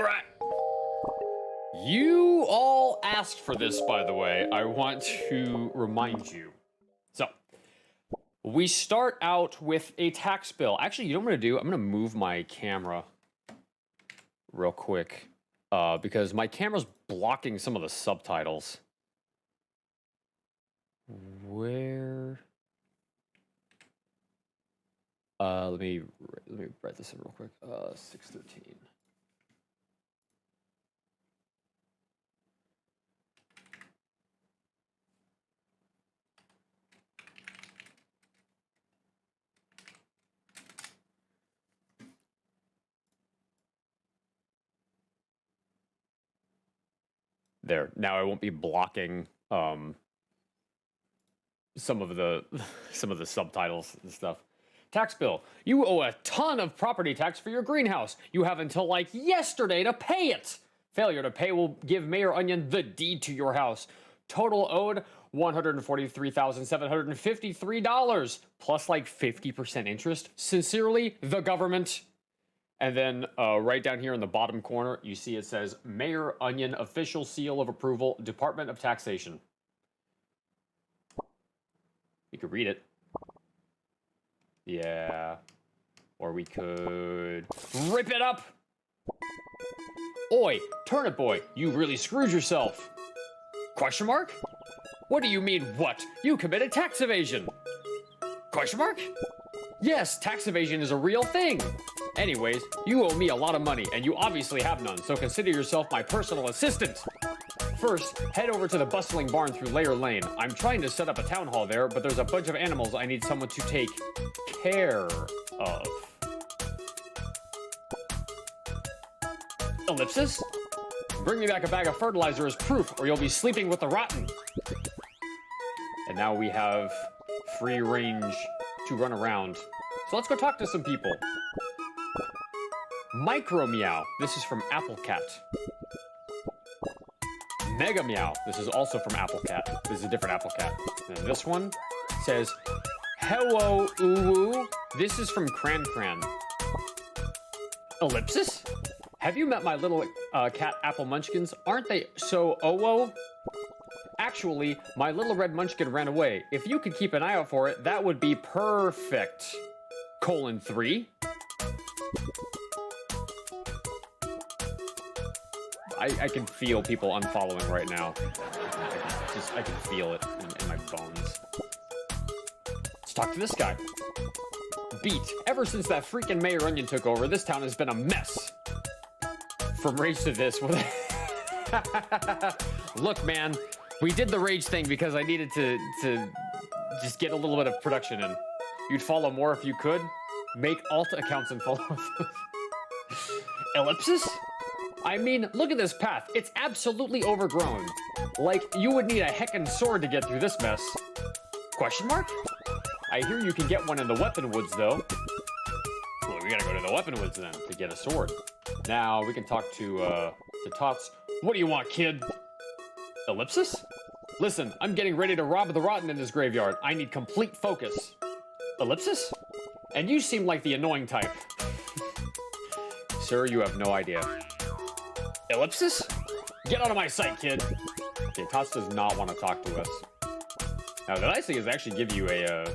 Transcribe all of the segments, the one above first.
right. You all asked for this, by the way. I want to remind you. So, we start out with a tax bill. Actually, you know what I'm going to do? I'm going to move my camera real quick because my camera's blocking some of the subtitles. Where? Let me write this in real quick. 613. There. Now I won't be blocking some of the subtitles and stuff. Tax bill. You owe a ton of property tax for your greenhouse. You have until like yesterday to pay it. Failure to pay will give Mayor Onion the deed to your house. Total owed $143,753 plus like 50% interest. Sincerely, the government. And then right down here in the bottom corner, you see it says Mayor Onion official seal of approval, Department of Taxation. You could read it. Yeah. Or we could rip it up. Oi, Turnip Boy, you really screwed yourself. Question mark? What do you mean, what? You committed tax evasion. Question mark? Yes, tax evasion is a real thing. Anyways, you owe me a lot of money, and you obviously have none, so consider yourself my personal assistant. First, head over to the bustling barn through Layer Lane. I'm trying to set up a town hall there, but there's a bunch of animals I need someone to take care of. Ellipsis? Bring me back a bag of fertilizer as proof, or you'll be sleeping with the rotten. And now we have free range to run around. So let's go talk to some people. Micro Meow. This is from Apple Cat. Mega Meow. This is also from Apple Cat. This is a different Apple Cat. And this one says, Hello, Uwu. This is from Cran Cran. Ellipsis? Have you met my little cat Apple Munchkins? Aren't they so oh-oh? Actually, my little red munchkin ran away. If you could keep an eye out for it, that would be perfect. :3. I can feel people unfollowing right now. I can feel it in my bones. Let's talk to this guy. Beat. Ever since that freaking Mayor Onion took over, this town has been a mess. From rage to this. Look, man, we did the rage thing because I needed to just get a little bit of production in. You'd follow more if you could. Make alt accounts and follow those. Ellipsis? I mean, look at this path. It's absolutely overgrown. Like, you would need a heckin' sword to get through this mess. Question mark? I hear you can get one in the weapon woods, though. Well, we gotta go to the weapon woods then to get a sword. Now, we can talk to Tots. What do you want, kid? Ellipsis? Listen, I'm getting ready to rob the rotten in this graveyard. I need complete focus. Ellipsis? And you seem like the annoying type. Sir, you have no idea. Ellipsis? Get out of my sight, kid. Okay, Tots does not want to talk to us. Now, the nice thing is actually give you a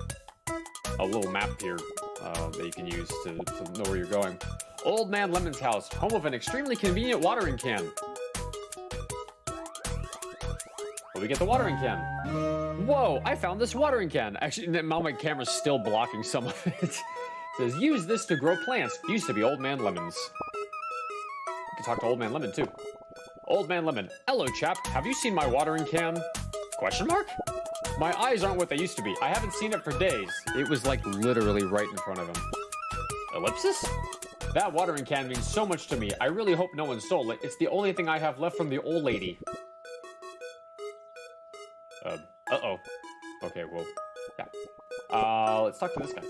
little map here that you can use to know where you're going. Old Man Lemon's house, home of an extremely convenient watering can. Well, we get the watering can. Whoa, I found this watering can. Actually, now my camera's still blocking some of it. It says, use this to grow plants. Used to be Old Man Lemon's. You can talk to Old Man Lemon, too. Old Man Lemon. Hello, chap. Have you seen my watering can? Question mark? My eyes aren't what they used to be. I haven't seen it for days. It was, like, literally right in front of him. Ellipsis? That watering can means so much to me. I really hope no one stole it. It's the only thing I have left from the old lady. Uh-oh. Okay, well, yeah. Let's talk to this guy.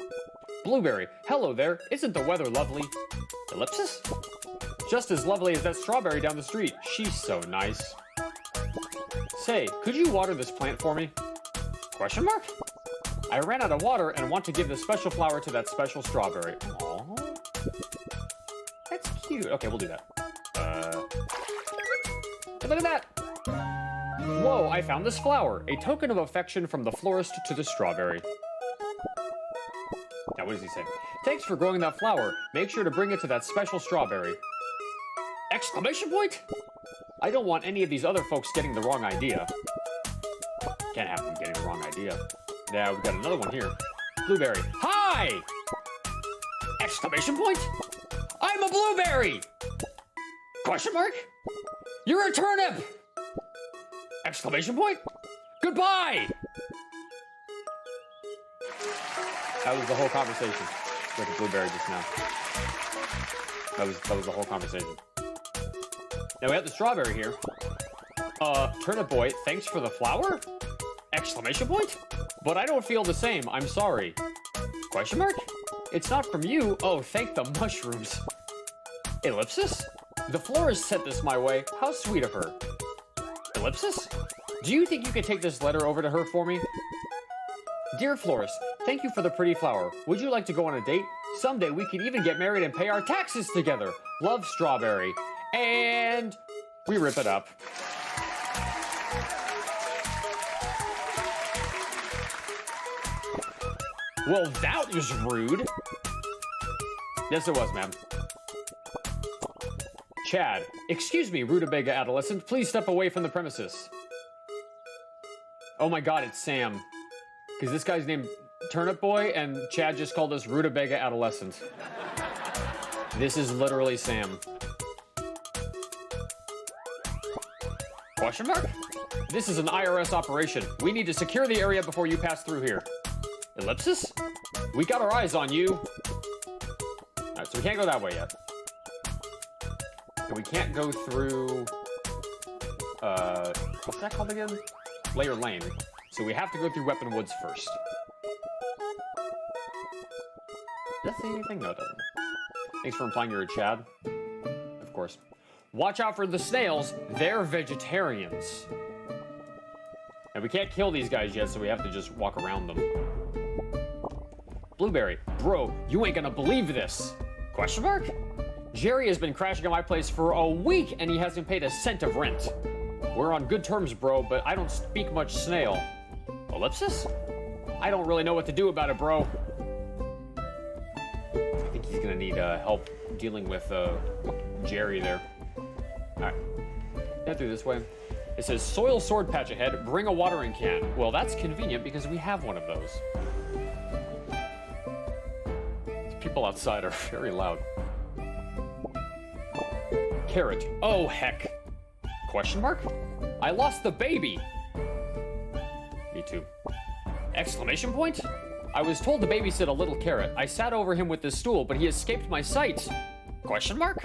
Blueberry. Hello there. Isn't the weather lovely? Ellipsis? Just as lovely as that strawberry down the street. She's so nice. Say, could you water this plant for me? Question mark? I ran out of water and want to give this special flower to that special strawberry. Aww. That's cute. Okay, we'll do that. Look at that! Whoa, I found this flower. A token of affection from the florist to the strawberry. Now, what does he say? Thanks for growing that flower. Make sure to bring it to that special strawberry. Exclamation point? I don't want any of these other folks getting the wrong idea. Can't have them getting the wrong idea. Now, we've got another one here. Blueberry. Hi! Exclamation point? I'm a blueberry! Question mark? You're a turnip! Exclamation point? Goodbye! That was the whole conversation with the blueberry just now. That was the whole conversation. Now we have the strawberry here. Turnip boy, thanks for the flower? Exclamation point? But I don't feel the same, I'm sorry. Question mark? It's not from you. Oh, thank the mushrooms. Ellipsis? The florist sent this my way. How sweet of her. Ellipsis? Do you think you could take this letter over to her for me? Dear florist, thank you for the pretty flower. Would you like to go on a date? Someday we could even get married and pay our taxes together. Love, Strawberry. And we rip it up. Well, that was rude. Yes, it was, ma'am. Chad, excuse me, rutabaga adolescent. Please step away from the premises. Oh my god, it's Sam. Because this guy's named Turnip Boy, and Chad just called us rutabaga adolescent. This is literally Sam. Question mark? This is an IRS operation. We need to secure the area before you pass through here. Ellipsis? We got our eyes on you. Alright, so we can't go that way yet. And we can't go through... what's that called again? Layer Lane. So we have to go through Weapon Woods first. Does that say anything? No, it doesn't. Thanks for implying you're a Chad. Of course. Watch out for the snails. They're vegetarians. And we can't kill these guys yet, so we have to just walk around them. Blueberry. Bro, you ain't gonna believe this. Question mark? Jerry has been crashing at my place for a week, and he hasn't paid a cent of rent. We're on good terms, bro, but I don't speak much snail. Ellipsis? I don't really know what to do about it, bro. I think he's gonna need help dealing with Jerry there. Alright. Head through this way. It says, soil sword patch ahead, bring a watering can. Well, that's convenient because we have one of those. These people outside are very loud. Carrot. Oh, heck. Question mark? I lost the baby. Me too. Exclamation point? I was told to babysit a little carrot. I sat over him with the stool, but he escaped my sight. Question mark?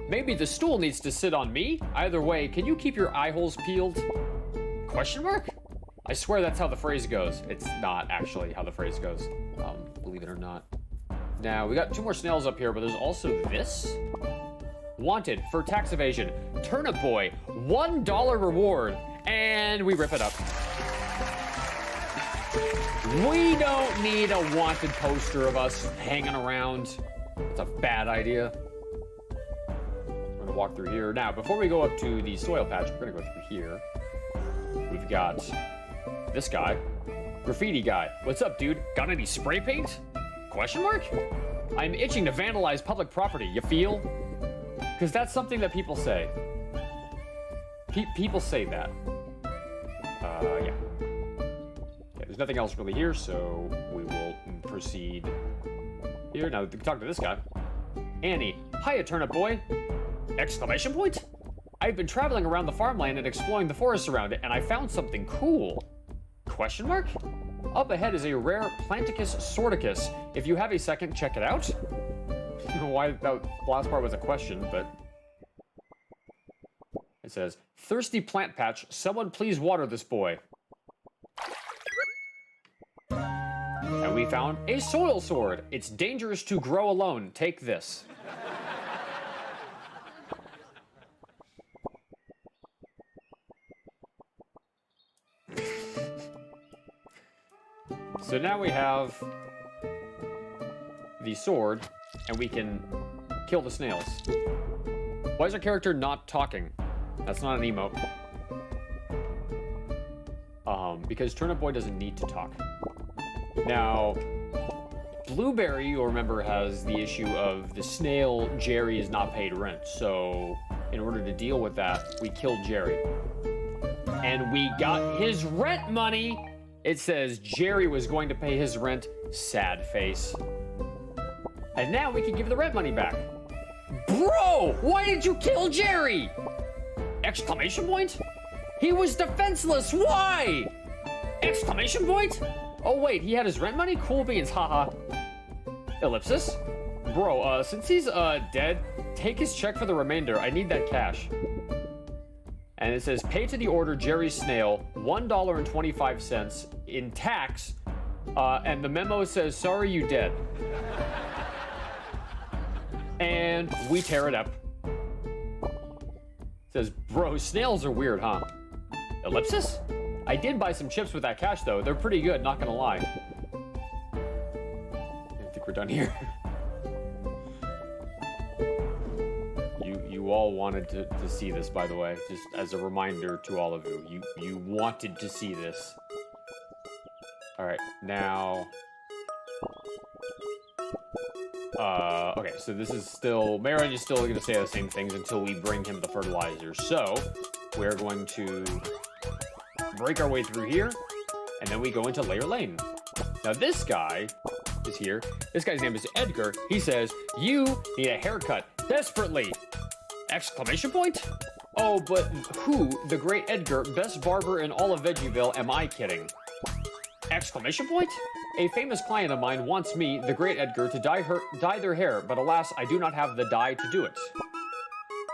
Maybe the stool needs to sit on me? Either way, can you keep your eye holes peeled? Question mark? I swear that's how the phrase goes. It's not actually how the phrase goes. Believe it or not. Now, we got 2 more snails up here, but there's also this. Wanted for tax evasion. Turnip Boy, $1 reward. And we rip it up. We don't need a wanted poster of us hanging around. It's a bad idea. We're gonna walk through here. Now, before we go up to the soil patch, we're gonna go through here. We've got this guy. Graffiti guy. What's up, dude? Got any spray paint? Question mark? I'm itching to vandalize public property, you feel? Because that's something that people say. People say that. Yeah. There's nothing else really here, so we will proceed here. Now, we can talk to this guy. Annie. Hiya, Turnip Boy. Exclamation point? I've been traveling around the farmland and exploring the forest around it, and I found something cool. Question mark? Up ahead is a rare Planticus sordicus. If you have a second, check it out. I don't know why that last part was a question, but... It says, thirsty plant patch, someone please water this boy. And we found a soil sword. It's dangerous to grow alone. Take this. So now we have the sword, and we can kill the snails. Why is our character not talking? That's not an emote. Because Turnip Boy doesn't need to talk. Now, Blueberry, you'll remember, has the issue of the snail Jerry is not paid rent. So, in order to deal with that, we killed Jerry. And we got his rent money! It says Jerry was going to pay his rent. Sad face. And now we can give the rent money back. Bro! Why did you kill Jerry? Exclamation point? He was defenseless! Why? Exclamation point? Oh wait, he had his rent money? Cool beans, haha. Ellipsis? Bro, since he's, dead, take his check for the remainder. I need that cash. And it says, pay to the order Jerry Snail, $1.25 in tax. And the memo says, sorry you dead. And we tear it up. It says, bro, snails are weird, huh? Ellipsis? I did buy some chips with that cash, though. They're pretty good, not gonna lie. I think we're done here. You all wanted to see this, by the way. Just as a reminder to all of you. You wanted to see this. Alright, now... okay, so this is still... Mayor Onion's still going to say the same things until we bring him the fertilizer. So, we're going to break our way through here, and then we go into Layer Lane. Now, this guy is here. This guy's name is Edgar. He says, you need a haircut desperately! Exclamation point? Oh, but who, the great Edgar, best barber in all of Veggieville, am I kidding? Exclamation point? A famous client of mine wants me, the great Edgar, to dye their hair, but alas, I do not have the dye to do it.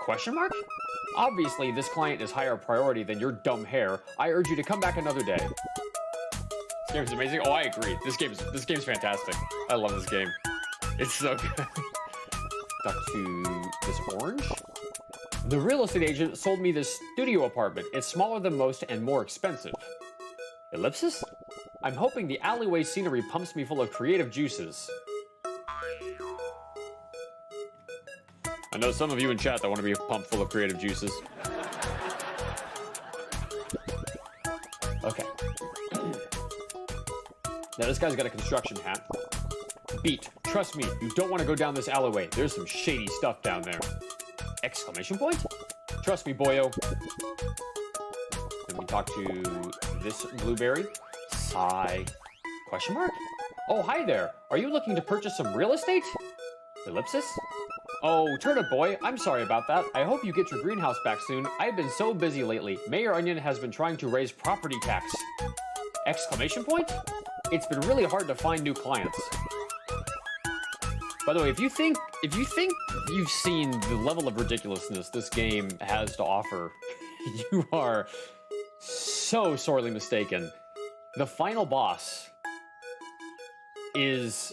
Question mark? Obviously, this client is higher priority than your dumb hair. I urge you to come back another day. This game is amazing. Oh, I agree. This game's fantastic. I love this game. It's so good. Talk to this orange. The real estate agent sold me this studio apartment. It's smaller than most and more expensive. Ellipsis? I'm hoping the alleyway scenery pumps me full of creative juices. I know some of you in chat that want to be pumped full of creative juices. Okay. Now this guy's got a construction hat. Beat, trust me, you don't want to go down this alleyway. There's some shady stuff down there. Exclamation point? Trust me, boyo. Then we talk to this Blueberry. Sigh. Question mark? Oh, hi there. Are you looking to purchase some real estate? Ellipsis? Oh, Turnip Boy, I'm sorry about that. I hope you get your greenhouse back soon. I've been so busy lately. Mayor Onion has been trying to raise property tax. Exclamation point? It's been really hard to find new clients. By the way, if you think you've seen the level of ridiculousness this game has to offer, you are so sorely mistaken. The final boss is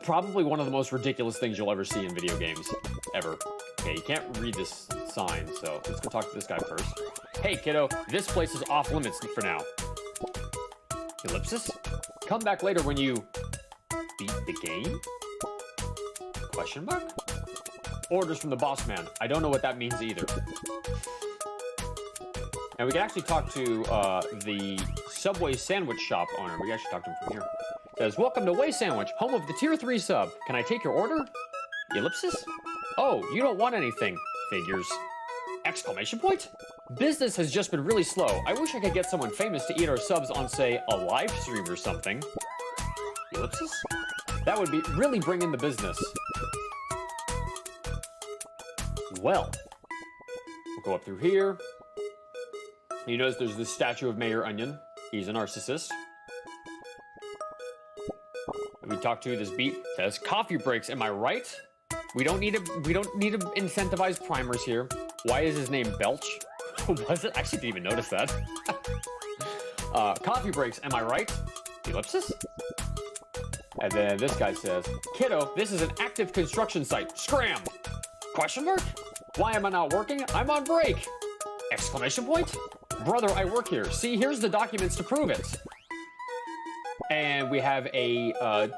probably one of the most ridiculous things you'll ever see in video games, ever. Okay, you can't read this sign, so let's go talk to this guy first. Hey, kiddo, this place is off limits for now. Ellipsis? Come back later when you beat the game? Question mark? Orders from the boss man. I don't know what that means either. And we can actually talk to the Subway sandwich shop owner. We can actually talk to him from here. It says, welcome to Way Sandwich, home of the Tier 3 sub. Can I take your order? Ellipsis? Oh, you don't want anything. Figures. Exclamation point? Business has just been really slow. I wish I could get someone famous to eat our subs on, say, a live stream or something. Ellipsis? That would be really bring in the business. Well, we'll go up through here. You notice there's this statue of Mayor Onion. He's a narcissist. We talk to this beat. Says coffee breaks. Am I right? We don't need to incentivize primers here. Why is his name Belch? Was it? I actually didn't even notice that. Coffee breaks. Am I right? Ellipsis. And then this guy says, kiddo, this is an active construction site. Scram! Question mark? Why am I not working? I'm on break! Exclamation point? Brother, I work here. See, here's the documents to prove it. And we have a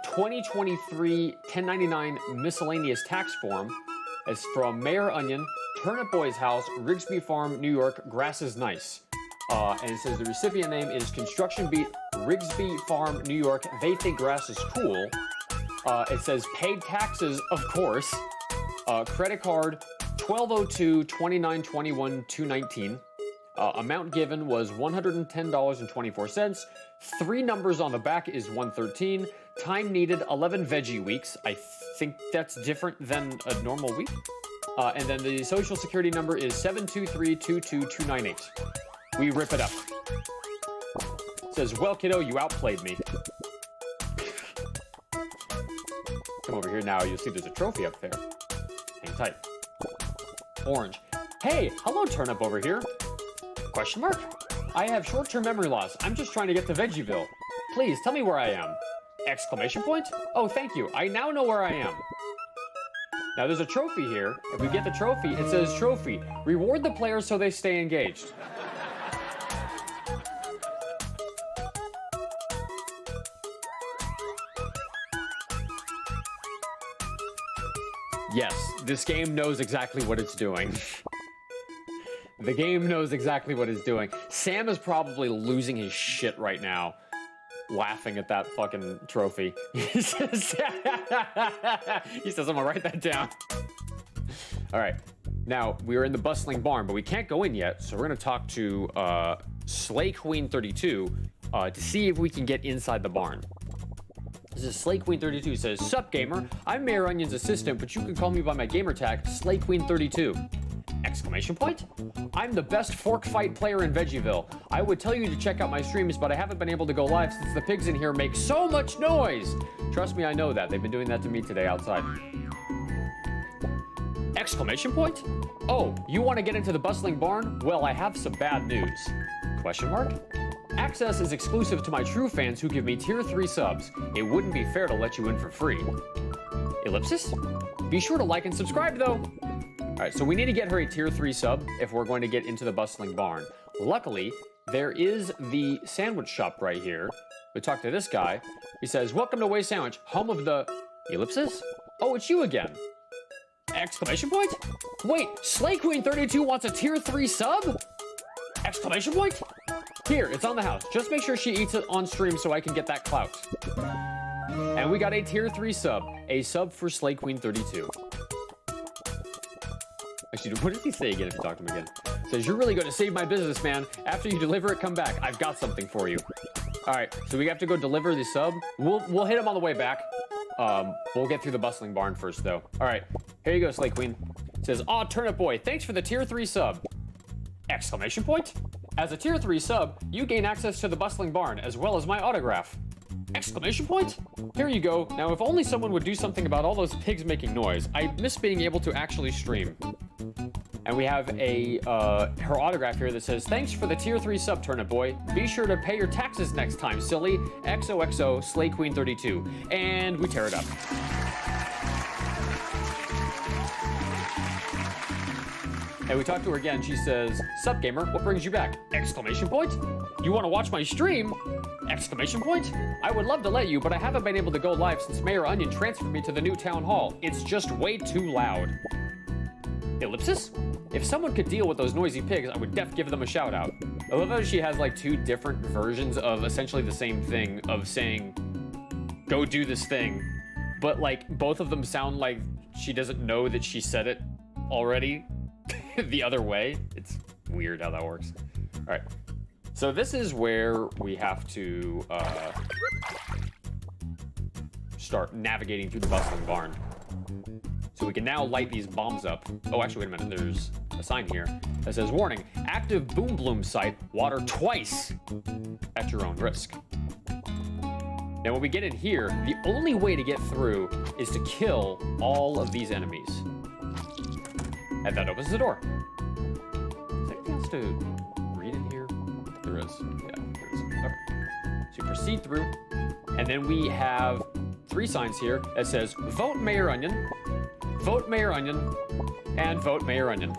2023 1099 miscellaneous tax form. It's from Mayor Onion, Turnip Boy's House, Rigsby Farm, New York, Grass is Nice. And it says the recipient name is Construction Beat, Rigsby Farm, New York. They think grass is cool. It says paid taxes, of course. Credit card 1202-2921-219. Amount given was $110.24. 3 numbers on the back is 113. Time needed 11 veggie weeks. I think that's different than a normal week. And then the social security number is 723-22298. We rip it up. It says, well, kiddo, you outplayed me. Come over here now. You'll see there's a trophy up there. Hang tight. Orange. Hey, hello, Turnip over here. Question mark? I have short-term memory loss. I'm just trying to get to Veggieville. Please, tell me where I am. Exclamation point? Oh, thank you. I now know where I am. Now, there's a trophy here. If we get the trophy, it says trophy. Reward the players so they stay engaged. Yes, this game knows exactly what it's doing. The game knows exactly what it's doing. Sam is probably losing his shit right now, laughing at that fucking trophy. He says, I'm gonna write that down. All right, now we're in the bustling barn, but we can't go in yet, so we're gonna talk to Slay Queen 32 to see if we can get inside the barn. This is Slay Queen 32 says, sup gamer, I'm Mayor Onion's assistant, but you can call me by my gamer tag, Slay Queen 32. Exclamation point? I'm the best fork fight player in Veggieville. I would tell you to check out my streams, but I haven't been able to go live since the pigs in here make so much noise. Trust me, I know that. They've been doing that to me today outside. Exclamation point? Oh, you want to get into the bustling barn? Well, I have some bad news. Question mark? Access is exclusive to my true fans who give me tier 3 subs. It wouldn't be fair to let you in for free. Ellipsis? Be sure to like and subscribe though. All right, so we need to get her a tier 3 sub if we're going to get into the bustling barn. Luckily, there is the sandwich shop right here. We talked to this guy. He says, welcome to Way Sandwich, home of the... Ellipsis? Oh, it's you again. Exclamation point? Wait, Slay Queen 32 wants a tier 3 sub? Exclamation point? Here, it's on the house. Just make sure she eats it on stream so I can get that clout. And we got a tier 3 sub. A sub for Slay Queen 32. Actually, what does he say again if you talk to him again? Says, you're really going to save my business, man. After you deliver it, come back. I've got something for you. All right, so we have to go deliver the sub. We'll hit him on the way back. We'll get through the bustling barn first, though. All right, here you go, Slay Queen. Says, aw, Turnip Boy, thanks for the tier 3 sub. Exclamation point? As a tier 3 sub, you gain access to the bustling barn, as well as my autograph. Exclamation point? Here you go. Now, if only someone would do something about all those pigs making noise. I miss being able to actually stream. And we have a her autograph here that says, thanks for the tier 3 sub, Turnip Boy. Be sure to pay your taxes next time, silly. XOXO, Slay Queen 32. And we tear it up. And we talk to her again. She says, sup, gamer, what brings you back? Exclamation point? You want to watch my stream? Exclamation point? I would love to let you, but I haven't been able to go live since Mayor Onion transferred me to the new town hall. It's just way too loud. Ellipsis? If someone could deal with those noisy pigs, I would give them a shout out. I love how she has like 2 different versions of essentially the same thing of saying, go do this thing. But like both of them sound like she doesn't know that she said it already the other way. It's weird how that works. All right. So this is where we have to start navigating through the bustling barn. So we can now light these bombs up. Oh, actually, wait a minute. There's a sign here that says, warning, active boom bloom site, water twice at your own risk. Now, when we get in here, the only way to get through is to kill all of these enemies. And that opens the door. Is there anything else to read in here? There is. Yeah, there is. Okay. So you proceed through, and then we have 3 signs here that says, vote Mayor Onion, vote Mayor Onion, and vote Mayor Onion.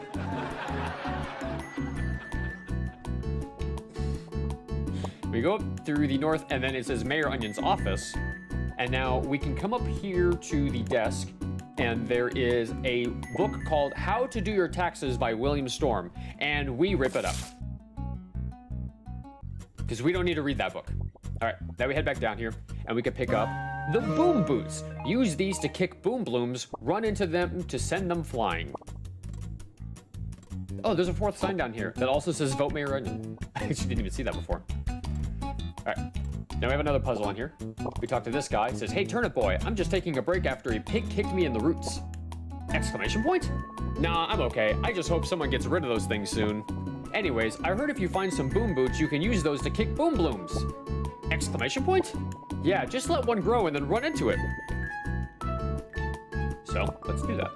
We go up through the north, and then it says Mayor Onion's office. And now we can come up here to the desk, and there is a book called How to Do Your Taxes by William Storm, and we rip it up. Because we don't need to read that book. All right, now we head back down here, and we can pick up the boom boots. Use these to kick boom blooms, run into them to send them flying. Oh, there's a fourth sign down here that also says Vote Mayor Onion. I actually didn't even see that before. All right, now we have another puzzle on here. We talk to this guy. He says, hey, Turnip Boy, I'm just taking a break after a pig kicked me in the roots. Exclamation point? Nah, I'm okay. I just hope someone gets rid of those things soon. Anyways, I heard if you find some boom boots, you can use those to kick boom blooms. Exclamation point? Yeah, just let one grow and then run into it. So, let's do that.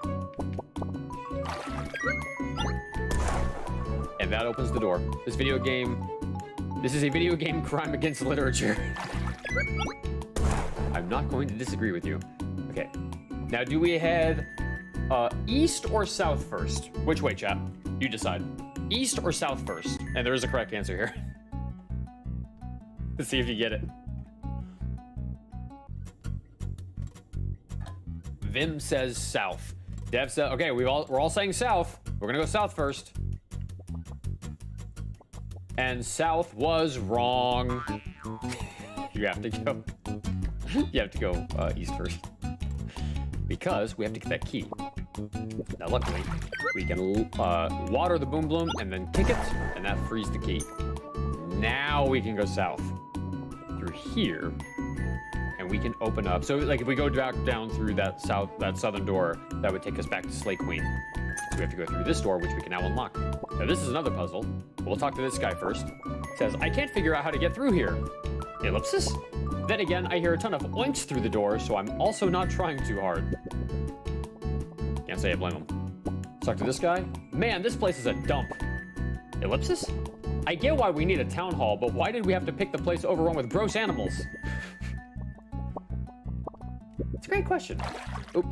And that opens the door. This is a video game crime against literature. I'm not going to disagree with you. Okay, now do we head east or south first? Which way, chat? You decide. East or south first? And there is a correct answer here. Let's see if you get it. Vim says south. Dev says, okay, we're all saying south. We're gonna go south first. And south was wrong. You have to go. You have to go east first. Because we have to get that key. Now, luckily, we can water the boom bloom and then kick it, and that frees the key. Now we can go south through here, and we can open up. So, like, if we go back down through that southern door, that would take us back to Slay Queen. So we have to go through this door, which we can now unlock. Now, this is another puzzle. We'll talk to this guy first. It says, I can't figure out how to get through here. Ellipsis? Then again, I hear a ton of oinks through the door, so I'm also not trying too hard. Can't say I blame him. Let's talk to this guy. Man, this place is a dump. Ellipsis? I get why we need a town hall, but why did we have to pick the place overrun with gross animals? It's a great question. Oop.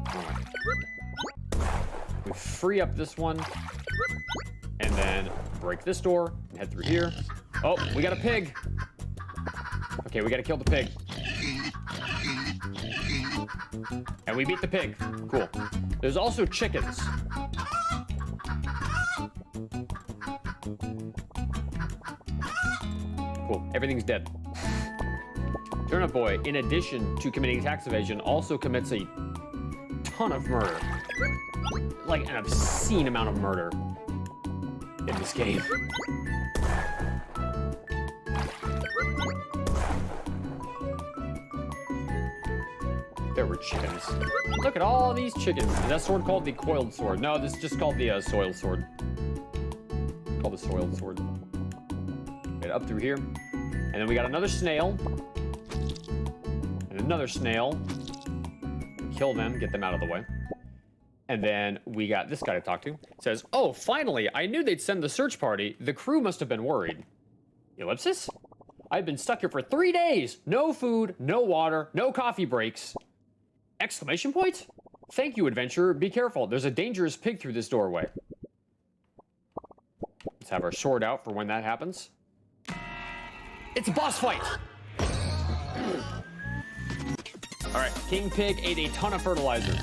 We free up this one, and then break this door and head through here. Oh, we got a pig. Okay, we gotta kill the pig. And we beat the pig. Cool. There's also chickens. Cool. Everything's dead. Turnip Boy, in addition to committing tax evasion, also commits a ton of murder. Like an obscene amount of murder in this game. There were chickens. Look at all these chickens. Is that sword called the coiled sword? No, this is just called the soiled sword. It's called the soiled sword. Get up through here. And then we got another snail. And another snail. Kill them, get them out of the way. And then we got this guy to talk to. It says, oh, finally, I knew they'd send the search party. The crew must have been worried. Ellipsis? I've been stuck here for 3 days. No food, no water, no coffee breaks. Exclamation point? Thank you, adventurer. Be careful. There's a dangerous pig through this doorway. Let's have our sword out for when that happens. It's a boss fight. All right, King Pig ate a ton of fertilizer.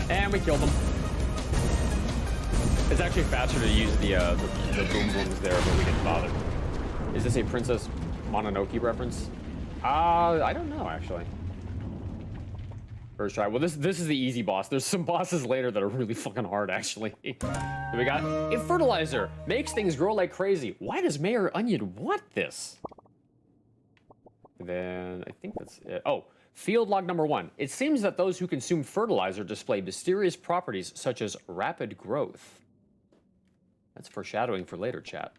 And we killed them. It's actually faster to use the boom booms there, but we didn't bother. Is this a Princess Mononoke reference? I don't know, actually. First try. Well, this is the easy boss. There's some bosses later that are really fucking hard, actually. So we got a fertilizer. Makes things grow like crazy. Why does Mayor Onion want this? And then I think that's it. Oh, field log number 1. It seems that those who consume fertilizer display mysterious properties such as rapid growth. That's foreshadowing for later, chat.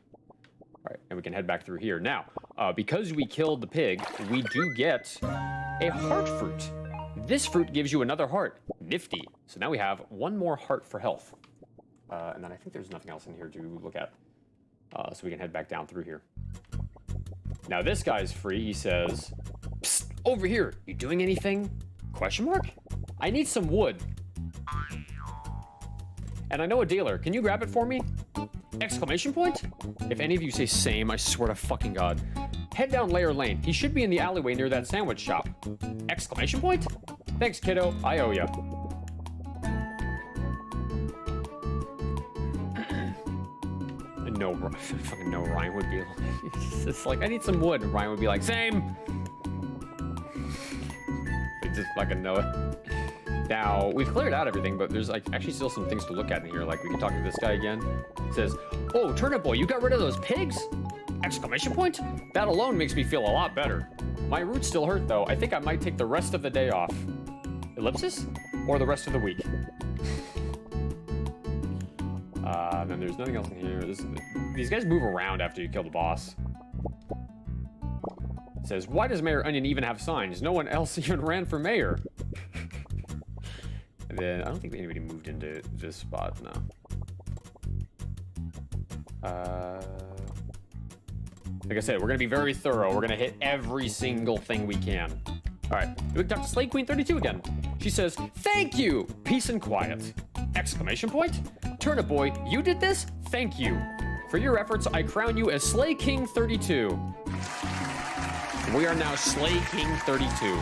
All right, and we can head back through here. Now, because we killed the pig, we do get a heart fruit. This fruit gives you another heart. Nifty. So now we have one more heart for health. And then I think there's nothing else in here to look at. So we can head back down through here. Now this guy's free. He says, psst, over here. You doing anything? Question mark? I need some wood. And I know a dealer. Can you grab it for me? Exclamation point? If any of you say same, I swear to fucking God. Head down Layer Lane. He should be in the alleyway near that sandwich shop. Exclamation point? Thanks, kiddo. I owe ya. No, fucking no. Ryan would be. It's like, I need some wood. Ryan would be like, same. They just fucking know it. Now, we've cleared out everything, but there's like actually still some things to look at in here. Like we can talk to this guy again. It says, oh, Turnip Boy, you got rid of those pigs? Exclamation point? That alone makes me feel a lot better. My roots still hurt though. I think I might take the rest of the day off. Ellipsis? Or the rest of the week? And then there's nothing else in here. These guys move around after you kill the boss. It says, why does Mayor Onion even have signs? No one else even ran for mayor. And then, I don't think anybody moved into this spot, no. Like I said, we're gonna be very thorough. We're gonna hit every single thing we can. All right, we talk to Slay Queen 32 again. She says, thank you, peace and quiet. Exclamation point? Turnip Boy, you did this? Thank you. For your efforts, I crown you as Slay King 32. We are now Slay King 32.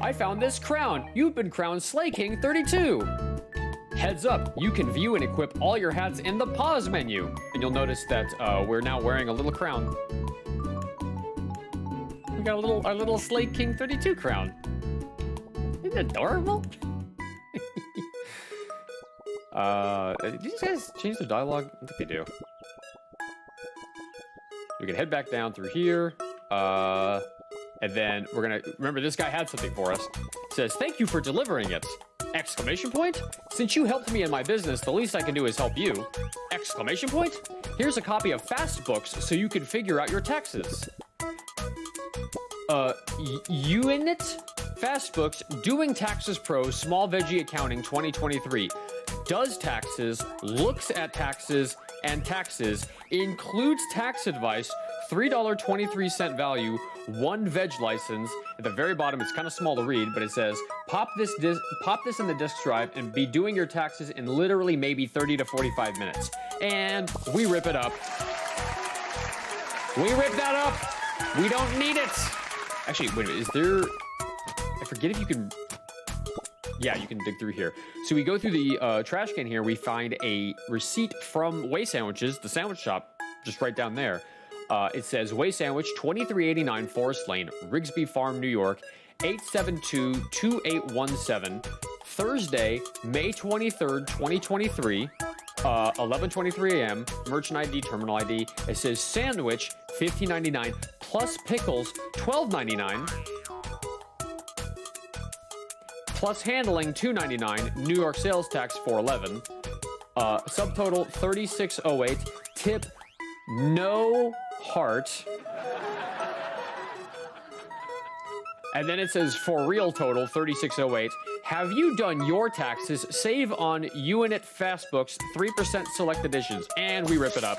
I found this crown. You've been crowned Slay King 32. Heads up, you can view and equip all your hats in the pause menu. And you'll notice that we're now wearing a little crown. We got our little Slay King 32 crown. Isn't it adorable? Did these guys change the dialogue? I think they do. We can head back down through here. And then we're gonna, remember this guy had something for us. It says, thank you for delivering it. Exclamation point? Since you helped me in my business, the least I can do is help you. Exclamation point? Here's a copy of Fast Books so you can figure out your taxes. Unit? Fast Books, Doing Taxes Pro, Small Veggie Accounting 2023. Does taxes, looks at taxes, and taxes, includes tax advice, $3.23 value, 1 veg license. At the very bottom, it's kind of small to read, but it says, pop this in the disk drive and be doing your taxes in literally maybe 30 to 45 minutes. And we rip it up. We rip that up. We don't need it. Actually, wait a minute, is there... I forget if you can... Yeah, you can dig through here. So we go through the trash can here. We find a receipt from Way Sandwiches, the sandwich shop, just right down there. It says, Way Sandwich, 2389 Forest Lane, Rigsby Farm, New York, 872-2817, Thursday, May 23rd, 2023, 11:23 a.m., merchant ID, terminal ID. It says sandwich, $15.99, plus pickles, $12.99, plus handling, $2.99, New York sales tax, $4.11, subtotal, $36.08, tip, no heart. And then it says for real total, $36.08. Have you done your taxes? Save on Unit Fastbooks, 3% select editions. And we rip it up.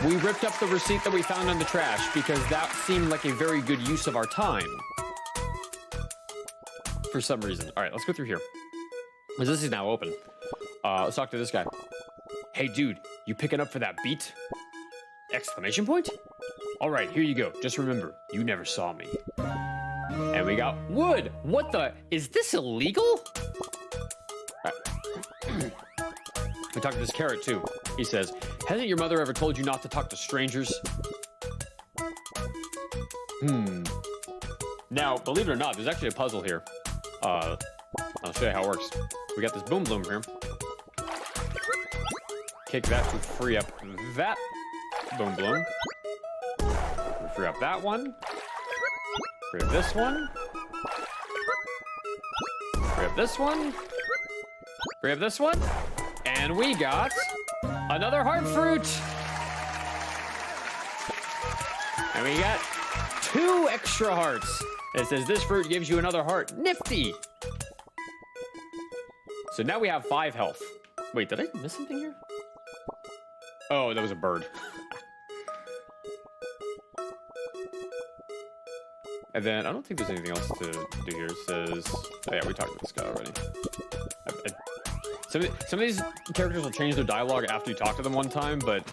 We ripped up the receipt that we found in the trash because that seemed like a very good use of our time. For some reason. All right, let's go through here. Because this is now open. Let's talk to this guy. Hey, dude, you picking up for that beat? Exclamation point? All right, here you go. Just remember, you never saw me. And we got wood. What the? Is this illegal? Right. We talked to this carrot too. He says, hasn't your mother ever told you not to talk to strangers? Now, believe it or not, there's actually a puzzle here. I'll show you how it works. We got this boom bloom here. Kick that to free up that boom bloom. Free up that one. Free up this one. Free up this one. Free up this one. And we got another heart fruit. And we got 2 extra hearts. It says this fruit gives you another heart. Nifty. So now we have 5 health. Wait, did I miss something here? Oh, that was a bird. And then I don't think there's anything else to do here. It says, oh yeah, we talked to this guy already. Some of these characters will change their dialogue after you talk to them one time, but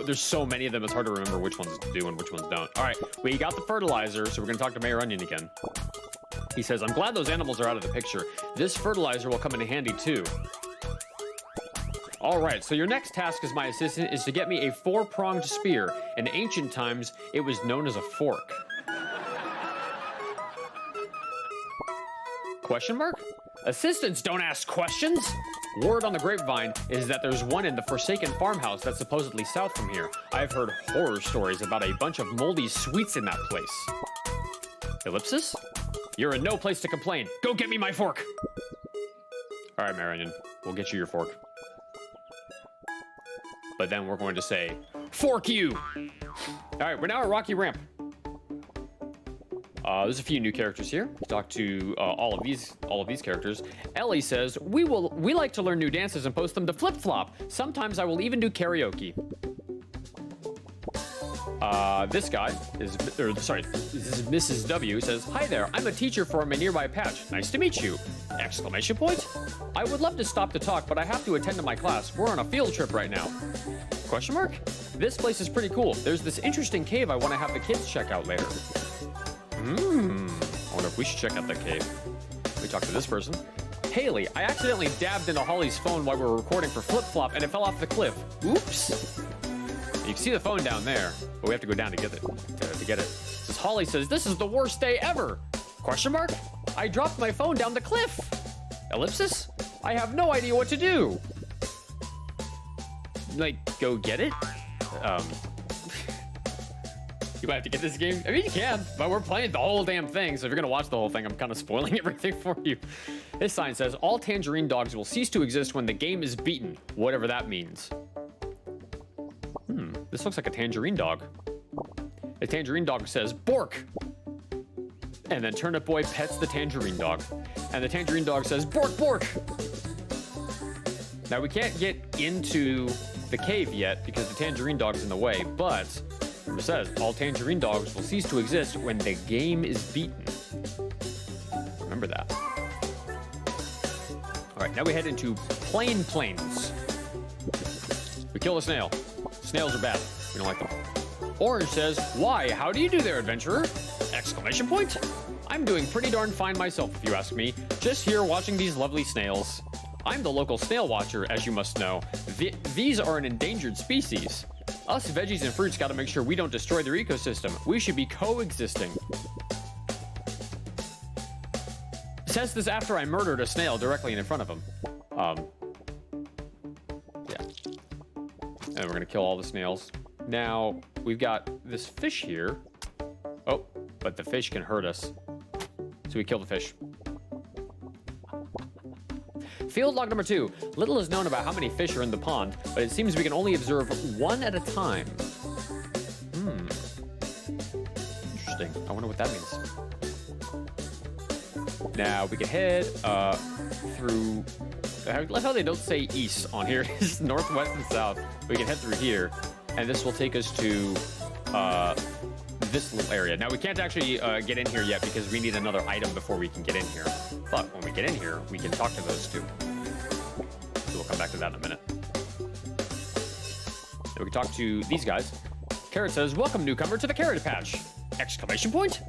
there's so many of them, it's hard to remember which ones do and which ones don't. All right, we got the fertilizer, so we're gonna talk to Mayor Onion again. He says, I'm glad those animals are out of the picture. This fertilizer will come in handy too. All right, so your next task as my assistant is to get me a 4-pronged spear. In ancient times, it was known as a fork. Question mark? Assistants don't ask questions. Word on the grapevine is that there's one in the Forsaken farmhouse that's supposedly south from here. I've heard horror stories about a bunch of moldy sweets in that place. Ellipsis? You're in no place to complain. Go get me my fork. All right, Marion, we'll get you your fork. But then we're going to say, fork you. All right, we're now at Rocky Ramp. There's a few new characters here. Talk to all of these characters. Ellie says, we like to learn new dances and post them to Flip Flop. Sometimes I will even do karaoke. This guy is, this is Mrs. W, says, hi there, I'm a teacher from a nearby patch. Nice to meet you. Exclamation point? I would love to stop to talk, but I have to attend to my class. We're on a field trip right now. Question mark? This place is pretty cool. There's this interesting cave I want to have the kids check out later. I wonder if we should check out that cave. We talk to this person. Haley, I accidentally dabbed into Holly's phone while we were recording for Flip Flop and it fell off the cliff. Oops. You can see the phone down there, but we have to go down to get it. Says Holly says, this is the worst day ever. Question mark? I dropped my phone down the cliff. Ellipsis? I have no idea what to do. Like, go get it? You might have to get this game. I mean, you can, but we're playing the whole damn thing. So if you're gonna watch the whole thing, I'm kind of spoiling everything for you. This sign says, all tangerine dogs will cease to exist when the game is beaten, whatever that means. This looks like a tangerine dog. The tangerine dog says, bork. And then Turnip Boy pets the tangerine dog. And the tangerine dog says, bork, bork. Now we can't get into the cave yet because the tangerine dog's in the way, but it says all tangerine dogs will cease to exist when the game is beaten. Remember that. All right, now we head into Plains. We kill a snail. Snails are bad. We don't like them. Orange says, why? How do you do there, adventurer? Exclamation point? I'm doing pretty darn fine myself, if you ask me. Just here watching these lovely snails. I'm the local snail watcher, as you must know. These are an endangered species. Us veggies and fruits gotta make sure we don't destroy their ecosystem. We should be coexisting. Says this after I murdered a snail directly in front of him. Yeah. And we're gonna kill all the snails. Now, we've got this fish here. Oh, but the fish can hurt us. So we kill the fish. Field log number 2. Little is known about how many fish are in the pond, but it seems we can only observe one at a time. Interesting. I wonder what that means. Now we can head through. I love how they don't say east on here. It's northwest and south. We can head through here, and this will take us to this little area. Now we can't actually get in here yet because we need another item before we can get in here. But when we get in here, we can talk to those two. So we'll come back to that in a minute. Then we can talk to these guys. Carrot says, welcome newcomer to the carrot patch. Exclamation point?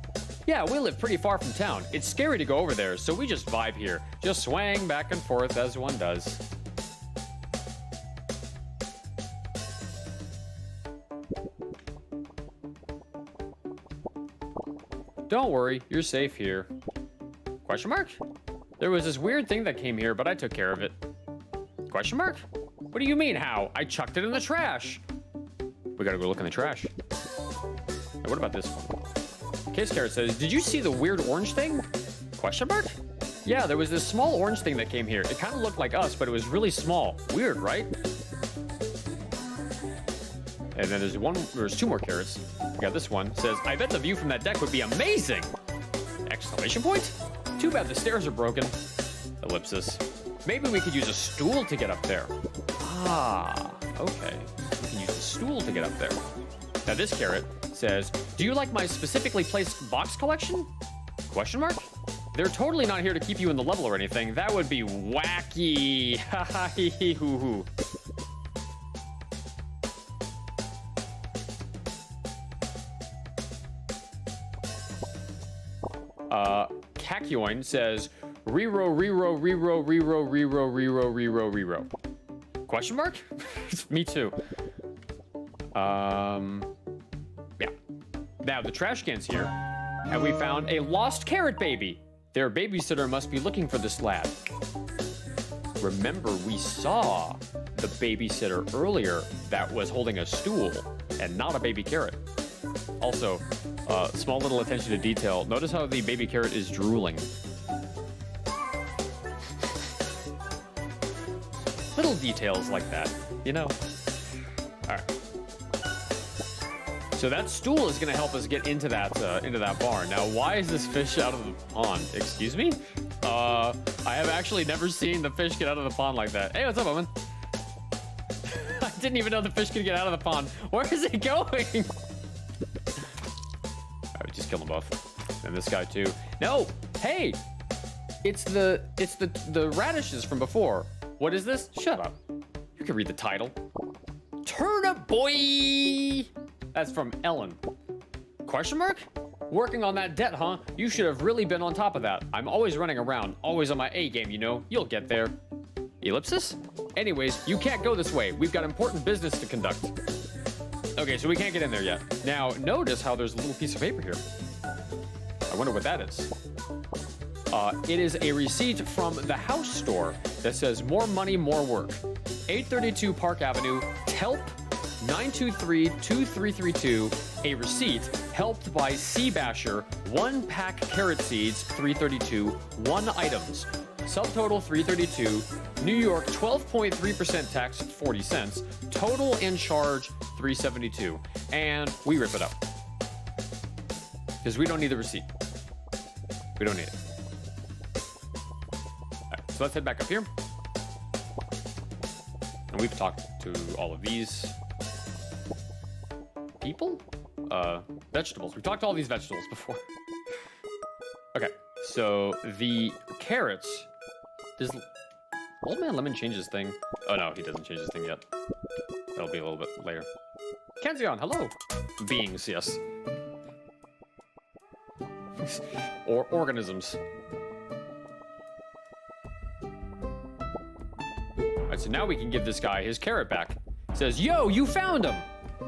Yeah, we live pretty far from town. It's scary to go over there, so we just vibe here. Just swang back and forth as one does. Don't worry, you're safe here. Question mark? There was this weird thing that came here, but I took care of it. Question mark? What do you mean, how? I chucked it in the trash. We gotta go look in the trash. Now, what about this one? Kiss Carrot says, did you see the weird orange thing? Question mark? Yeah, there was this small orange thing that came here. It kind of looked like us, but it was really small. Weird, right? And then there's 2 more carrots. We got this one. It says, I bet the view from that deck would be amazing! Exclamation point? Too bad the stairs are broken. Ellipsis. Maybe we could use a stool to get up there. Ah, okay. We can use a stool to get up there. Now this carrot says, do you like my specifically placed box collection? Question mark? They're totally not here to keep you in the level or anything. That would be wacky. Ha ha hee hee hoo hoo. Kakyoin says, rero, rero, rero, rero, rero, rero, rero, rero. Question mark? Me too. Yeah. Now the trash can's here, and we found a lost carrot baby. Their babysitter must be looking for this lad. Remember, we saw the babysitter earlier that was holding a stool and not a baby carrot. Also, small little attention to detail. Notice how the baby carrot is drooling. Little details like that, you know? All right. So that stool is going to help us get into that barn. Now, why is this fish out of the pond? Excuse me? I have actually never seen the fish get out of the pond like that. Hey, what's up, Owen? I didn't even know the fish could get out of the pond. Where is it going? All right, just kill them both. And this guy too. No, hey, it's the radishes from before. What is this? Shut up. You can read the title. Turnip boy. That's from Ellen. Question mark? Working on that debt, huh? You should have really been on top of that. I'm always running around, always on my A game, you know. You'll get there. Ellipsis? Anyways, you can't go this way. We've got important business to conduct. Okay, so we can't get in there yet. Now, notice how there's a little piece of paper here. I wonder what that is. It is a receipt from the house store that says more money, more work. 832 Park Avenue, Telp 923-2332, a receipt, helped by Seabasher, 1 pack carrot seeds, 332, 1 items. Subtotal 332, New York 12.3% tax, 40 cents, total in charge 372. And we rip it up. Because we don't need the receipt. We don't need it. All right, so let's head back up here. And we've talked to all of these people? Vegetables. We've talked to all these vegetables before. Okay, so the carrots. Does Old Man Lemon change his thing? Oh no, he doesn't change his thing yet. That'll be a little bit later. Kenzion, hello. Beings, yes. Or organisms. Alright, so now we can give this guy his carrot back. It says, yo, you found him!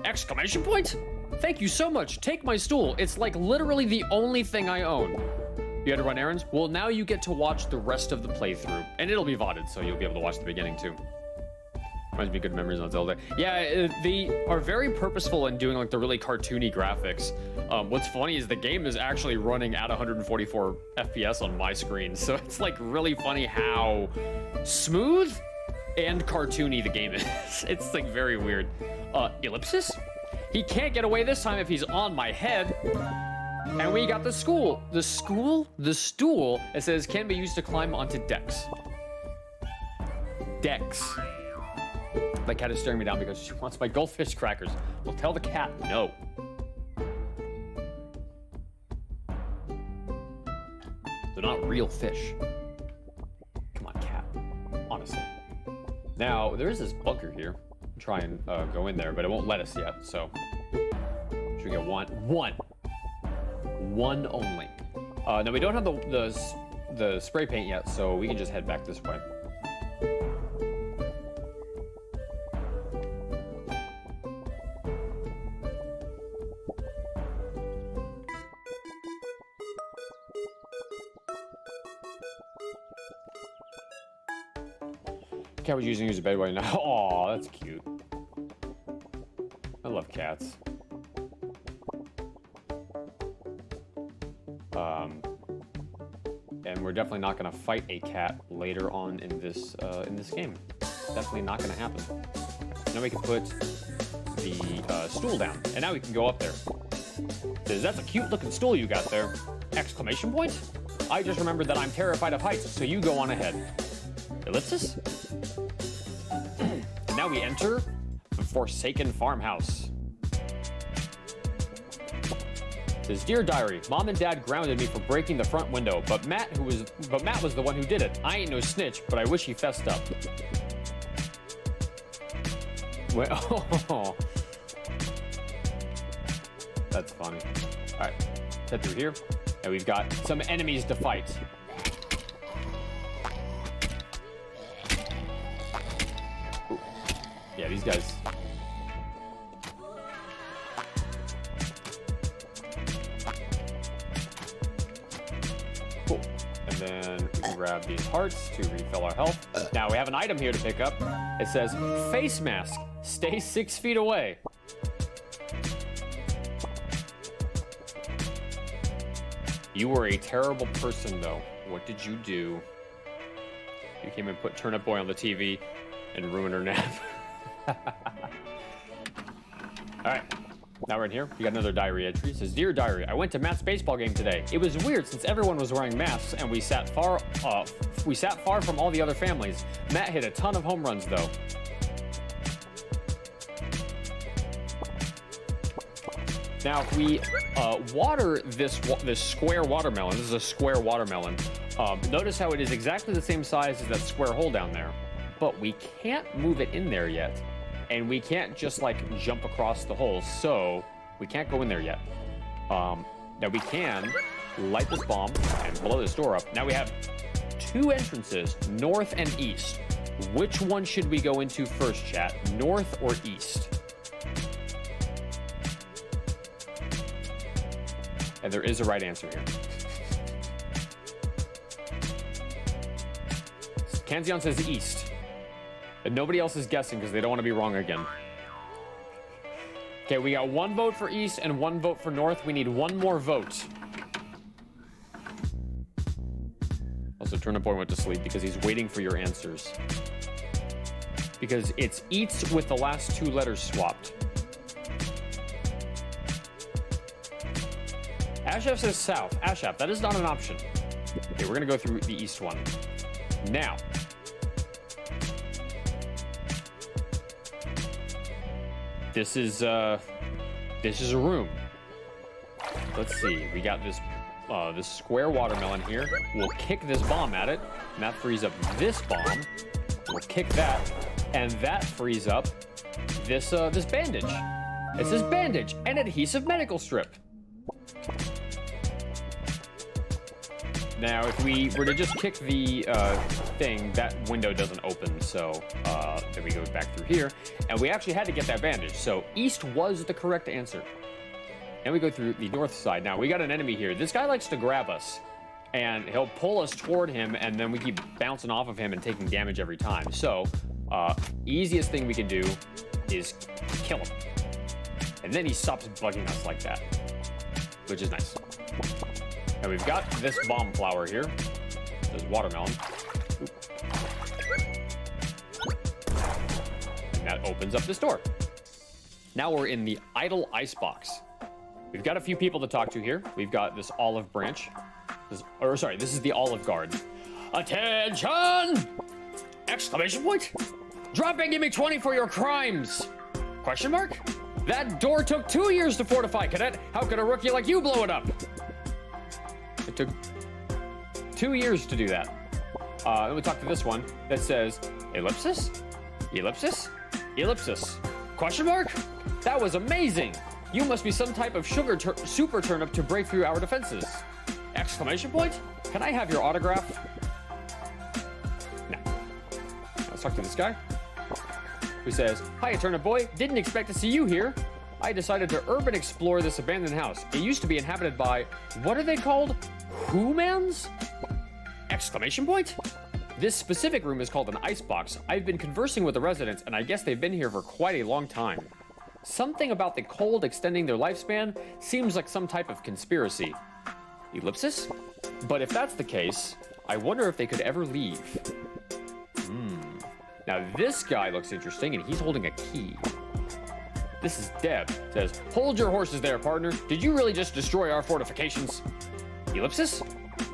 Exclamation point? Thank you so much. Take my stool. It's like literally the only thing I own. You had to run errands? Well, now you get to watch the rest of the playthrough. And it'll be VODed, so you'll be able to watch the beginning too. Reminds me of good memories on Zelda. Yeah, they are very purposeful in doing like the really cartoony graphics. What's funny is the game is actually running at 144 FPS on my screen. So it's like really funny how smooth and cartoony the game is. It's like very weird. Ellipsis? He can't get away this time if he's on my head. And we got the stool. The stool? It says can be used to climb onto decks. Decks. My cat is staring me down because she wants my goldfish crackers. Well, tell the cat no. They're not real fish. Come on, cat. Honestly. Now, there is this bunker here. Try and go in there, but it won't let us yet, so. Should we get one? One only. Now, we don't have the spray paint yet, so we can just head back this way. Cat was using his bed right now. Aw, that's cute. I love cats. And we're definitely not going to fight a cat later on in this game. Definitely not going to happen. Now we can put the stool down, and now we can go up there. That's a cute looking stool you got there! Exclamation point? I just remembered that I'm terrified of heights, so you go on ahead. Ellipsis? And now we enter the Forsaken Farmhouse. It says, Dear Diary, Mom and Dad grounded me for breaking the front window, but Matt was the one who did it. I ain't no snitch, but I wish he fessed up. Wait, oh. That's funny. All right, head through here, and we've got some enemies to fight. Ooh. Yeah, these guys. Cool. And then we can grab these hearts to refill our health. Now we have an item here to pick up. It says, face mask. Stay 6 feet away. You were a terrible person, though. What did you do? You came and put Turnip Boy on the TV and ruined her nap. All right, now we're in here. We got another diary entry. It says, Dear Diary, I went to Matt's baseball game today. It was weird since everyone was wearing masks and we sat far from all the other families. Matt hit a ton of home runs, though. Now, if we water this square watermelon, this is a square watermelon, notice how it is exactly the same size as that square hole down there, but we can't move it in there yet, and we can't just like jump across the hole, so we can't go in there yet. Now we can light this bomb and blow this door up. Now we have 2 entrances, north and east. Which one should we go into first, chat? North or east? And there is a right answer here. Kanzion says east. And nobody else is guessing because they don't want to be wrong again. Okay, we got 1 vote for east and 1 vote for north. We need 1 more vote. Also, Turnip Boy went to sleep because he's waiting for your answers. Because it's eats with the last 2 letters swapped. Ashaf says south. Ashaf, that is not an option. Okay, we're gonna go through the east one. Now. This is a room. Let's see, we got this square watermelon here. We'll kick this bomb at it, and that frees up this bomb. We'll kick that, and that frees up this bandage. It says bandage and adhesive medical strip. Now, if we were to just kick the thing, that window doesn't open, so then we go back through here, and we actually had to get that bandage, so east was the correct answer. And we go through the north side. Now, we got an enemy here. This guy likes to grab us, and he'll pull us toward him, and then we keep bouncing off of him and taking damage every time. So, easiest thing we can do is kill him. And then he stops bugging us like that, which is nice. And we've got this bomb flower here. This watermelon. Oop. And that opens up this door. Now we're in the idle icebox. We've got a few people to talk to here. We've got this olive branch. This is the olive guard. Attention! Exclamation point! Drop and give me 20 for your crimes! Question mark? That door took 2 years to fortify, cadet. How could a rookie like you blow it up? It took 2 years to do that. Then we talk to this one that says, ellipsis? Ellipsis? Ellipsis. Question mark? That was amazing. You must be some type of super turnip to break through our defenses. Exclamation point? Can I have your autograph? No. Let's talk to this guy who says, Hi, Turnip Boy. Didn't expect to see you here. I decided to urban explore this abandoned house. It used to be inhabited by, what are they called? Humans? Exclamation point? This specific room is called an icebox. I've been conversing with the residents, and I guess they've been here for quite a long time. Something about the cold extending their lifespan seems like some type of conspiracy. Ellipsis? But if that's the case, I wonder if they could ever leave. Now this guy looks interesting, and he's holding a key. This is Deb. Says, hold your horses there, partner. Did you really just destroy our fortifications? Ellipsis?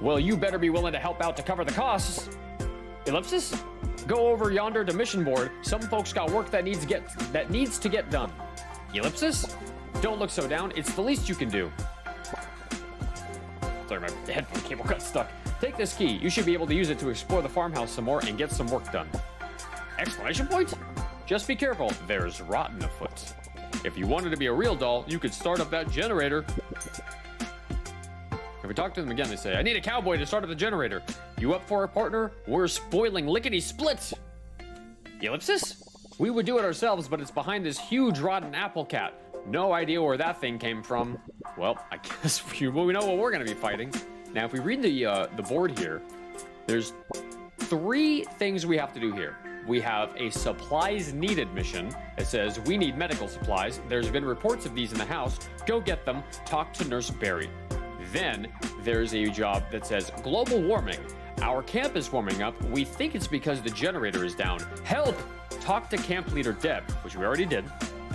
Well, you better be willing to help out to cover the costs. Ellipsis? Go over yonder to mission board. Some folks got work that needs to get done. Ellipsis? Don't look so down. It's the least you can do. Sorry, my headphone cable got stuck. Take this key. You should be able to use it to explore the farmhouse some more and get some work done. Exclamation point? Just be careful. There's rotten afoot. If you wanted to be a real doll, you could start up that generator. If we talk to them again, they say, I need a cowboy to start up the generator. You up for a partner? We're spoiling lickety-split. Ellipsis? We would do it ourselves, but it's behind this huge rotten apple cat. No idea where that thing came from. Well, I guess we know what we're going to be fighting. Now, if we read the board here, there's 3 things we have to do here. We have a supplies needed mission that says we need medical supplies. There's been reports of these in the house. Go get them. Talk to Nurse Barry. Then there's a job that says global warming. Our camp is warming up. We think it's because the generator is down. Help! Talk to camp leader Deb, which we already did.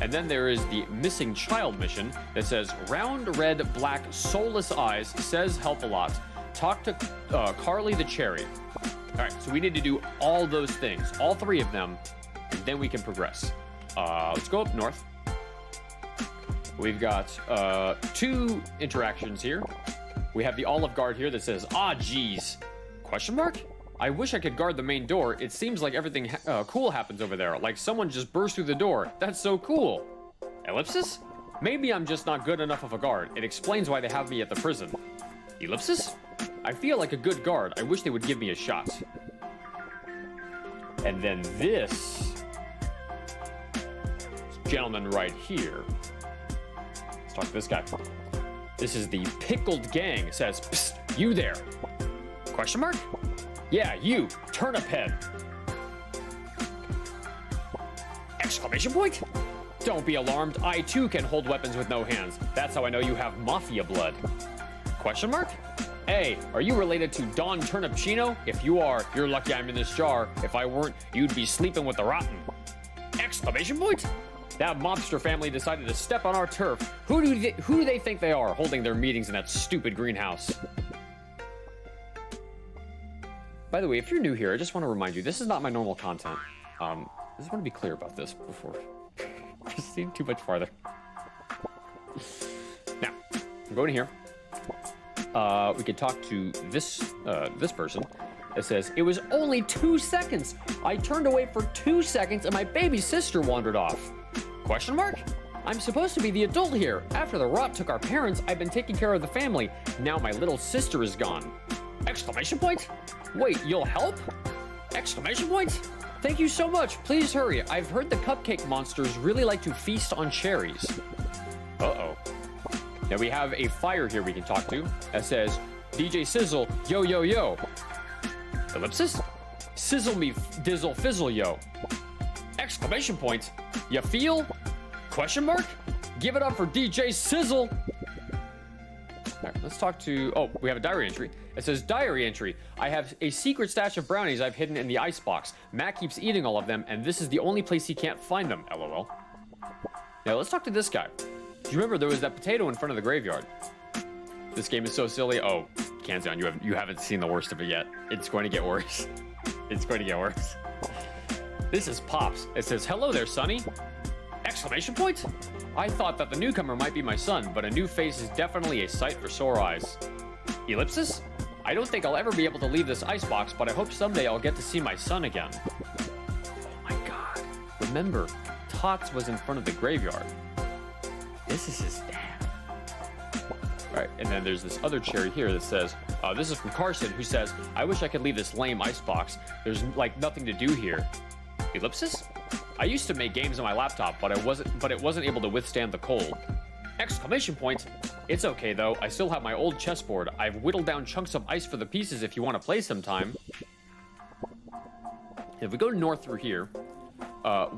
And then there is the missing child mission that says round red black soulless eyes says help a lot. Talk to Carly the cherry. All right, so we need to do all those things, all 3 of them, and then we can progress. Let's go up north. We've got 2 interactions here. We have the Olive Guard here that says, ah, geez. Question mark? I wish I could guard the main door. It seems like everything cool happens over there. Like someone just burst through the door. That's so cool. Ellipsis? Maybe I'm just not good enough of a guard. It explains why they have me at the prison. Ellipsis? I feel like a good guard. I wish they would give me a shot. And then this gentleman right here. Let's talk to this guy. This is the Pickled Gang. It says, psst, you there. Question mark? Yeah, you, Turnip Head. Exclamation point? Don't be alarmed. I too can hold weapons with no hands. That's how I know you have mafia blood. Question mark? Hey, are you related to Don Turnipchino? If you are, you're lucky I'm in this jar. If I weren't, you'd be sleeping with the rotten. Exclamation point? That mobster family decided to step on our turf. Who do they think they are, holding their meetings in that stupid greenhouse? By the way, if you're new here, I just want to remind you, this is not my normal content. I just want to be clear about this before proceeding too much farther. Now, I'm going here. We could talk to this person. It says, it was only 2 seconds. I turned away for 2 seconds and my baby sister wandered off. Question mark? I'm supposed to be the adult here. After the rot took our parents, I've been taking care of the family. Now my little sister is gone. Exclamation point? Wait, you'll help? Exclamation point? Thank you so much. Please hurry. I've heard the cupcake monsters really like to feast on cherries. Uh-oh. Now we have a fire here we can talk to that says, DJ Sizzle, yo, yo, yo. Ellipsis? Sizzle me, dizzle, fizzle, yo. Exclamation point. You feel? Question mark? Give it up for DJ Sizzle. All right, let's talk to, oh, we have a diary entry. It says, diary entry. I have a secret stash of brownies I've hidden in the icebox. Matt keeps eating all of them, and this is the only place he can't find them, LOL. Now, let's talk to this guy. Do you remember there was that potato in front of the graveyard? This game is so silly. Oh, Kanzion, you haven't seen the worst of it yet. It's going to get worse. It's going to get worse. This is Pops. It says, hello there, Sonny. Exclamation point? I thought that the newcomer might be my son, but a new face is definitely a sight for sore eyes. Ellipsis? I don't think I'll ever be able to leave this icebox, but I hope someday I'll get to see my son again. Oh my god. Remember, Tots was in front of the graveyard. This is his dad. Alright, and then there's this other cherry here that says, this is from Carson, who says, I wish I could leave this lame icebox. There's like nothing to do here. Ellipsis? I used to make games on my laptop, but it wasn't able to withstand the cold. Exclamation point. It's okay though, I still have my old chessboard. I've whittled down chunks of ice for the pieces if you want to play sometime. If we go north through here,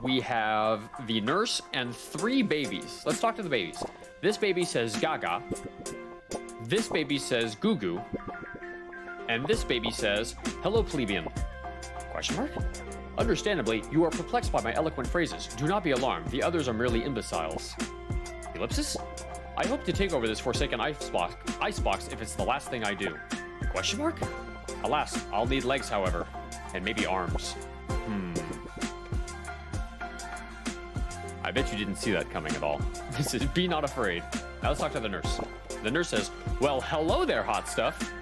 we have the nurse and 3 babies. Let's talk to the babies. This baby says Gaga. This baby says Goo Goo. And this baby says, hello plebeian. Question mark? Understandably, you are perplexed by my eloquent phrases. Do not be alarmed. The others are merely imbeciles. Ellipsis? I hope to take over this forsaken icebox if it's the last thing I do. Question mark? Alas, I'll need legs, however. And maybe arms. I bet you didn't see that coming at all. This is Be Not Afraid. Now let's talk to the nurse. The nurse says, well, hello there, hot stuff.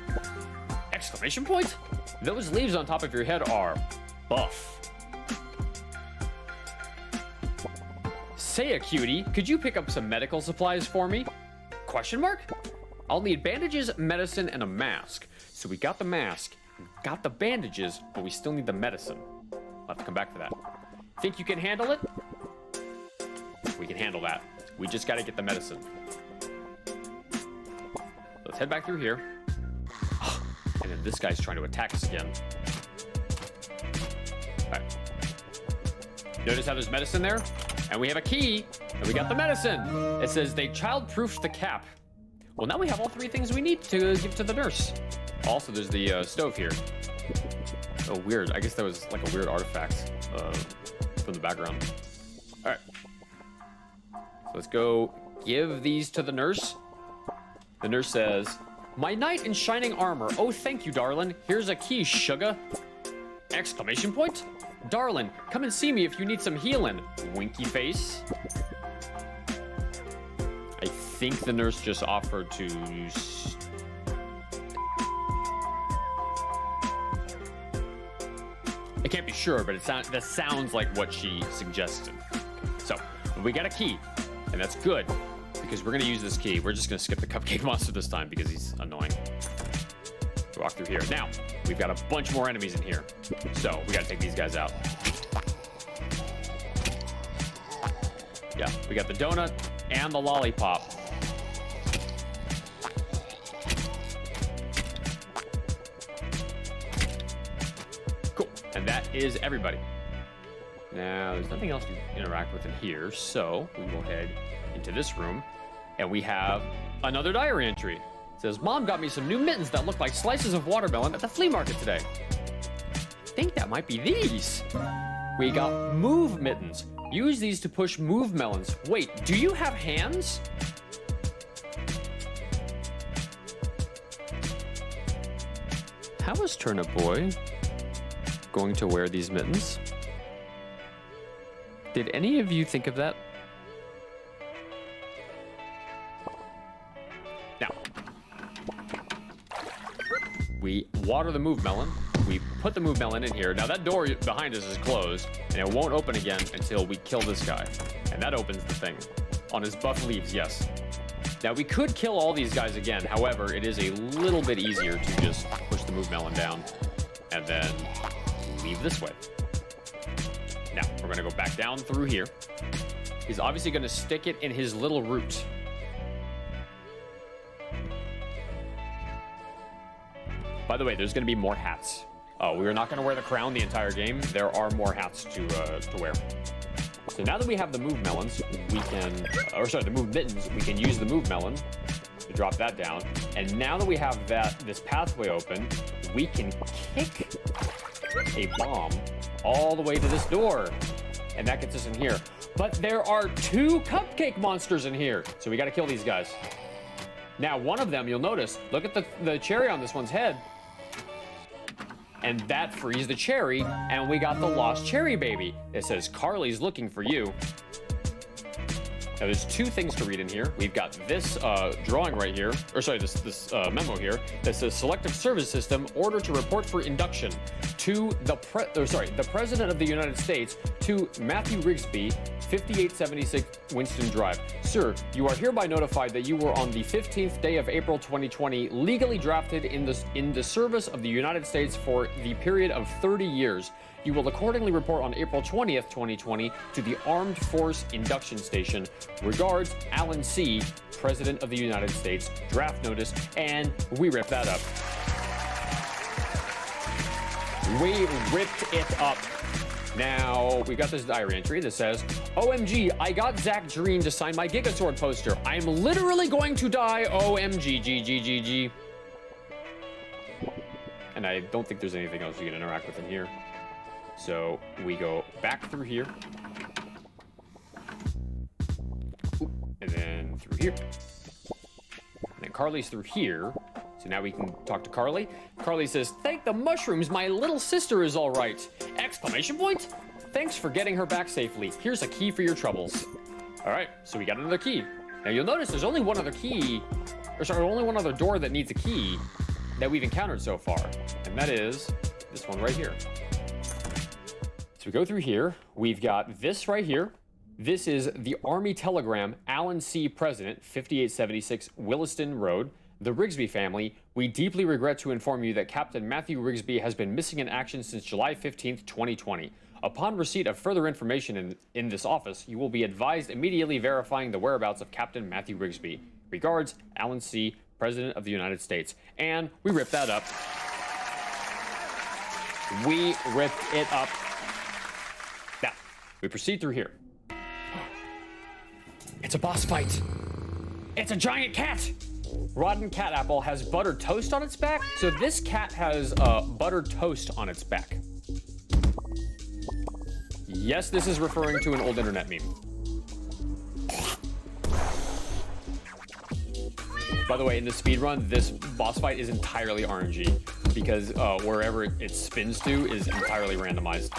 Exclamation point? Those leaves on top of your head are buff. Say a cutie, could you pick up some medical supplies for me? Question mark? I'll need bandages, medicine, and a mask. So we got the mask, got the bandages, but we still need the medicine. I'll have to come back for that. Think you can handle it? We can handle that. We just gotta get the medicine. Let's head back through here. And then this guy's trying to attack us again. All right. Notice how there's medicine there? And we have a key, and we got the medicine. It says they child-proofed the cap. Well, now we have all three things we need to give to the nurse. Also, there's the stove here. Oh, weird. I guess that was like a weird artifact from the background. All right. So let's go give these to the nurse. The nurse says, my knight in shining armor. Oh, thank you, darling. Here's a key, sugar. Exclamation point? Darling, come and see me if you need some healing. Winky face. I think the nurse just offered to... I can't be sure, but that sounds like what she suggested. So, we got a key, and that's good, because we're gonna use this key. We're just gonna skip the cupcake monster this time because he's annoying. Walk through here. Now, we've got a bunch more enemies in here, so we gotta take these guys out. Yeah, we got the donut and the lollipop. Cool, and that is everybody. Now, there's nothing else to interact with in here, so we will head into this room, and we have another diary entry. It says, Mom got me some new mittens that look like slices of watermelon at the flea market today. I think that might be these. We got move mittens. Use these to push move melons. Wait, do you have hands? How is Turnip Boy going to wear these mittens? Did any of you think of that? Now, we water the move melon. We put the move melon in here. Now that door behind us is closed, and it won't open again until we kill this guy. And that opens the thing. On his buff leaves, yes. Now we could kill all these guys again. However, it is a little bit easier to just push the move melon down and then leave this way. Now, we're gonna go back down through here. He's obviously gonna stick it in his little root. By the way, there's gonna be more hats. We are not going to wear the crown the entire game. There are more hats to wear. So now that we have the move melons, we can, the move mittens, we can use the move melon to drop that down. And now that we have this pathway open, we can kick a bomb all the way to this door. And that gets us in here. But there are 2 cupcake monsters in here. So we got to kill these guys. Now, one of them, you'll notice, look at the cherry on this one's head. And that frees the cherry, and we got the lost cherry baby. It says, Carly's looking for you. Now, there's 2 things to read in here. We've got this drawing right here, this memo here that says, Selective Service System, order to report for induction to the President of the United States, to Matthew Rigsby, 5876 Winston Drive. Sir, you are hereby notified that you were on the 15th day of April 2020 legally drafted in the service of the United States for the period of 30 years. You will accordingly report on April 20th, 2020 to the Armed Force Induction Station. Regards, Alan C., President of the United States. Draft notice, and we ripped that up. We ripped it up. Now, we got this diary entry that says, OMG, I got Zach Dreen to sign my Gigasword poster. I'm literally going to die. OMG, GGGG. And I don't think there's anything else you can interact with in here. So we go back through here. And then through here. And then Carly's through here. So now we can talk to Carly. Carly says, thank the mushrooms, my little sister is all right. Exclamation point? Thanks for getting her back safely. Here's a key for your troubles. All right, so we got another key. Now you'll notice there's only one other key or sorry, only one other door that needs a key that we've encountered so far, and that is this one right here. So we go through here. We've got this right here. This is the Army Telegram, Allen C. President, 5876 Williston Road. The Rigsby family, we deeply regret to inform you that Captain Matthew Rigsby has been missing in action since July 15th, 2020. Upon receipt of further information in this office, you will be advised immediately verifying the whereabouts of Captain Matthew Rigsby. Regards, Allen C., President of the United States. And we ripped that up. We ripped it up. Now, we proceed through here. It's a boss fight. It's a giant cat. Rotten cat apple has buttered toast on its back. So this cat has buttered toast on its back. Yes, this is referring to an old internet meme. By the way, in the speedrun, this boss fight is entirely RNG because wherever it spins to is entirely randomized.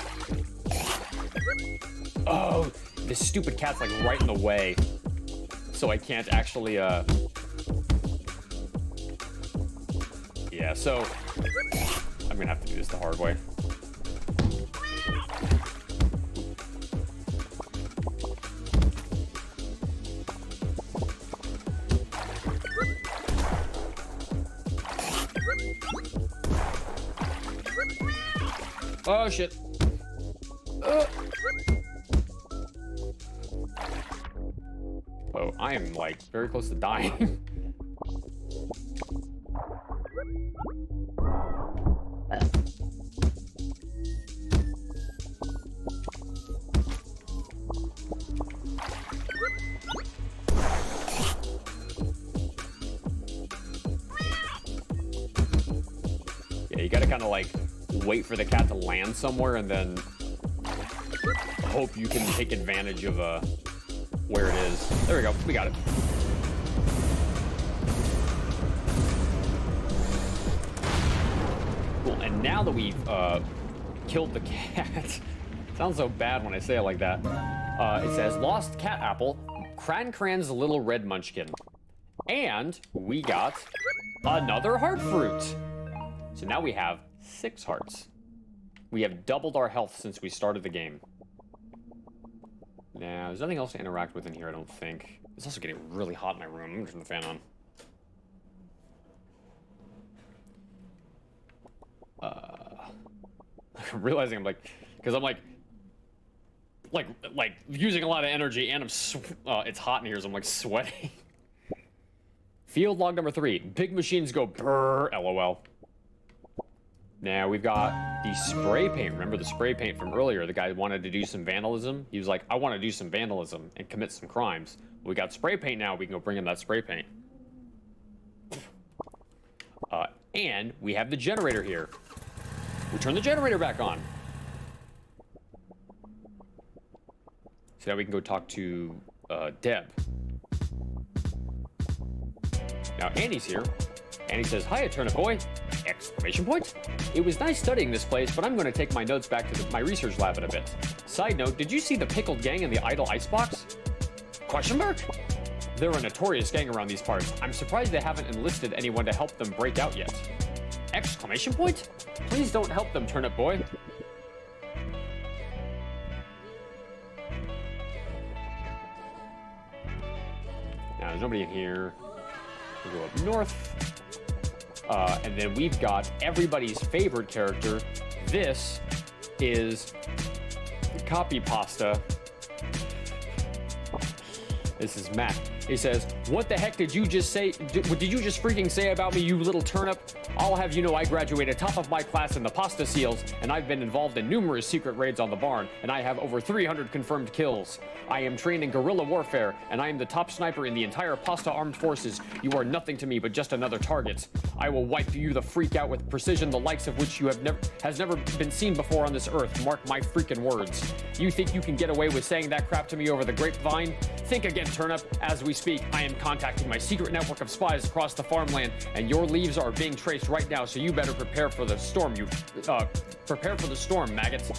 Oh, this stupid cat's like right in the way. So I can't actually, yeah, so I'm gonna have to do this the hard way. Oh shit. Oh, I am like very close to dying. Yeah, you gotta kind of like wait for the cat to land somewhere and then hope you can take advantage of where it is. There we go. We got it. Cool. And now that we've killed the cat, sounds so bad when I say it like that. It says lost cat apple, Crancran's little red munchkin, and we got another heart fruit. So now we have 6 hearts. We have doubled our health since we started the game. Now, there's nothing else to interact with in here, I don't think. It's also getting really hot in my room. I'm gonna turn the fan on. I'm realizing I'm like, because I'm like using a lot of energy, and it's hot in here, so I'm like sweating. Field log number 3. Big machines go brrr, LOL. Now we've got the spray paint. Remember the spray paint from earlier? The guy wanted to do some vandalism. He was like, I want to do some vandalism and commit some crimes. We got spray paint now. We can go bring him that spray paint. And we have the generator here. We turn the generator back on. So now we can go talk to Deb. Now Andy's here. Andy says, hiya, Turnip boy! Exclamation point! It was nice studying this place, but I'm going to take my notes back to my research lab in a bit. Side note, did you see the pickled gang in the idle icebox? Question mark? They're a notorious gang around these parts. I'm surprised they haven't enlisted anyone to help them break out yet. Exclamation point? Please don't help them, Turnip boy. Now, there's nobody in here. We'll go up north. And then we've got everybody's favorite character. This is Copy Pasta. This is Matt. He says, what the heck did you just say? Did you just freaking say about me, you little turnip? I'll have you know I graduated top of my class in the pasta seals, and I've been involved in numerous secret raids on the barn, and I have over 300 confirmed kills. I am trained in guerrilla warfare, and I am the top sniper in the entire pasta armed forces. You are nothing to me but just another target. I will wipe you the freak out with precision, the likes of which you have never been seen before on this earth. Mark my freaking words. You think you can get away with saying that crap to me over the grapevine? Think again, Turnip. As we speak, I am contacting my secret network of spies across the farmland, and your leaves are being traced right now, so you better prepare for the storm, prepare for the storm, maggots.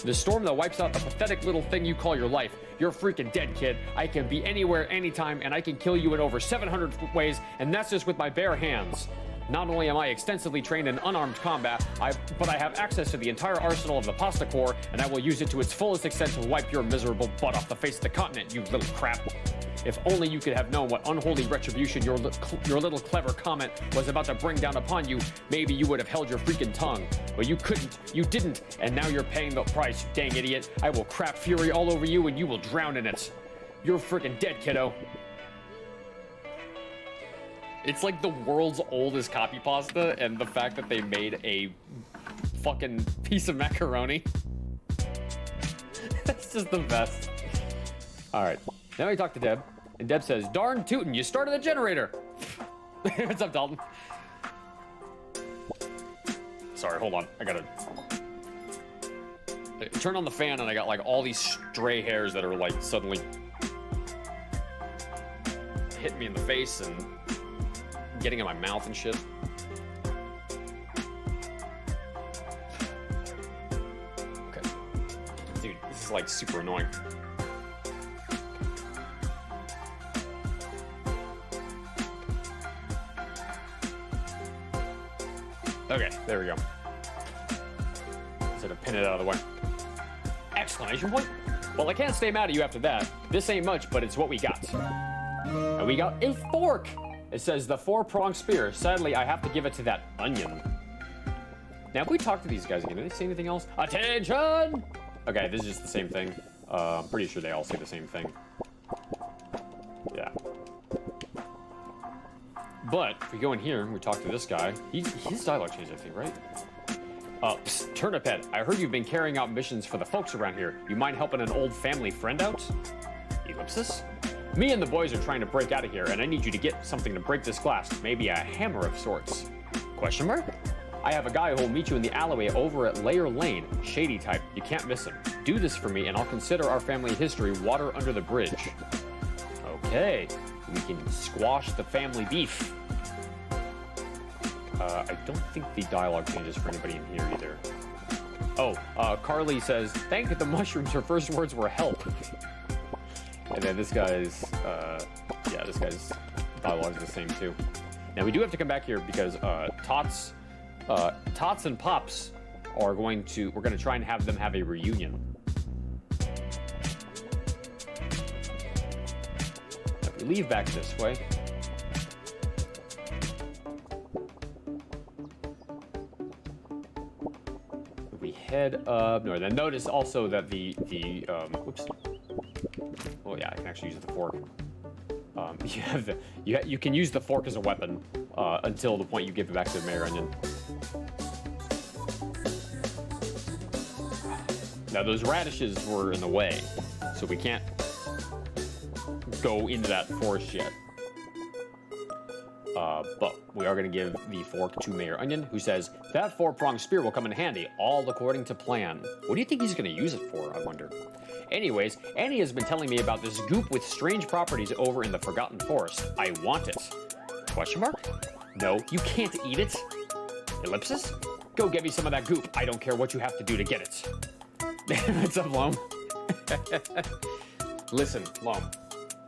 The storm that wipes out the pathetic little thing you call your life. You're freaking dead, kid. I can be anywhere, anytime, and I can kill you in over 700 ways, and that's just with my bare hands. Not only am I extensively trained in unarmed combat, but I have access to the entire arsenal of the Pasta Corps, and I will use it to its fullest extent to wipe your miserable butt off the face of the continent, you little crap. If only you could have known what unholy retribution your little clever comment was about to bring down upon you, maybe you would have held your freaking tongue. But you couldn't, you didn't, and now you're paying the price, you dang idiot. I will crap fury all over you and you will drown in it. You're freaking dead, kiddo. It's like the world's oldest copy pasta, and the fact that they made a fucking piece of macaroni. That's just the best. All right, now we talk to Deb. And Deb says, darn tootin', you started the generator. What's up, Dalton? Sorry, hold on. I gotta turn on the fan, and I got like all these stray hairs that are like suddenly hitting me in the face and getting in my mouth and shit. Okay. Dude, this is like super annoying. Okay, there we go. Instead of pin it out of the way. Exclamation point? Well, I can't stay mad at you after that. This ain't much, but it's what we got. And we got a fork. It says the 4-pronged spear. Sadly, I have to give it to that onion. Now, if we talk to these guys again, do they say anything else? Attention! Okay, this is just the same thing. I'm pretty sure they all say the same thing. Yeah. But if we go in here and we talk to this guy, his dialogue changed, I think, right? Psst, Turnip Head, I heard you've been carrying out missions for the folks around here. You mind helping an old family friend out? Ellipsis? Me and the boys are trying to break out of here, and I need you to get something to break this glass. Maybe a hammer of sorts. Question mark? I have a guy who'll meet you in the alleyway over at Layer Lane. Shady type. You can't miss him. Do this for me, and I'll consider our family history water under the bridge. Okay. We can squash the family beef. I don't think the dialogue changes for anybody in here either. Oh, Carly says, thank the mushrooms. Her first words were help. And then this guy's, yeah, this guy's dialogue is the same too. Now we do have to come back here because Tots and Pops are we're going to try and have them have a reunion. If we leave back this way. We head up north. And notice also that whoops. Well, yeah, I can actually use the fork. You can use the fork as a weapon until the point you give it back to the Mayor Onion. Now those radishes were in the way, so we can't go into that forest yet. But we are going to give the fork to Mayor Onion, who says, that 4-pronged spear will come in handy, all according to plan. What do you think he's going to use it for, I wonder? Anyways, Annie has been telling me about this goop with strange properties over in the Forgotten Forest. I want it. Question mark? No, you can't eat it. Ellipsis? Go get me some of that goop. I don't care what you have to do to get it. What's up, Loam? Listen, Loam.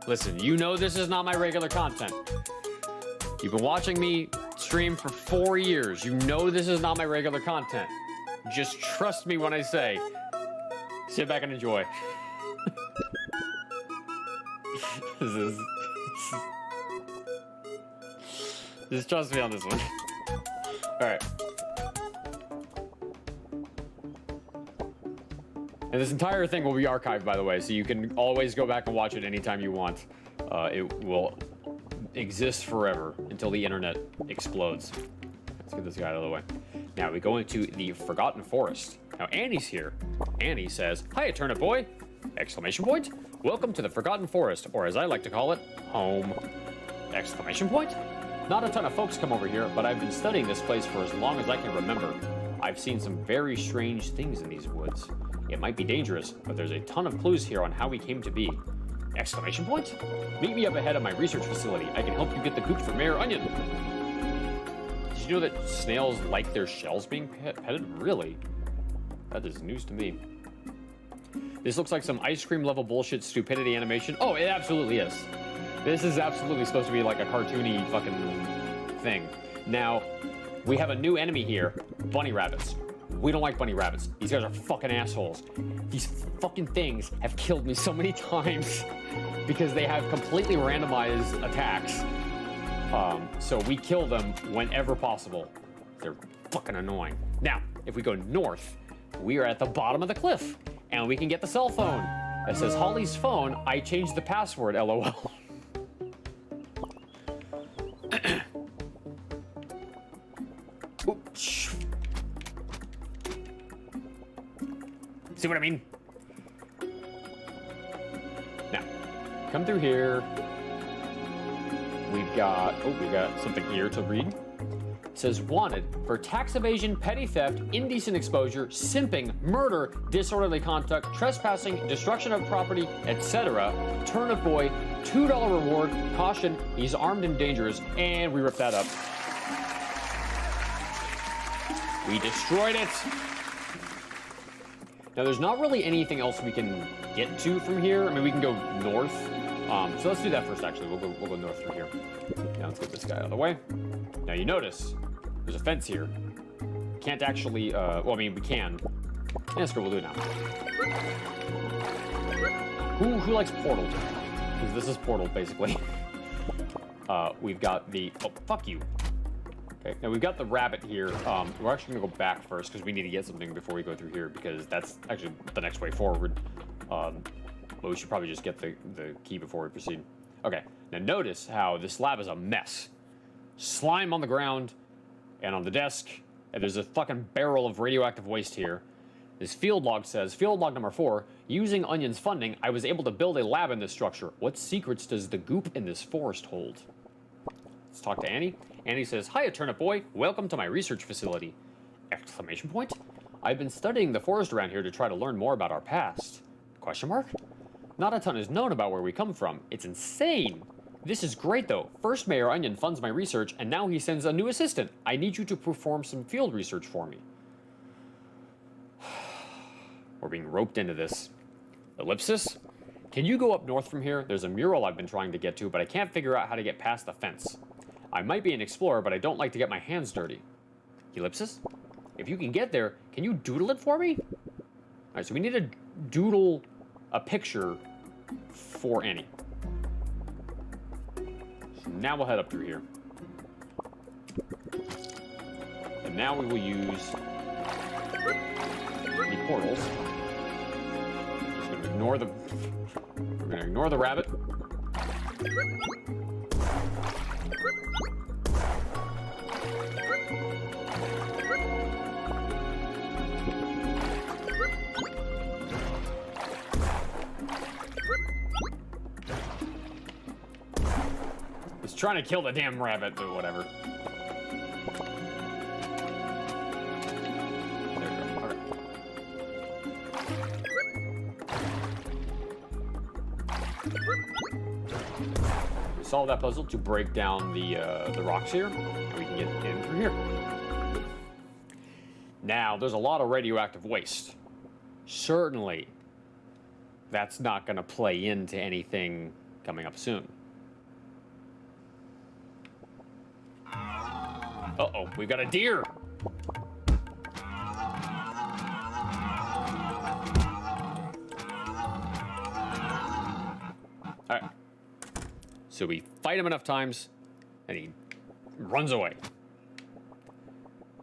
Listen, you know this is not my regular content. You've been watching me stream for 4 years. You know this is not my regular content. Just trust me when I say, sit back and enjoy. Just trust me on this one. All right. And this entire thing will be archived, by the way, so you can always go back and watch it anytime you want. It will exist forever until the internet explodes. Let's get this guy out of the way. Now we go into the Forgotten Forest. Now Annie's here. Annie says, "Hiya, Turnip Boy!" Exclamation point. Welcome to the Forgotten Forest, or as I like to call it, home. Exclamation point. Not a ton of folks come over here, but I've been studying this place for as long as I can remember. I've seen some very strange things in these woods. It might be dangerous, but there's a ton of clues here on how we came to be. Exclamation point. Meet me up ahead of my research facility. I can help you get the goop for Mayor Onion. Did you know that snails like their shells being petted? Really? That is news to me. This looks like some ice cream level bullshit stupidity animation. Oh, it absolutely is. This is absolutely supposed to be like a cartoony fucking thing. Now, we have a new enemy here, bunny rabbits. We don't like bunny rabbits. These guys are fucking assholes. These fucking things have killed me so many times because they have completely randomized attacks. So we kill them whenever possible. They're fucking annoying. Now, if we go north, we are at the bottom of the cliff, and we can get the cell phone that says Holly's phone. I changed the password, LOL. Oops. See what I mean? Now, come through here. We've got something here to read. It says, wanted for tax evasion, petty theft, indecent exposure, simping, murder, disorderly conduct, trespassing, destruction of property, etc. Turnip boy, $2 reward, caution, he's armed and dangerous, and we ripped that up. We destroyed it. Now, there's not really anything else we can get to from here. I mean, we can go north. So let's do that first, actually. We'll go north through here. Now, let's get this guy out of the way. Now, you notice there's a fence here. Can't actually, well, I mean, we can. Yeah, screw, we'll do it now. Who likes Portal? Because this is Portal, basically. We've got the, oh, fuck you. Okay, now we've got the rabbit here. We're actually gonna go back first because we need to get something before we go through here because that's actually the next way forward. But we should probably just get the key before we proceed. Okay, now notice how this lab is a mess. Slime on the ground and on the desk, and there's a fucking barrel of radioactive waste here. This field log says, field log number 4, using Onion's funding, I was able to build a lab in this structure. What secrets does the goop in this forest hold? Let's talk to Annie. Annie says, hiya, Turnip boy. Welcome to my research facility. Exclamation point. I've been studying the forest around here to try to learn more about our past. Question mark? Not a ton is known about where we come from. It's insane. This is great, though. First, Mayor Onion funds my research, and now he sends a new assistant. I need you to perform some field research for me. We're being roped into this. Ellipsis? Can you go up north from here? There's a mural I've been trying to get to, but I can't figure out how to get past the fence. I might be an explorer, but I don't like to get my hands dirty. Ellipsis? If you can get there, can you doodle it for me? All right, so we need to doodle a picture for Annie. So now we'll head up through here. And now we will use the portals. Just gonna ignore the... We're gonna ignore the rabbit. He's trying to kill the damn rabbit, but whatever. There we go. Okay. We solve that puzzle to break down the rocks here, and we can get in through here. Now, there's a lot of radioactive waste. Certainly, that's not going to play into anything coming up soon. Uh-oh, we've got a deer. All right. So we fight him enough times, and he runs away.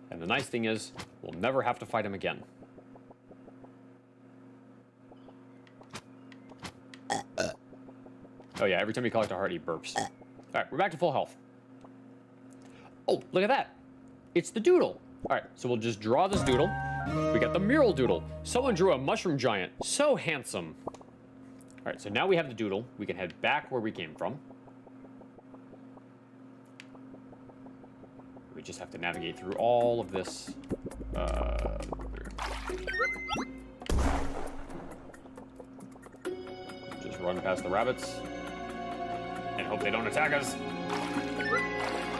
And the nice thing is, we'll never have to fight him again. Oh yeah, every time you collect a heart, he burps. All right, we're back to full health. Oh, look at that. It's the doodle. All right, so we'll just draw this doodle. We got the mural doodle. Someone drew a mushroom giant. So handsome. All right, so now we have the doodle. We can head back where we came from. We just have to navigate through all of this. Just run past the rabbits and hope they don't attack us.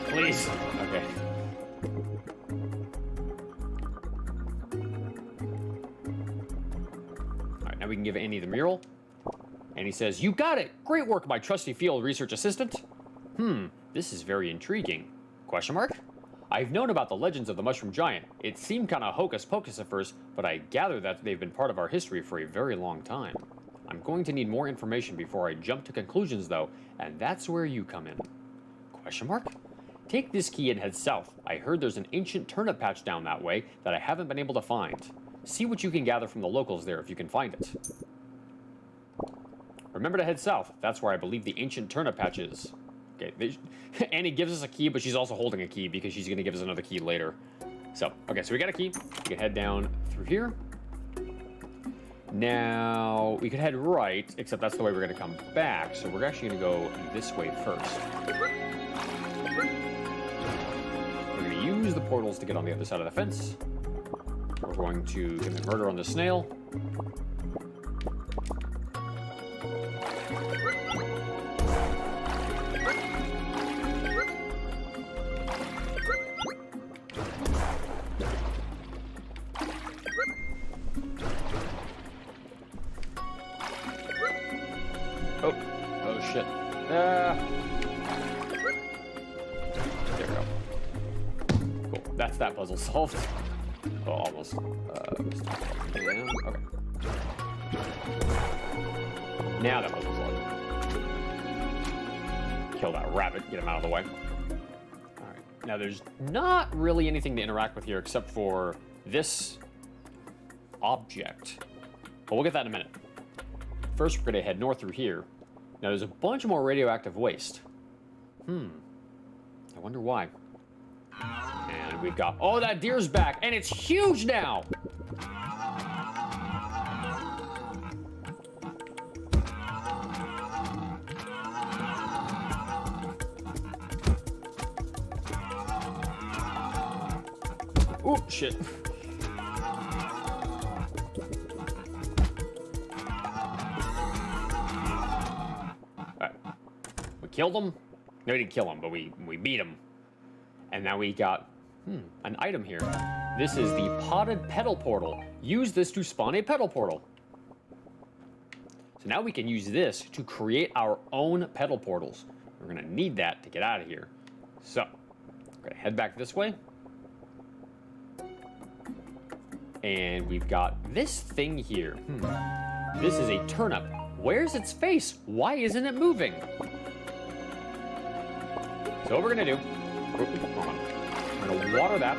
Please. Okay. All right, Now we can give Annie the mural. And he says, "You got it! Great work, my trusty field research assistant." This is very intriguing. Question mark? I've known about the legends of the Mushroom Giant. It seemed kind of hocus pocus at first, but I gather that they've been part of our history for a very long time. I'm going to need more information before I jump to conclusions, though, and that's where you come in. Question mark? Take this key and head south. I heard there's an ancient turnip patch down that way that I haven't been able to find. See what you can gather from the locals there if you can find it. Remember to head south. That's where I believe the ancient turnip patch is. Okay, Annie gives us a key, but she's also holding a key because she's going to give us another key later. So, okay, so we got a key. We can head down through here. Now, we could head right, except that's the way we're going to come back. So we're actually going to go this way first. We're going to use the portals to get on the other side of the fence. We're going to commit murder on the snail. Oh shit. There we go. Cool. That's that puzzle solved. Oh, almost. Okay. Now that puzzle's solved. Kill that rabbit. Get him out of the way. Alright. Now there's not really anything to interact with here except for this object. But we'll get that in a minute. First, we're going to head north through here. Now, there's a bunch more radioactive waste. I wonder why. And we've got... Oh, that deer's back! And it's huge now! Oop, shit. Killed him? No, we didn't kill him, but we beat him. And now we got, an item here. This is the potted petal portal. Use this to spawn a petal portal. So now we can use this to create our own petal portals. We're gonna need that to get out of here. So, we're gonna head back this way. And we've got this thing here. This is a turnip. Where's its face? Why isn't it moving? So what we're going to do, we're going to water that.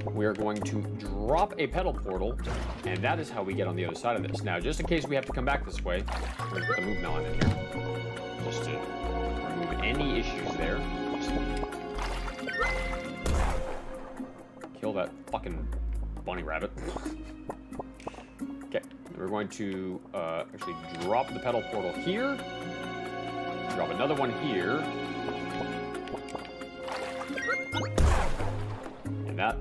We're going to drop a petal portal, and that is how we get on the other side of this. Now, just in case we have to come back this way, we're going to put the move melon in here, just to remove any issues there. Kill that fucking bunny rabbit. Okay, we're going to actually drop the petal portal here, drop another one here, and that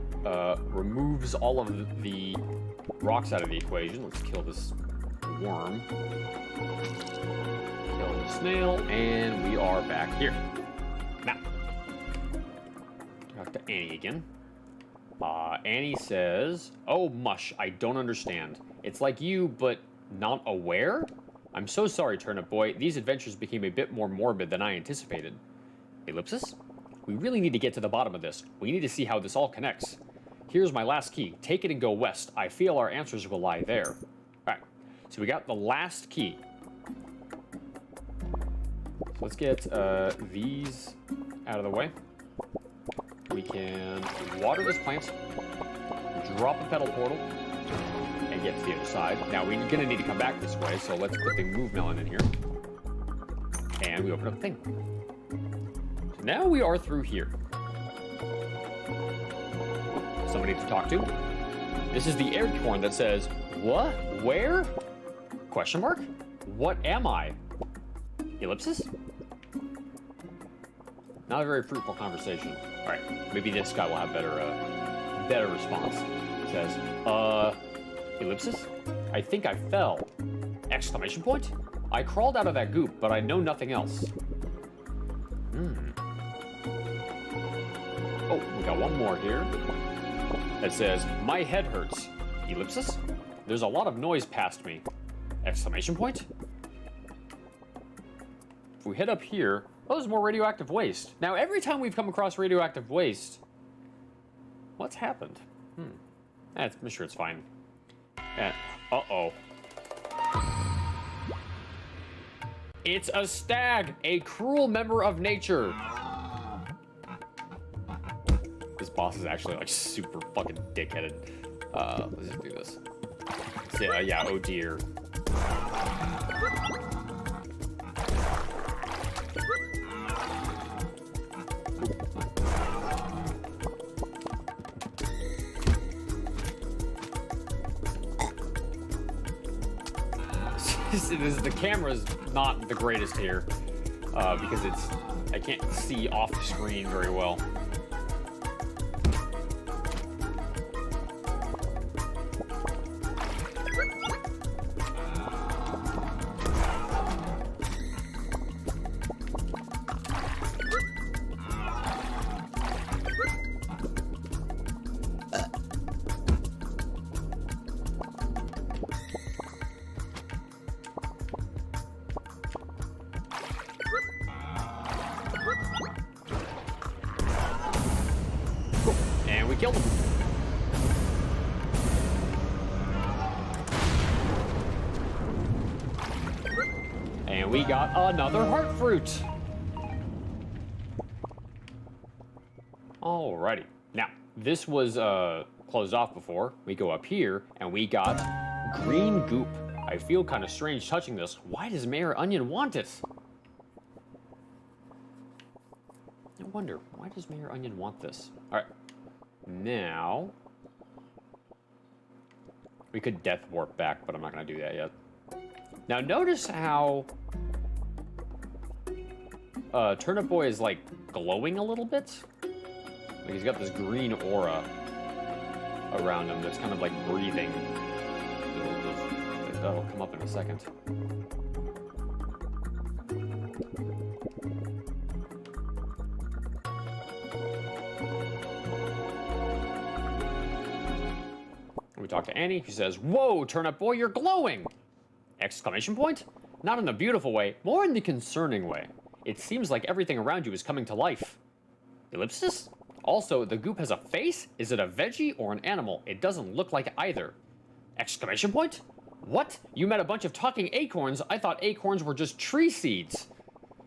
removes all of the rocks out of the equation. Let's kill this worm. Kill the snail, and we are back here. Now, talk to Annie again. Annie says, "Oh, mush, I don't understand. It's like you, but not aware? I'm so sorry, Turnip Boy. These adventures became a bit more morbid than I anticipated." Ellipsis? We really need to get to the bottom of this. We need to see how this all connects. Here's my last key. Take it and go west. I feel our answers will lie there. Alright, so we got the last key. So let's get these out of the way. We can water this plant, drop a petal portal, and get to the other side. Now, we're going to need to come back this way, so let's put the move melon in here. And we open up the thing. So now we are through here. Somebody to talk to. This is the acorn that says, "What? Where? Question mark? What am I?" Ellipsis? Not a very fruitful conversation. All right, maybe this guy will have better response. It says, ellipsis? I think I fell. Exclamation point? I crawled out of that goop, but I know nothing else. Oh, we got one more here. That says, my head hurts. Ellipsis? There's a lot of noise past me. Exclamation point? If we head up here, oh, there's more radioactive waste. Now, every time we've come across radioactive waste, what's happened? I'm sure it's fine. Uh-oh. It's a stag, a cruel member of nature. This boss is actually like super fucking dickheaded. Let's just do this. So, yeah, oh dear. The camera's not the greatest here because I can't see off the screen very well. And we killed him. And we got another heart fruit. Alrighty. Now, this was closed off before. We go up here, and we got green goop. I feel kind of strange touching this. Why does Mayor Onion want it? I wonder, why does Mayor Onion want this? Alright. Now, we could death warp back, but I'm not going to do that yet. Now, notice how Turnip Boy is, like, glowing a little bit. Like, he's got this green aura around him that's kind of, like, breathing. That'll come up in a second. We talk to Annie. She says, "Whoa, Turnip Boy, you're glowing!" Exclamation point? Not in a beautiful way, more in the concerning way. It seems like everything around you is coming to life. Ellipsis? Also, the goop has a face? Is it a veggie or an animal? It doesn't look like either. Exclamation point? What? You met a bunch of talking acorns? I thought acorns were just tree seeds.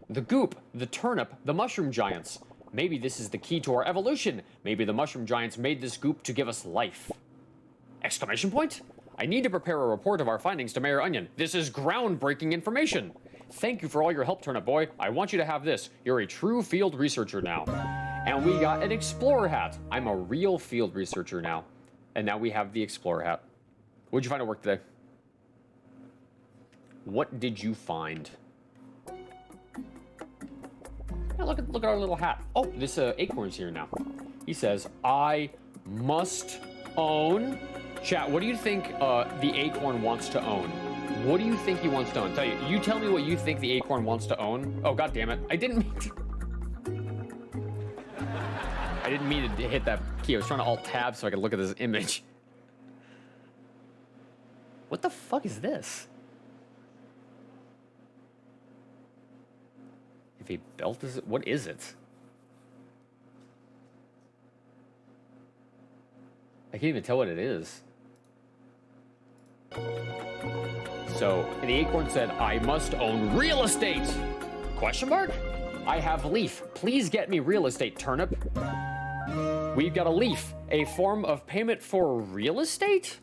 The goop, the turnip, the mushroom giants. Maybe this is the key to our evolution. Maybe the mushroom giants made this goop to give us life. Exclamation point? I need to prepare a report of our findings to Mayor Onion. This is groundbreaking information. Thank you for all your help, Turnip Boy. I want you to have this. You're a true field researcher now. And we got an explorer hat. I'm a real field researcher now. And now we have the explorer hat. What'd you find at work today? What did you find? Yeah, look at our little hat. Oh, this acorn's here now. He says, I must own. Chat, what do you think the acorn wants to own? What do you think he wants to own? You tell me what you think the acorn wants to own. Oh, god damn it. I didn't mean to hit that key. I was trying to alt-tab so I could look at this image. What the fuck is this? If a belt is it? What is it? I can't even tell what it is. So, the acorn said, I must own real estate! Question mark? I have leaf. Please get me real estate, Turnip. We've got a leaf. A form of payment for real estate?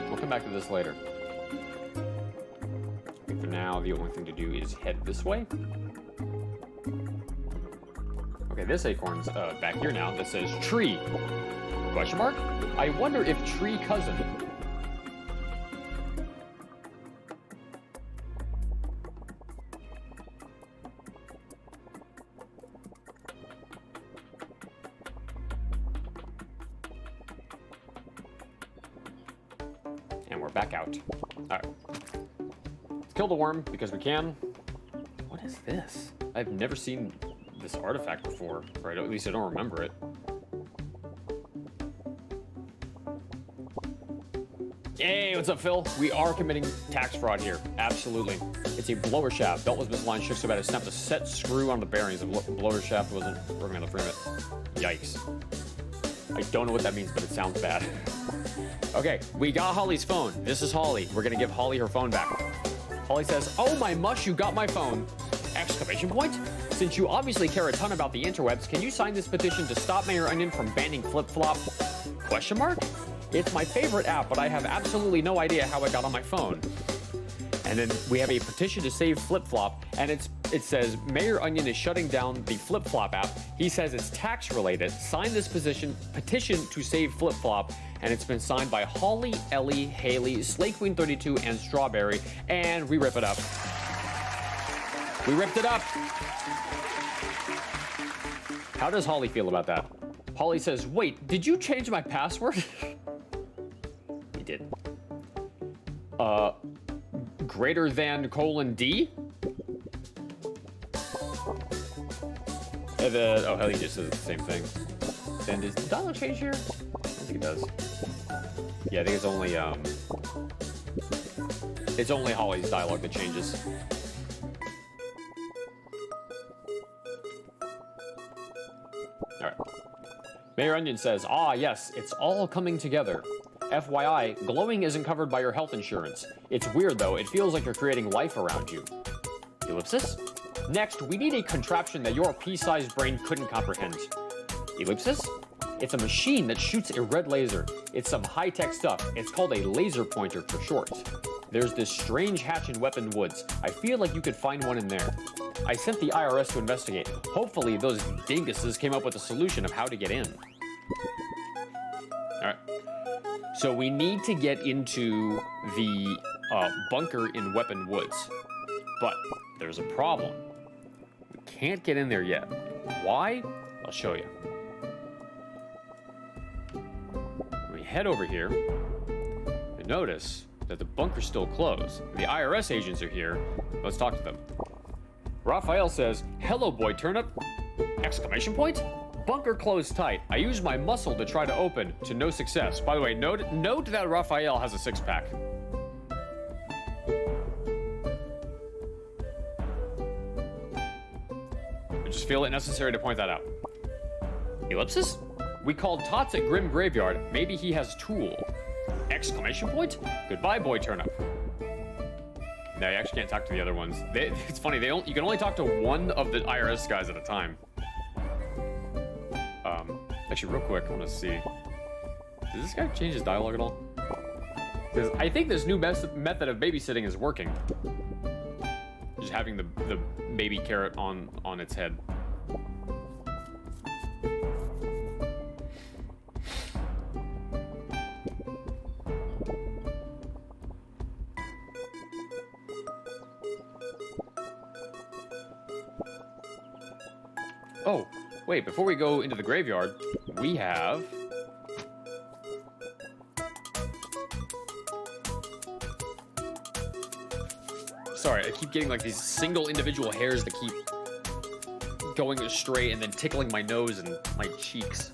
We'll come back to this later. For now, the only thing to do is head this way. Okay, this acorn's back here now that says tree. Question mark? I wonder if tree cousin. And we're back out. Alright. Let's kill the worm because we can. What is this? I've never seen this artifact before, or at least I don't remember it. Hey, what's up, Phil? We are committing tax fraud here. Absolutely. It's a blower shaft. Belt was misaligned, shook so bad it snapped a set screw on the bearings. The blower shaft wasn't working on the frame. Yikes. I don't know what that means, but it sounds bad. Okay, we got Holly's phone. This is Holly. We're gonna give Holly her phone back. Holly says, "Oh my mush, you got my phone!" Exclamation point. Since you obviously care a ton about the interwebs, can you sign this petition to stop Mayor Onion from banning flip-flop? Question mark? It's my favorite app, but I have absolutely no idea how it got on my phone. And then we have a petition to save flip-flop, and it says, Mayor Onion is shutting down the flip-flop app. He says it's tax-related. Sign this petition to save flip-flop, and it's been signed by Holly, Ellie, Haley, Slay Queen 32, and Strawberry, and we rip it up. We ripped it up. How does Holly feel about that? Holly says, wait, did you change my password? He did. Greater than :D? And then, oh, Haley just says the same thing. Then does the dialogue change here? I don't think it does. Yeah, I think it's only Holly's dialogue that changes. All right. Mayor Onion says, ah, yes, it's all coming together. FYI, glowing isn't covered by your health insurance. It's weird, though. It feels like you're creating life around you. Ellipsis? Next, we need a contraption that your pea-sized brain couldn't comprehend. Ellipsis? It's a machine that shoots a red laser. It's some high-tech stuff. It's called a laser pointer for short. There's this strange hatch in Weapon Woods. I feel like you could find one in there. I sent the IRS to investigate. Hopefully, those dinguses came up with a solution of how to get in. All right. So we need to get into the bunker in Weapon Woods. But there's a problem. We can't get in there yet. Why? I'll show you. We head over here and notice that the bunker's still closed. The IRS agents are here. Let's talk to them. Raphael says, hello, boy Turnip! Exclamation point? Bunker closed tight. I used my muscle to try to open, to no success. By the way, note that Raphael has a six-pack. I just feel it necessary to point that out. Ellipsis? We called Tots at Grim Graveyard. Maybe he has tool. Exclamation point? Goodbye, boy Turnip. No, you actually can't talk to the other ones. It's funny, you can only talk to one of the IRS guys at a time. Actually, real quick, I want to see. Does this guy change his dialogue at all? Because I think this new method of babysitting is working. Just having the baby carrot on its head. Oh, wait, before we go into the graveyard, we have... Sorry, I keep getting like these single individual hairs that keep going astray and then tickling my nose and my cheeks.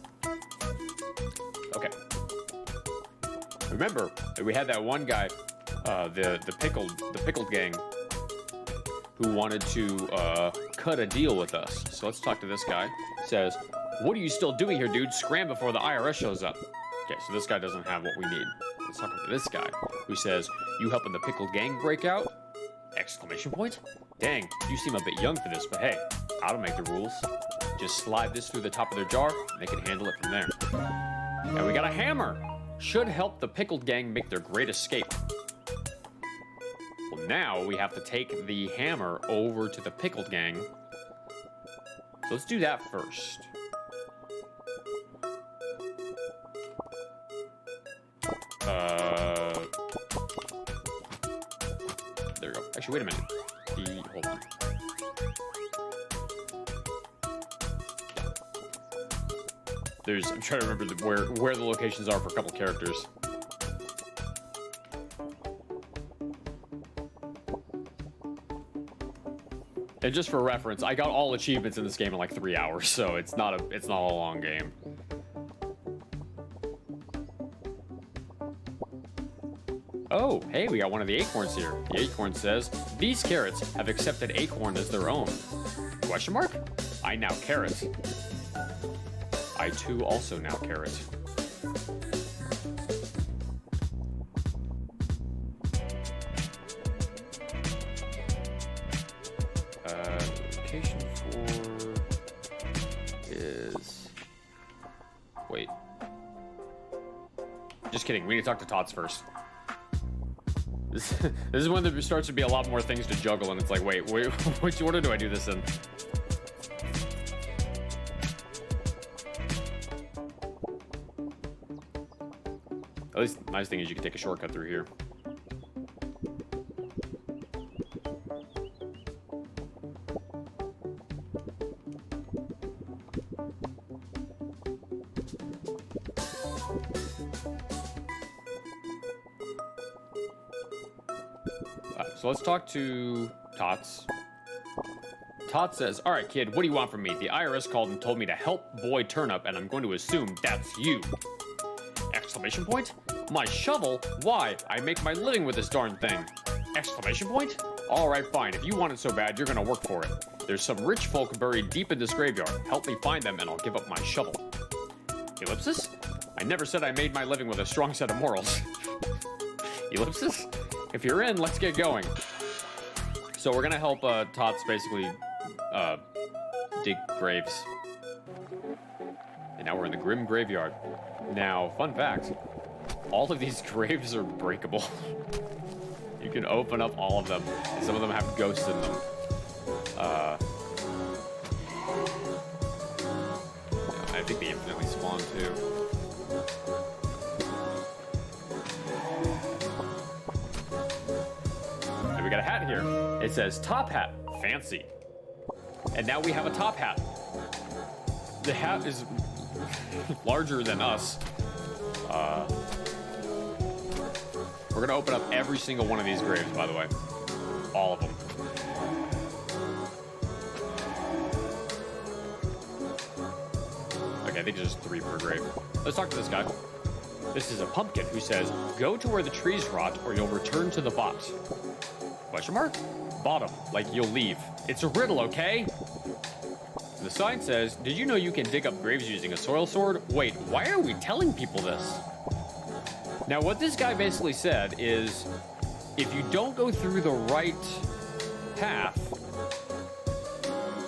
Okay. Remember, we had that one guy, the pickled gang, who wanted to cut a deal with us. So let's talk to this guy. Says, what are you still doing here, dude? Scram before the IRS shows up. Okay, so this guy doesn't have what we need. Let's talk to this guy, who says, you helping the pickled gang break out? Exclamation point? Dang, you seem a bit young for this, but hey, I don't make the rules. Just slide this through the top of their jar, and they can handle it from there. And we got a hammer! Should help the pickled gang make their great escape. Well, now we have to take the hammer over to the pickled gang. So let's do that first. There we go. Actually, wait a minute. Hold on. I'm trying to remember where the locations are for a couple characters. And just for reference, I got all achievements in this game in like 3 hours, so it's not a long game. Oh, hey, we got one of the acorns here. The acorn says, these carrots have accepted acorn as their own. Question mark? I now carrot. I too also now carrot. Location for is... Wait. Just kidding, we need to talk to Tots first. This is when there starts to be a lot more things to juggle, and it's like, wait, which order do I do this in? At least the nice thing is you can take a shortcut through here. So let's talk to Tots. Tots says, all right, kid, what do you want from me? The IRS called and told me to help boy Turnip, and I'm going to assume that's you. Exclamation point? My shovel? Why? I make my living with this darn thing. Exclamation point? All right, fine. If you want it so bad, you're going to work for it. There's some rich folk buried deep in this graveyard. Help me find them, and I'll give up my shovel. Ellipsis? I never said I made my living with a strong set of morals. Ellipsis? If you're in, let's get going. So we're gonna help Tots basically dig graves. And now we're in the grim graveyard. Now, fun fact, all of these graves are breakable. You can open up all of them. And some of them have ghosts in them. I think they infinitely spawn too. We got a hat here. It says top hat, fancy. And now we have a top hat. The hat is larger than us. We're gonna open up every single one of these graves, by the way. All of them. Okay, I think there's just 3 per grave. Let's talk to this guy. This is a pumpkin who says, go to where the trees rot or you'll return to the bot. Question mark? Bottom, like you'll leave. It's a riddle, okay? The sign says, did you know you can dig up graves using a soil sword? Wait, why are we telling people this? Now, what this guy basically said is, if you don't go through the right path,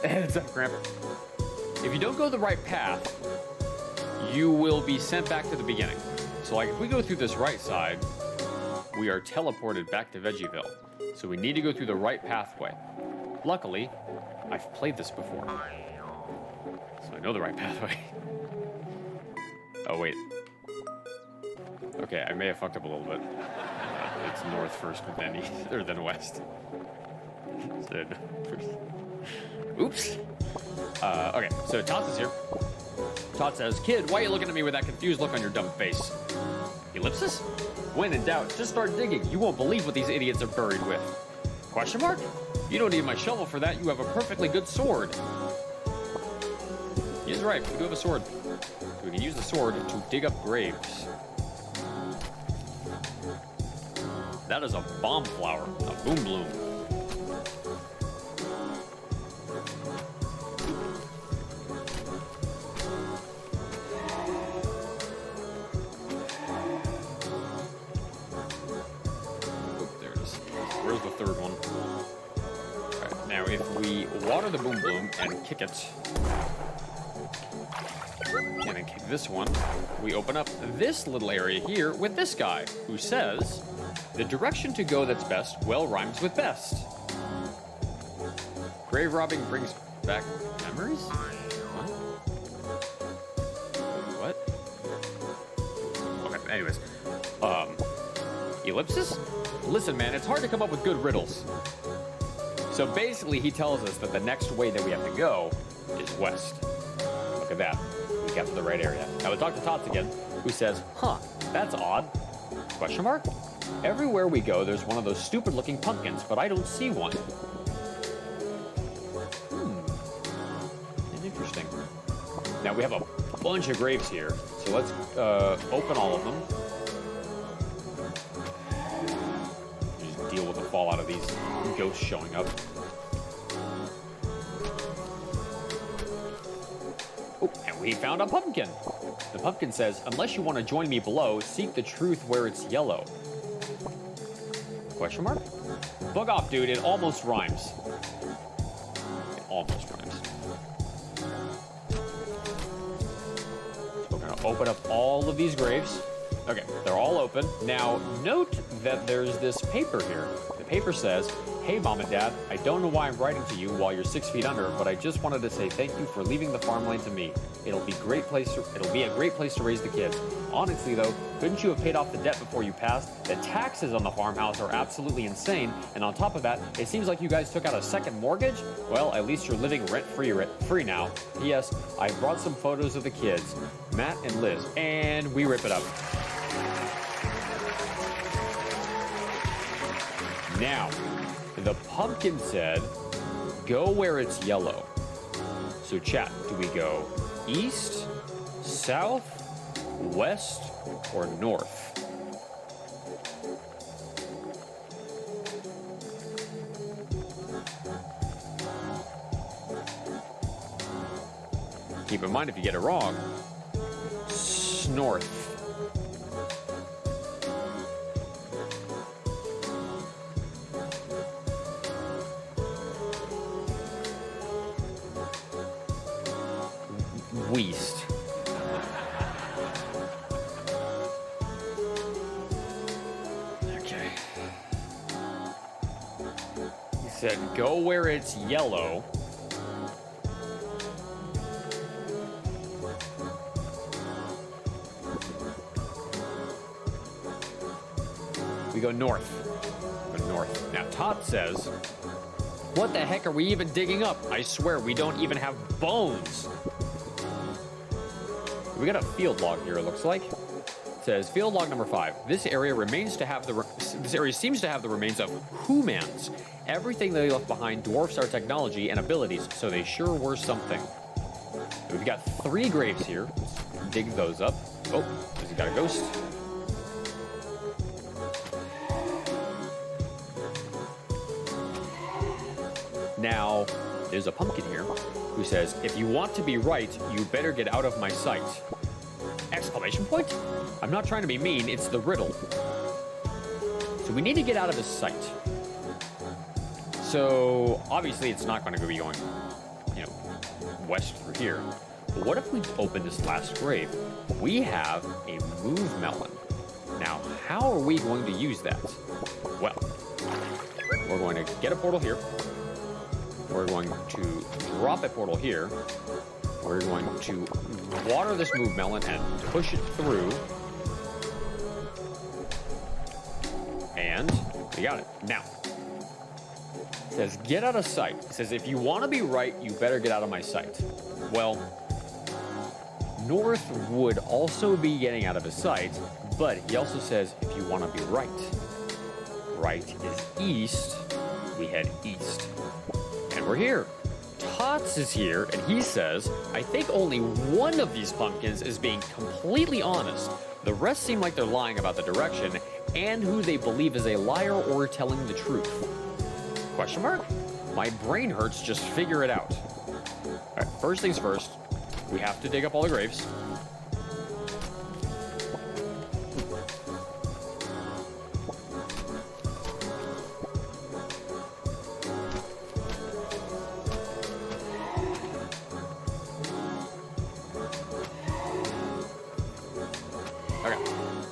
it's up, Grandpa. If you don't go the right path, you will be sent back to the beginning. So, like, if we go through this right side, we are teleported back to Vegieville. So we need to go through the right pathway. Luckily, I've played this before. So I know the right pathway. Oh, wait. Okay, I may have fucked up a little bit. It's north first, then east, or then west. Oops. Okay, so Tots is here. Tots says, kid, why are you looking at me with that confused look on your dumb face? Ellipsis? When in doubt, just start digging. You won't believe what these idiots are buried with. Question mark? You don't need my shovel for that. You have a perfectly good sword. He's right. We do have a sword. We can use the sword to dig up graves. That is a bomb flower. A boom bloom. Where's the third one? All right, now if we water the boom bloom and kick it, and then kick this one, we open up this little area here with this guy who says, the direction to go that's best well rhymes with best. Grave robbing brings back memories? What? Okay, anyways. Ellipsis? Listen, man, it's hard to come up with good riddles. So basically, he tells us that the next way that we have to go is west. Look at that. We got to the right area. Now we talk to Tots again, who says, huh, that's odd. Question mark? Everywhere we go, there's one of those stupid-looking pumpkins, but I don't see one. Interesting. Now, we have a bunch of graves here, so let's open all of them. fall out of these ghosts showing up. Oh, and we found a pumpkin. The pumpkin says, unless you want to join me below, seek the truth where it's yellow. Question mark? Bug off, dude. It almost rhymes. It almost rhymes. So we're going to open up all of these graves. Okay, they're all open. Now, note that there's this paper here. The paper says, hey, Mom and Dad, I don't know why I'm writing to you while you're 6 feet under, but I just wanted to say thank you for leaving the farmland to me. It'll be a great place to raise the kids. Honestly, though, couldn't you have paid off the debt before you passed? The taxes on the farmhouse are absolutely insane, and on top of that, it seems like you guys took out a second mortgage? Well, at least you're living rent-free now. P.S. I brought some photos of the kids, Matt and Liz, and we rip it up. Now, the pumpkin said, go where it's yellow. So chat, do we go east, south, west, or north? Keep in mind, if you get it wrong, north. West. Okay. He said, go where it's yellow. We go north. Go north. Now, Todd says, what the heck are we even digging up? I swear, we don't even have bones. We got a field log here, it looks like. It says, field log number 5. This area seems to have the remains of humans. Everything they left behind dwarfs our technology and abilities, so they sure were something. We've got 3 graves here. Let's dig those up. Oh, we got a ghost. Now, there's a pumpkin here who says, if you want to be right, you better get out of my sight. Exclamation point? I'm not trying to be mean, it's the riddle. So we need to get out of his sight. So, obviously it's not going to be going, west through here. But what if we open this last grave? We have a move melon. Now, how are we going to use that? Well, we're going to get a portal here. We're going to drop a portal here. We're going to water this move melon and push it through. And we got it. Now, it says get out of sight. It says if you want to be right, you better get out of my sight. Well, north would also be getting out of his sight, but he also says if you want to be right. Right is east. We head east. And we're here. Tots is here, and he says, I think only one of these pumpkins is being completely honest. The rest seem like they're lying about the direction and who they believe is a liar or telling the truth. Question mark? My brain hurts, just figure it out. All right, first things first, we have to dig up all the graves.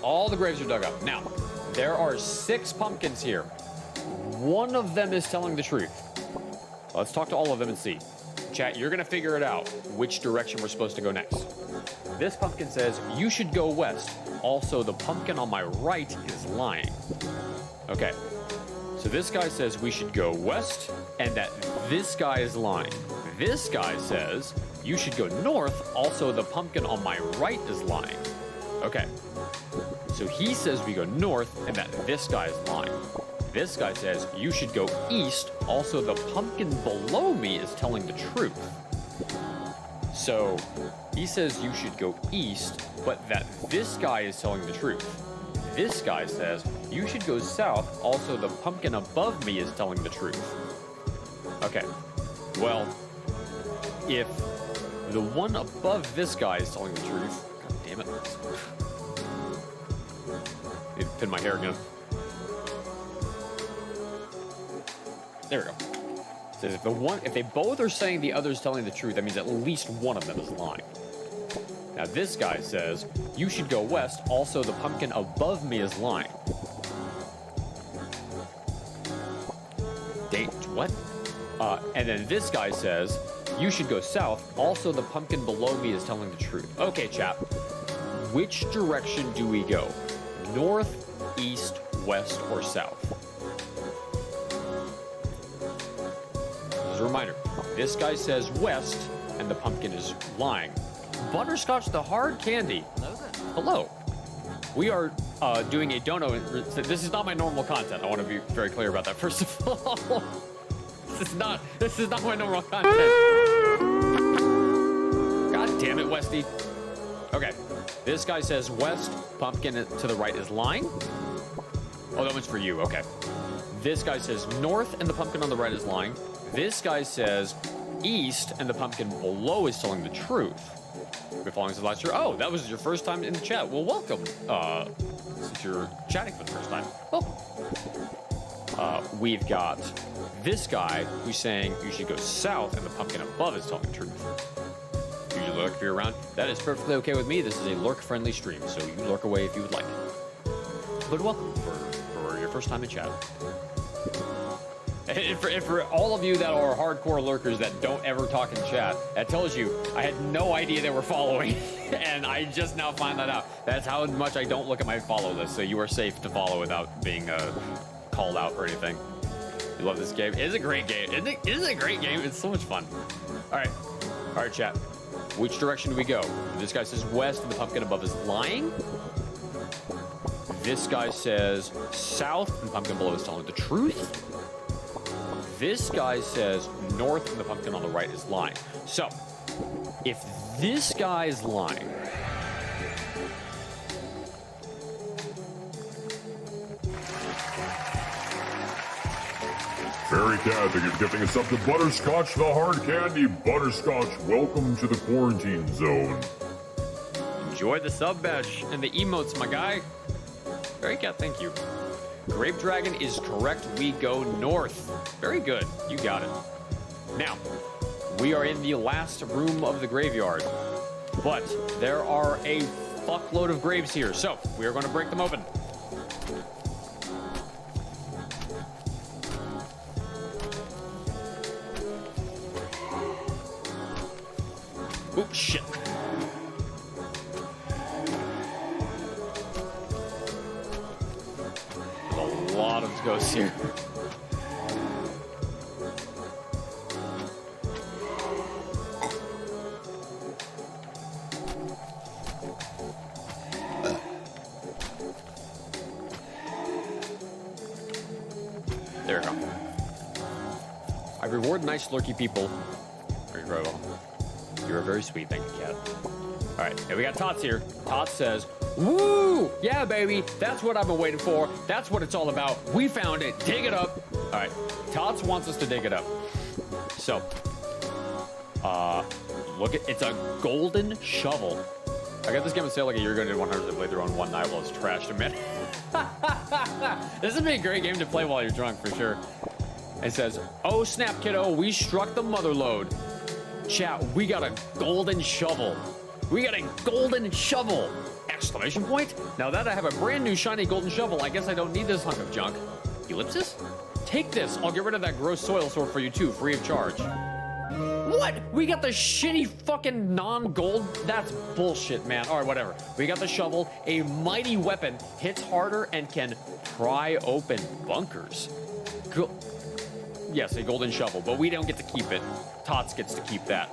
All the graves are dug up. Now, there are 6 pumpkins here. One of them is telling the truth. Let's talk to all of them and see. Chat, you're going to figure it out which direction we're supposed to go next. This pumpkin says, you should go west. Also, the pumpkin on my right is lying. Okay. So this guy says we should go west and that this guy is lying. This guy says you should go north. Also, the pumpkin on my right is lying. Okay. So he says we go north and that this guy is lying. This guy says you should go east. Also, the pumpkin below me is telling the truth. So he says you should go east, but that this guy is telling the truth. This guy says, you should go south. Also, the pumpkin above me is telling the truth. Okay. Well, if the one above this guy is telling the truth... God damn it. Need to pin my hair again. There we go. It says if they both are saying the other's telling the truth, that means at least one of them is lying. Now this guy says, you should go west. Also, the pumpkin above me is lying. What? And then this guy says, you should go south. Also, the pumpkin below me is telling the truth. Okay, chap. Which direction do we go? North, east, west, or south? As a reminder, this guy says west, and the pumpkin is lying. Butterscotch the hard candy. Hello there. Hello. We are doing a dono. This is not my normal content. I want to be very clear about that. First of all, this is not my normal content. God damn it, Westy. Okay. This guy says west, pumpkin to the right is lying. Oh, that one's for you. Okay. This guy says north, and the pumpkin on the right is lying. This guy says east, and the pumpkin below is telling the truth. Been following since last year. Oh, that was your first time in the chat. Well, welcome. Since you're chatting for the first time, welcome. We've got this guy who's saying you should go south, and the pumpkin above is telling the truth. Usually lurk if you're around. That is perfectly okay with me. This is a lurk-friendly stream, so you lurk away if you would like. But welcome for your first time in chat. And for all of you that are hardcore lurkers that don't ever talk in chat, that tells you I had no idea they were following, and I just now find that out. That's how much I don't look at my follow list, so you are safe to follow without being called out or anything. You love this game? It is a great game. Isn't it a great game? It's so much fun. All right, chat. Which direction do we go? This guy says west, and the pumpkin above is lying. This guy says south, and the pumpkin below is telling the truth. This guy says north, and the pumpkin on the right is lying. So, if this guy is lying... Fairy Cat, thank you for gifting us up to Butterscotch the hard candy. Butterscotch, welcome to the quarantine zone. Enjoy the sub badge and the emotes, my guy. Fairy Cat, thank you. Grape Dragon is correct. We go north. Very good. You got it. Now, we are in the last room of the graveyard, but there are a fuckload of graves here, so we are going to break them open. Oh, shit. A lot of ghosts here. There we go. I reward nice lurky people. Very well. You are very sweet, thank you, Cat. All right, and we got Tots here. Tots says, woo! Yeah, baby, that's what I've been waiting for. That's what it's all about. We found it. Dig it up. All right, Tots wants us to dig it up. So, look at, it's a golden shovel. I got this game on sale like a year ago, did 100 to play through on one night while it's trashed a minute. This would be a great game to play while you're drunk, for sure. It says, oh, snap, kiddo, we struck the mother lode. Chat, we got a golden shovel. We got a golden shovel! Exclamation point? Now that I have a brand new shiny golden shovel, I guess I don't need this hunk of junk. Ellipsis? Take this. I'll get rid of that gross soil sort for you too, free of charge. What? We got the shitty fucking non-gold? That's bullshit, man. All right, whatever. We got the shovel, a mighty weapon, hits harder and can pry open bunkers. Yes, a golden shovel, but we don't get to keep it. Tots gets to keep that.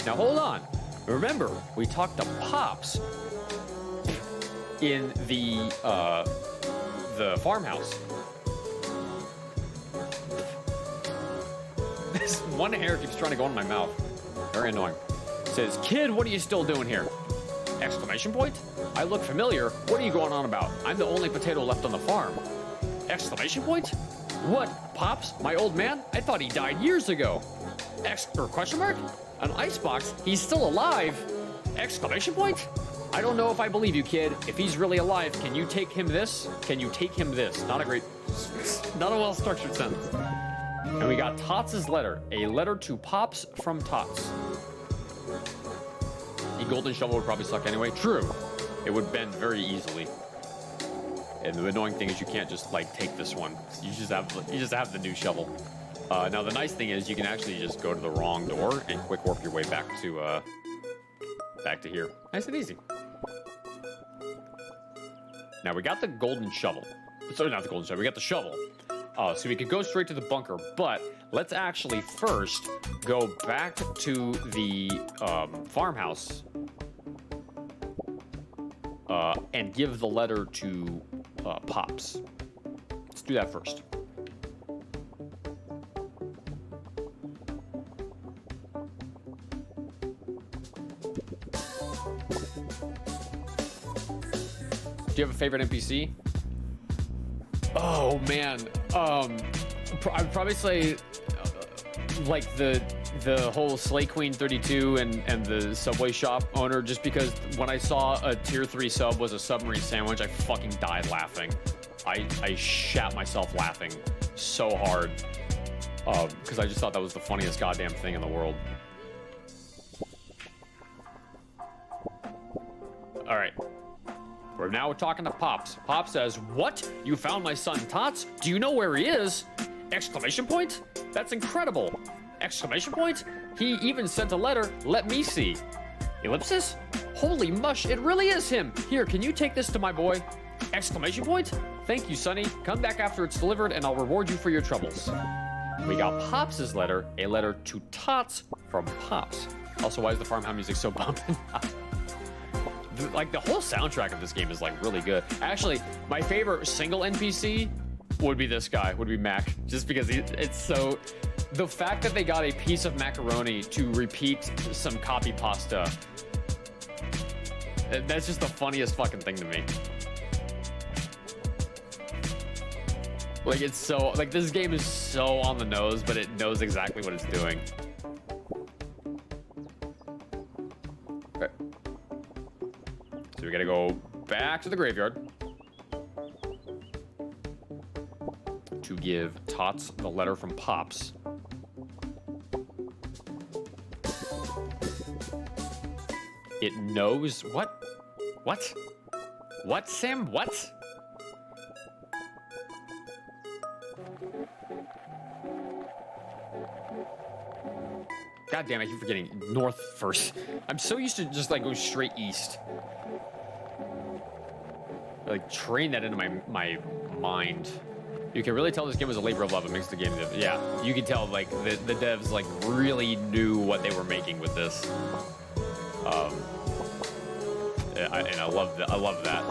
Now hold on. Remember, we talked to Pops in the farmhouse. This one hair keeps trying to go in my mouth. Very annoying. It says, kid, what are you still doing here? Exclamation point? I look familiar. What are you going on about? I'm the only potato left on the farm. Exclamation point? What? Pops? My old man? I thought he died years ago. Question mark? An icebox? He's still alive? Exclamation point? I don't know if I believe you, kid. If he's really alive, can you take him this? Can you take him this? Not a well-structured sentence. And we got Tots' letter. A letter to Pops from Tots. The golden shovel would probably suck anyway. True. It would bend very easily. And the annoying thing is you can't just like take this one. You just have the new shovel. Now the nice thing is you can actually just go to the wrong door and quick warp your way back to here. Nice and easy. Now we got the golden shovel. Sorry, not the golden shovel. We got the shovel. So we could go straight to the bunker, but let's actually first go back to the farmhouse and give the letter to Pops. Let's do that first. Do you have a favorite NPC? Oh man, I'd probably say like the whole Slay Queen 32 and the Subway shop owner, just because when I saw a tier 3 sub was a submarine sandwich, I fucking died laughing. I shat myself laughing so hard because I just thought that was the funniest goddamn thing in the world. All right. Now we're talking to Pops. Pop says, "What? You found my son Tots? Do you know where he is?" Exclamation point? That's incredible. Exclamation point? He even sent a letter. Let me see. Ellipsis? Holy mush, it really is him. Here, can you take this to my boy? Exclamation point? Thank you, Sonny. Come back after it's delivered and I'll reward you for your troubles. We got Pops' letter, a letter to Tots from Pops. Also, why is the farmhouse music so bumping? Like, the whole soundtrack of this game is, like, really good. Actually, my favorite single NPC would be this guy, would be Mac. Just because it's so... The fact that they got a piece of macaroni to repeat some copy pasta, that's just the funniest fucking thing to me. Like, it's so... Like, this game is so on the nose, but it knows exactly what it's doing. Okay. So we gotta go back to the graveyard to give Tots the letter from Pops. It knows what? What? What, Sam? What? God damn, I keep forgetting north first. I'm so used to just like go straight east. Like train that into my mind. You can really tell this game was a labor of love amongst the game. Yeah, you can tell like the devs like really knew what they were making with this. And I love that. I love that.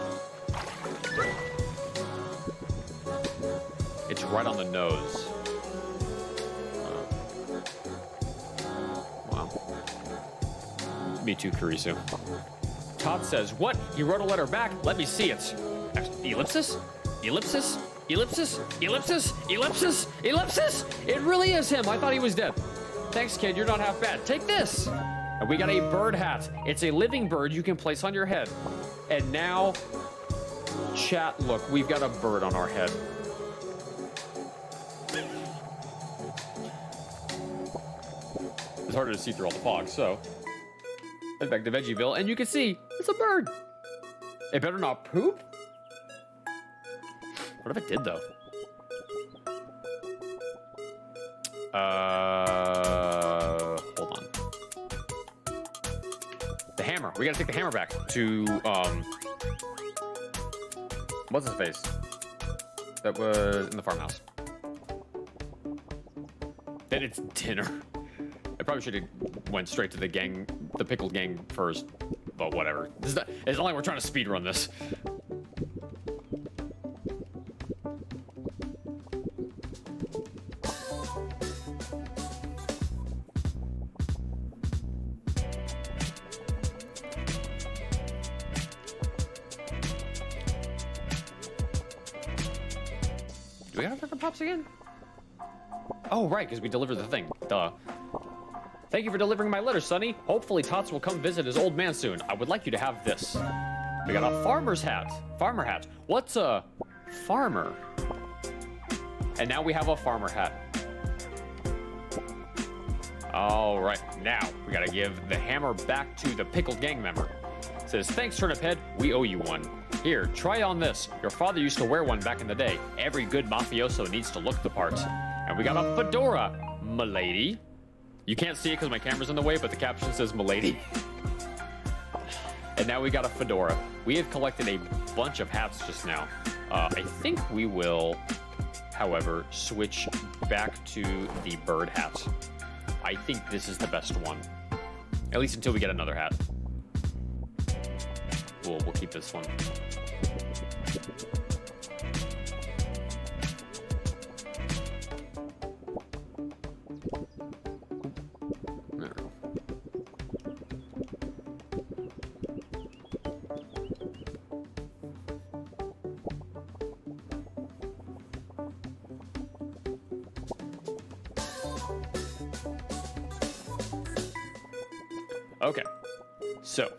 It's right on the nose. Wow. Me too, Kurisu. Todd says, "What? He wrote a letter back? Let me see it." Ellipsis? Ellipsis? Ellipsis? Ellipsis? Ellipsis? Ellipsis? It really is him. I thought he was dead. Thanks, kid. You're not half bad. Take this. And we got a bird hat. It's a living bird you can place on your head. And now, chat, look, we've got a bird on our head. It's harder to see through all the fog, so head back to Vegieville, and you can see it's a bird. It better not poop. What if it did, though? Hold on. The hammer. We gotta take the hammer back to, what's his face? That was in the farmhouse. Then it's dinner. I probably should have went straight to the gang, the pickled gang first, but whatever. It's not like we're trying to speedrun this. Do we have Pucker Pops again? Oh, right, because we delivered the thing. Duh. Thank you for delivering my letter, Sonny. Hopefully Tots will come visit his old man soon. I would like you to have this. We got a farmer's hat. Farmer hat. What's a farmer? And now we have a farmer hat. All right, now we gotta give the hammer back to the pickled gang member. It says, thanks, Turnip Head. We owe you one. Here, try on this. Your father used to wear one back in the day. Every good mafioso needs to look the part. And we got a fedora, m'lady. You can't see it because my camera's in the way, but the caption says m'lady. And now we got a fedora. We have collected a bunch of hats just now. I think we will, however, switch back to the bird hat. I think this is the best one. At least until we get another hat. We'll keep this one. Okay, so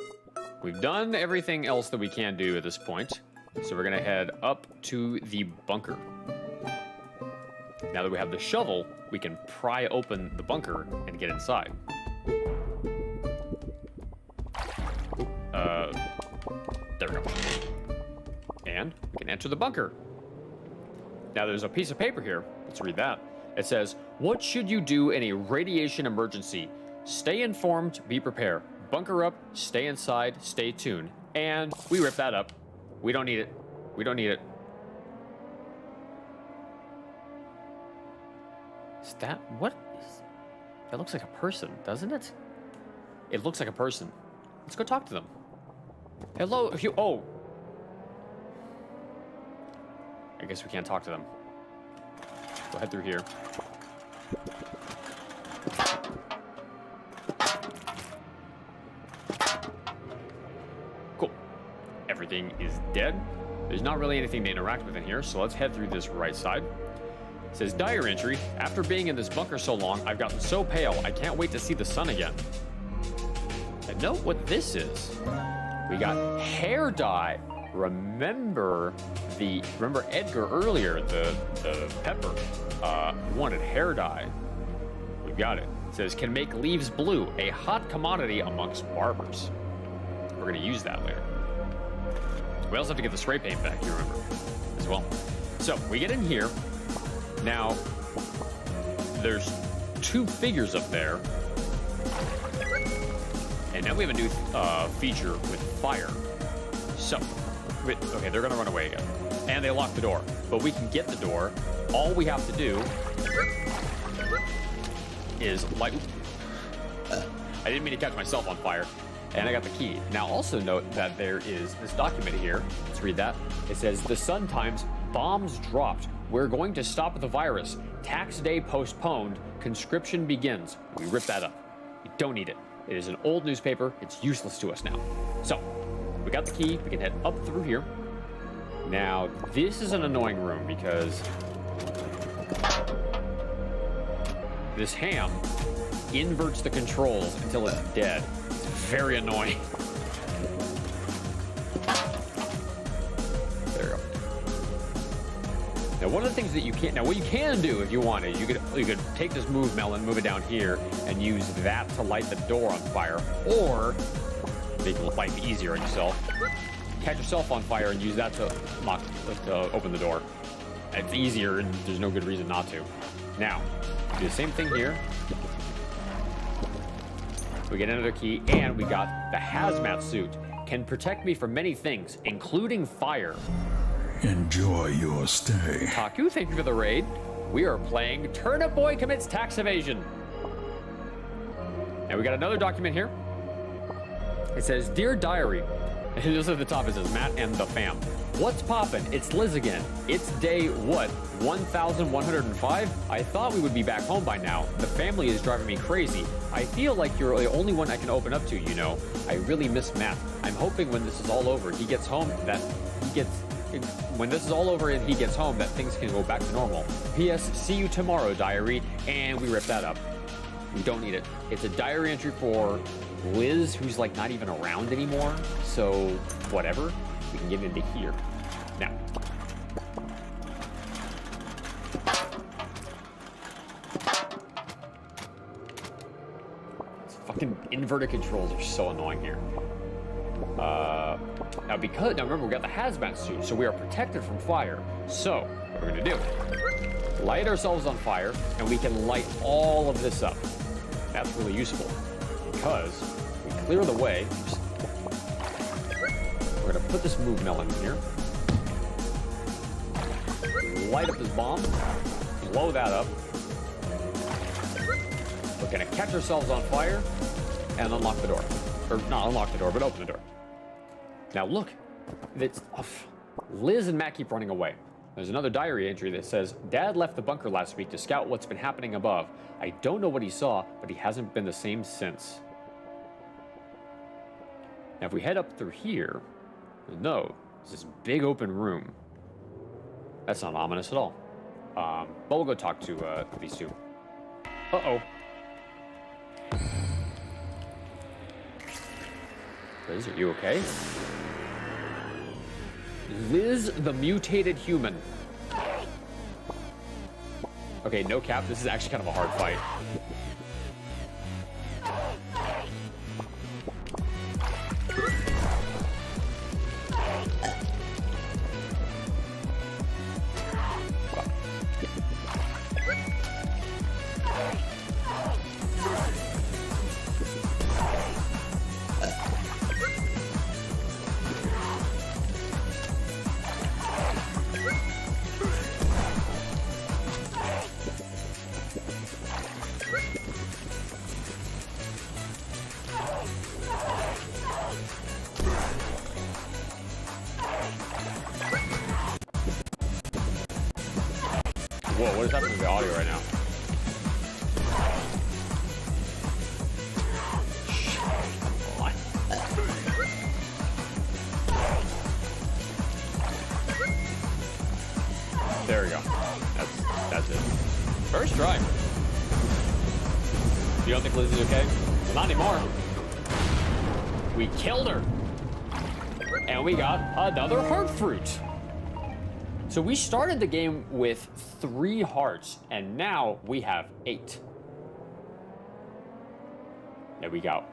we've done everything else that we can do at this point. So we're gonna head up to the bunker. Now that we have the shovel, we can pry open the bunker and get inside. There we go. And we can enter the bunker. Now there's a piece of paper here. Let's read that. It says, what should you do in a radiation emergency? Stay informed, be prepared. Bunker up, stay inside, stay tuned. And we rip that up. We don't need it. We don't need it. Is that, what is, that looks like a person, doesn't it? It looks like a person. Let's go talk to them. Hello, oh. I guess we can't talk to them. Go head through here. Cool. Everything is dead. There's not really anything to interact with in here, so let's head through this right side. It says, diary entry. After being in this bunker so long, I've gotten so pale, I can't wait to see the sun again. And note what this is. We got hair dye. Remember Edgar earlier, the pepper, wanted hair dye. We've got it. It says, can make leaves blue, a hot commodity amongst barbers. We're gonna use that later. We also have to get the spray paint back, you remember, as well. So we get in here. Now, there's two figures up there. And now we have a new feature with fire. So, okay, they're gonna run away again. And they locked the door. But we can get the door. All we have to do is light. I didn't mean to catch myself on fire. And I got the key. Now also note that there is this document here. Let's read that. It says, the Sun Times, bombs dropped. We're going to stop the virus. Tax day postponed. Conscription begins. We rip that up. We don't need it. It is an old newspaper. It's useless to us now. So, we got the key. We can head up through here. Now, this is an annoying room because this ham inverts the controls until it's dead. It's very annoying. There we go. Now, one of the things that you can't, now what you can do if you wanted, you could take this melon, move it down here, and use that to light the door on fire, or make life easier on yourself. Catch yourself on fire and use that to open the door. It's easier, and there's no good reason not to. Now, do the same thing here. We get another key, and we got the hazmat suit. Can protect me from many things, including fire. Enjoy your stay. Taku, thank you for the raid. We are playing Turnip Boy Commits Tax Evasion. Now we got another document here. It says, Dear Diary. And just at the top it says, Matt and the fam. What's poppin'? It's Liz again. It's day, what, 1,105? I thought we would be back home by now. The family is driving me crazy. I feel like you're the only one I can open up to, you know. I really miss Matt. I'm hoping when this is all over, he gets home, that he gets when this is all over and he gets home, that things can go back to normal. P.S. See you tomorrow, diary. And we rip that up. We don't need it. It's a diary entry for Liz, who's like not even around anymore. So whatever, we can get into here. Now. These fucking inverted controls are so annoying here. Now remember, we got the hazmat suit, so we are protected from fire. So, what we're gonna do, light ourselves on fire, and we can light all of this up. That's really useful, because we clear the way. We're gonna put this move melon in here. Light up this bomb, blow that up. We're gonna catch ourselves on fire, and unlock the door. Or not unlock the door, but open the door. Now look, it's off. Liz and Matt keep running away. There's another diary entry that says, Dad left the bunker last week to scout what's been happening above. I don't know what he saw, but he hasn't been the same since. Now if we head up through here, no, it's this big open room. That's not ominous at all. But we'll go talk to these two. Uh-oh. Liz, are you okay? Liz, the mutated human. Okay, no cap, this is actually kind of a hard fight. Whoa, what is happening to the audio right now? There we go. That's it. First try. You don't think Liz is okay? Well, not anymore. We killed her. And we got another heart fruit. So we started the game with 3 hearts, and now we have 8. Now we got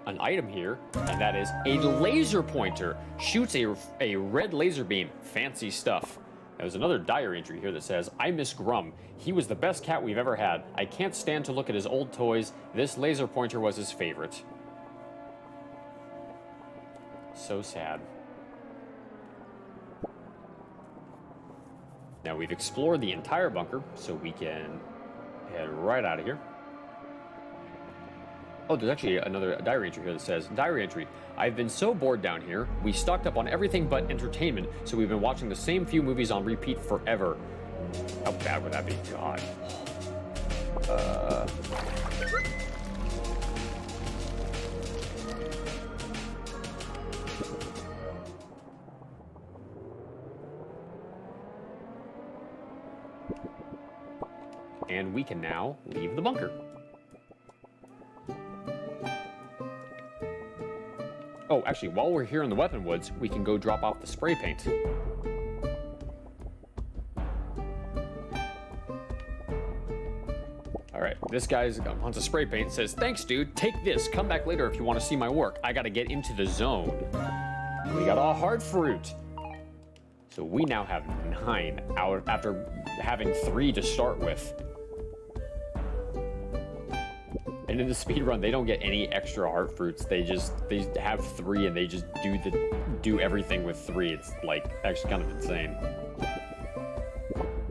an item here, and that is a laser pointer. Shoots a red laser beam. Fancy stuff. There's another diary entry here that says, I miss Grum. He was the best cat we've ever had. I can't stand to look at his old toys. This laser pointer was his favorite. So sad. Now we've explored the entire bunker, so we can head right out of here. Oh, there's actually another diary entry here that says, diary entry, I've been so bored down here. We stocked up on everything but entertainment, so we've been watching the same few movies on repeat forever. How bad would that be? God. And we can now leave the bunker. Oh, actually, while we're here in the weapon woods, we can go drop off the spray paint. All right, this guy's wants a spray paint. Says, thanks, dude. Take this. Come back later if you want to see my work. I got to get into the zone. We got a heart fruit. So we now have 9 out after having 3 to start with. And in the speed run, they don't get any extra heart fruits. They have 3 and they just do everything with 3. It's like actually kind of insane.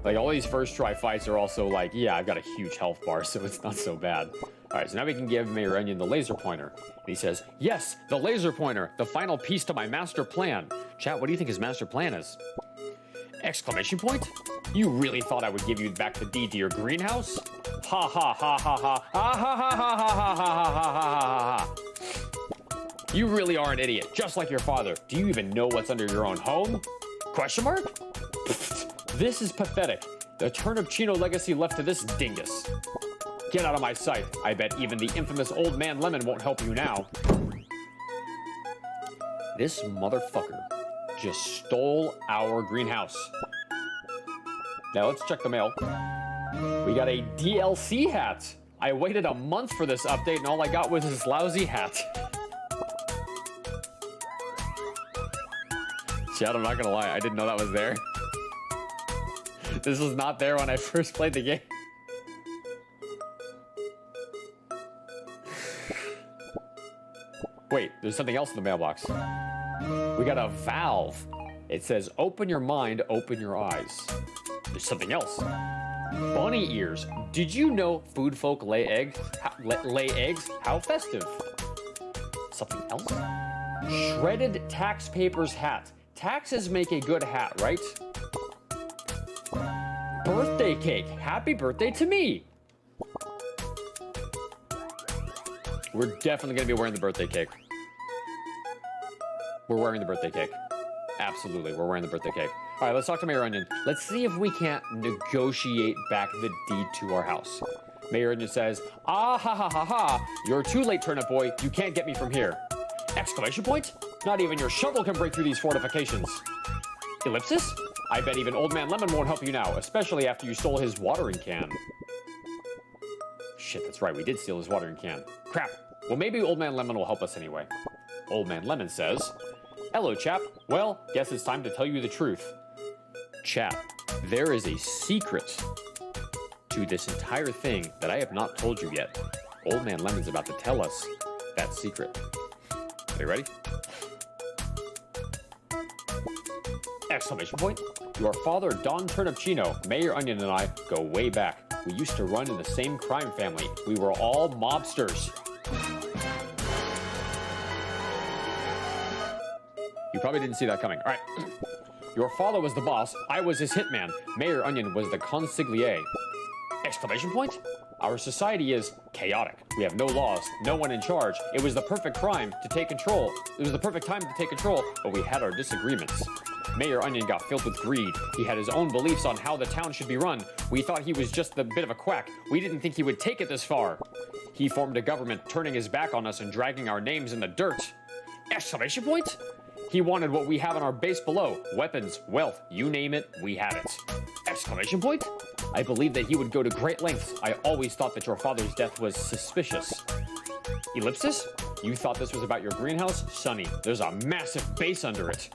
Like all these first try fights are also like, yeah, I've got a huge health bar, so it's not so bad. All right, so now we can give Mayor Onion the laser pointer. And he says, yes, the laser pointer, the final piece to my master plan. Chat, what do you think his master plan is? Exclamation point? You really thought I would give you back the deed to your greenhouse? Ha ha ha ha ha ha ha ha ha ha ha ha ha ha. You really are an idiot, just like your father. Do you even know what's under your own home? Question mark? This is pathetic. The Turnip Chino legacy left to this dingus. Get out of my sight. I bet even the infamous Old Man Lemon won't help you now. This motherfucker just stole our greenhouse. Now let's check the mail. We got a DLC hat. I waited a month for this update and all I got was this lousy hat. Chad, I'm not gonna lie, I didn't know that was there. This was not there when I first played the game. Wait, there's something else in the mailbox. We got a valve. It says, open your mind, open your eyes. There's something else. Bunny ears. Did you know food folk lay eggs? Lay eggs? How festive. Something else? Shredded tax papers hat. Taxes make a good hat, right? Birthday cake. Happy birthday to me. We're definitely going to be wearing the birthday cake. We're wearing the birthday cake. Absolutely, we're wearing the birthday cake. All right, let's talk to Mayor Onion. Let's see if we can't negotiate back the deed to our house. Mayor Onion says, ah ha ha ha ha, you're too late, Turnip Boy. You can't get me from here. Exclamation point? Not even your shovel can break through these fortifications. Ellipsis? I bet even Old Man Lemon won't help you now, especially after you stole his watering can. Shit, that's right, we did steal his watering can. Crap. Well, maybe Old Man Lemon will help us anyway. Old Man Lemon says, hello, chap. Well, guess it's time to tell you the truth. Chap, there is a secret to this entire thing that I have not told you yet. Old Man Lemon's about to tell us that secret. Are you ready? Exclamation point. Your father, Don Turnipchino, Mayor Onion, and I go way back. We used to run in the same crime family. We were all mobsters. You probably didn't see that coming. All right. Your father was the boss. I was his hitman. Mayor Onion was the consigliere. Exclamation point. Our society is chaotic. We have no laws, no one in charge. It was the perfect crime to take control. It was the perfect time to take control, but we had our disagreements. Mayor Onion got filled with greed. He had his own beliefs on how the town should be run. We thought he was just a bit of a quack. We didn't think he would take it this far. He formed a government, turning his back on us and dragging our names in the dirt. Exclamation point. He wanted what we have on our base below. Weapons, wealth, you name it, we had it. Exclamation point. I believe that he would go to great lengths. I always thought that your father's death was suspicious. Ellipsis? You thought this was about your greenhouse? Sonny, there's a massive base under it.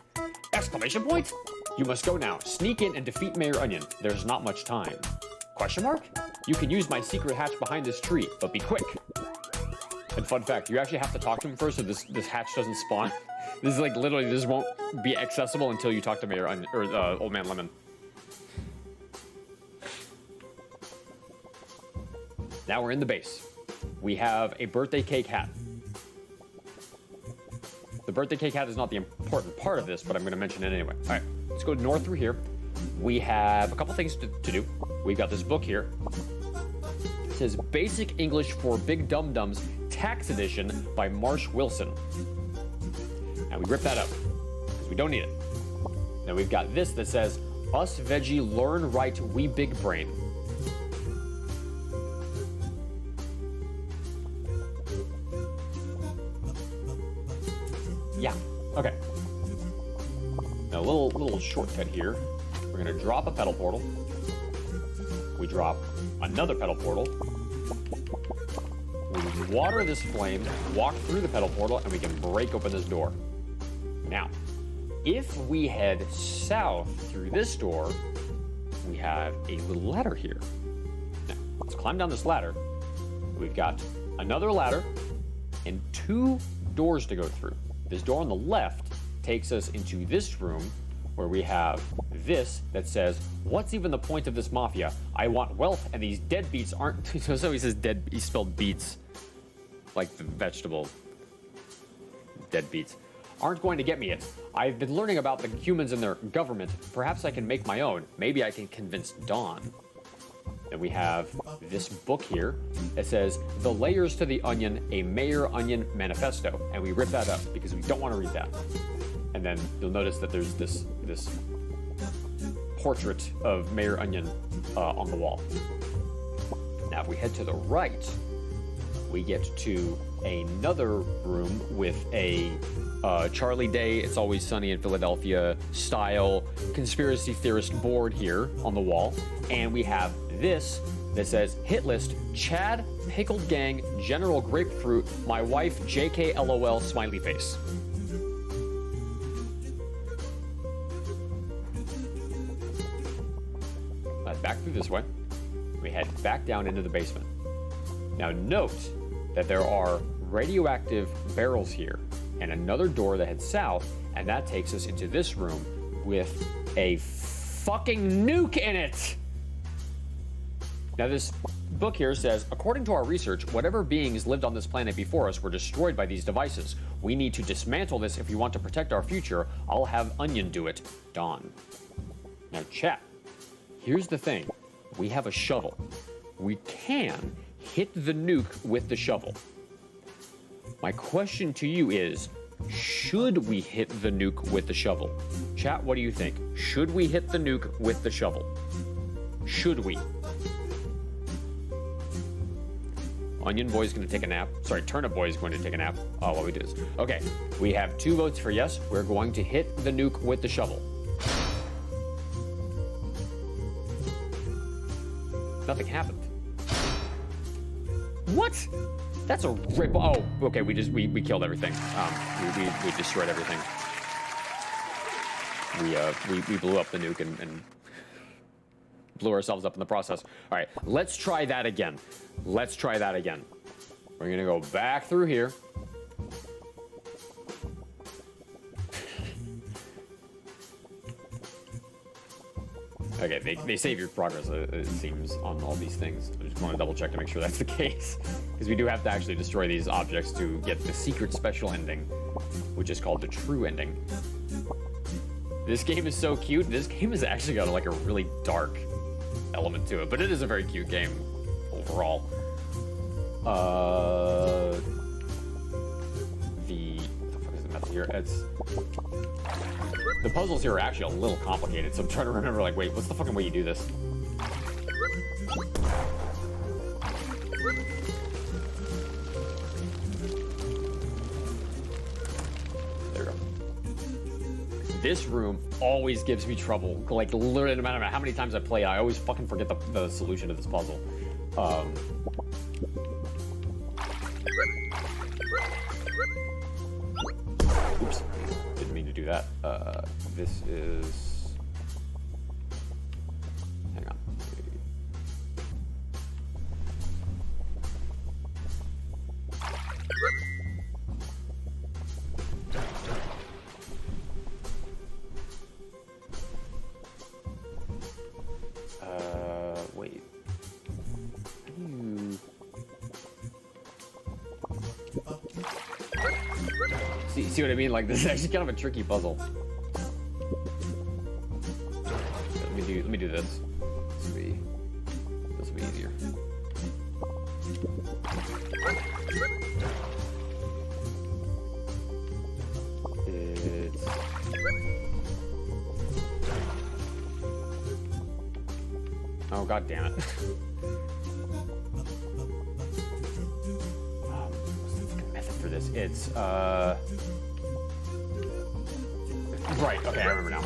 Exclamation point. You must go now. Sneak in and defeat Mayor Onion. There's not much time. Question mark? You can use my secret hatch behind this tree, but be quick. And fun fact, you actually have to talk to him first so this hatch doesn't spawn. This is like literally, this won't be accessible until you talk to Mayor Onion, or Old Man Lemon. Now we're in the base. We have a birthday cake hat. The birthday cake hat is not the important part of this, but I'm going to mention it anyway. All right, let's go north through here. We have a couple things to do. We've got this book here. It says Basic English for Big Dum Dums, Tax Edition by Marsh Wilson. And we rip that up because we don't need it. Then we've got this that says Us Veggie Learn Right We Big Brain. Yeah, okay. Now a little shortcut here. We're gonna drop a pedal portal. We drop another pedal portal. We water this flame, walk through the pedal portal, and we can break open this door. Now, if we head south through this door, we have a little ladder here. Now, let's climb down this ladder. We've got another ladder and 2 doors to go through. This door on the left takes us into this room where we have this that says, what's even the point of this mafia? I want wealth and these deadbeats aren't... So he says dead, he spelled beets, like the vegetable. Deadbeats. Aren't going to get me it. I've been learning about the humans and their government. Perhaps I can make my own. Maybe I can convince Dawn. Then we have this book here that says The Layers to the Onion, a Mayor Onion Manifesto. And we rip that up because we don't want to read that. And then you'll notice that there's this portrait of Mayor Onion on the wall. Now, if we head to the right, we get to another room with a Charlie Day, It's Always Sunny in Philadelphia style conspiracy theorist board here on the wall. And we have this that says, hit list, Chad, Pickled Gang, General Grapefruit, my wife, JK LOL, smiley face. Back through this way. We head back down into the basement. Now note that there are radioactive barrels here and another door that heads south, and that takes us into this room with a fucking nuke in it. Now this book here says, according to our research, whatever beings lived on this planet before us were destroyed by these devices. We need to dismantle this if we want to protect our future. I'll have Onion do it. Dawn. Now chat. Here's the thing. We have a shovel. We can hit the nuke with the shovel. My question to you is, should we hit the nuke with the shovel? Chat, what do you think? Should we hit the nuke with the shovel? Should we? Onion Boy's going to take a nap. Sorry, Turnip Boy is going to take a nap while we do this. Okay, we have 2 votes for yes. We're going to hit the nuke with the shovel. Nothing happened. What? That's a rip. Oh, okay. We killed everything. We destroyed everything. We blew up the nuke and blew ourselves up in the process. All right, let's try that again. Let's try that again. We're gonna go back through here. Okay, they save your progress, it seems, on all these things. I just want to double check to make sure that's the case. Because we do have to actually destroy these objects to get the secret special ending, which is called the true ending. This game is so cute. This game has actually got like a really dark element to it, but it is a very cute game overall. What the fuck is the method here? The puzzles here are actually a little complicated, so I'm trying to remember, like, wait, what's the fucking way you do this? There we go. This room always gives me trouble. Like, literally, no matter how many times I play it, I always fucking forget the solution to this puzzle. Oops. Didn't mean to do that. This is... Hang on. Wait. See what I mean? Like, this is actually kind of a tricky puzzle. Let me do this. This will be easier. It's... Oh, god damn it. What's the fucking method for this? It's right, okay, I remember now.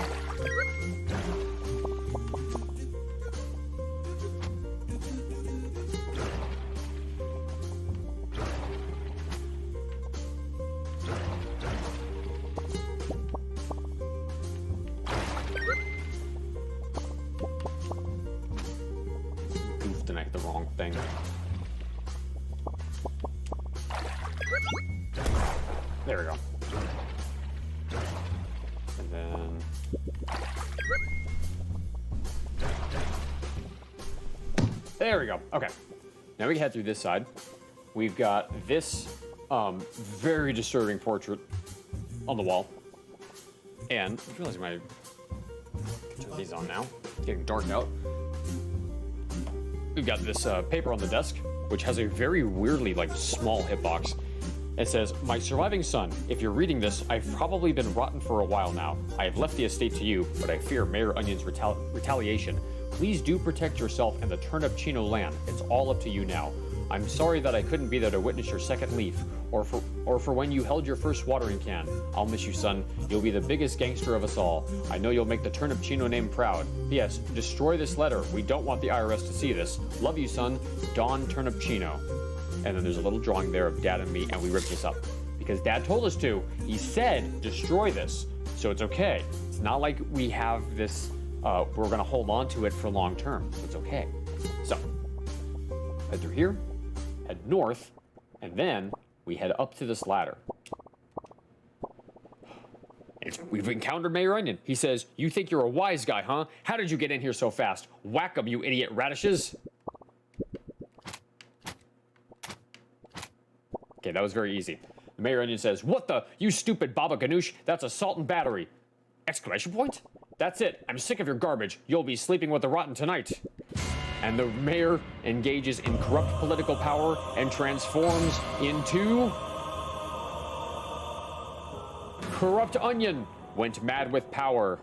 Goofed and I hit the wrong thing. There we go. And then... There we go. Okay. Now we can head through this side. We've got this very disturbing portrait on the wall. And I realize my... Turn these on now. It's getting dark out. We've got this paper on the desk, which has a very weirdly, like, small hitbox. It says, my surviving son, if you're reading this, I've probably been rotten for a while now. I have left the estate to you, but I fear Mayor Onion's retaliation. Please do protect yourself and the Turnip land. It's all up to you now. I'm sorry that I couldn't be there to witness your second leaf, or for when you held your first watering can. I'll miss you, son. You'll be the biggest gangster of us all. I know you'll make the Turnip name proud. P.S. Destroy this letter. We don't want the IRS to see this. Love you, son. Don Turnip. And then there's a little drawing there of Dad and me, and we ripped this up. Because Dad told us to. He said, destroy this. So it's okay. It's not like we have this, we're going to hold on to it for long term. It's okay. So, head through here, head north, and then we head up to this ladder. We've encountered Mayor Onion. He says, you think you're a wise guy, huh? How did you get in here so fast? Whack 'em, you idiot radishes. Okay, that was very easy. The Mayor Onion says, what the? You stupid Baba Ganoush. That's assault and battery. Exclamation point? That's it. I'm sick of your garbage. You'll be sleeping with the rotten tonight. And the mayor engages in corrupt political power and transforms into... Corrupt Onion went mad with power.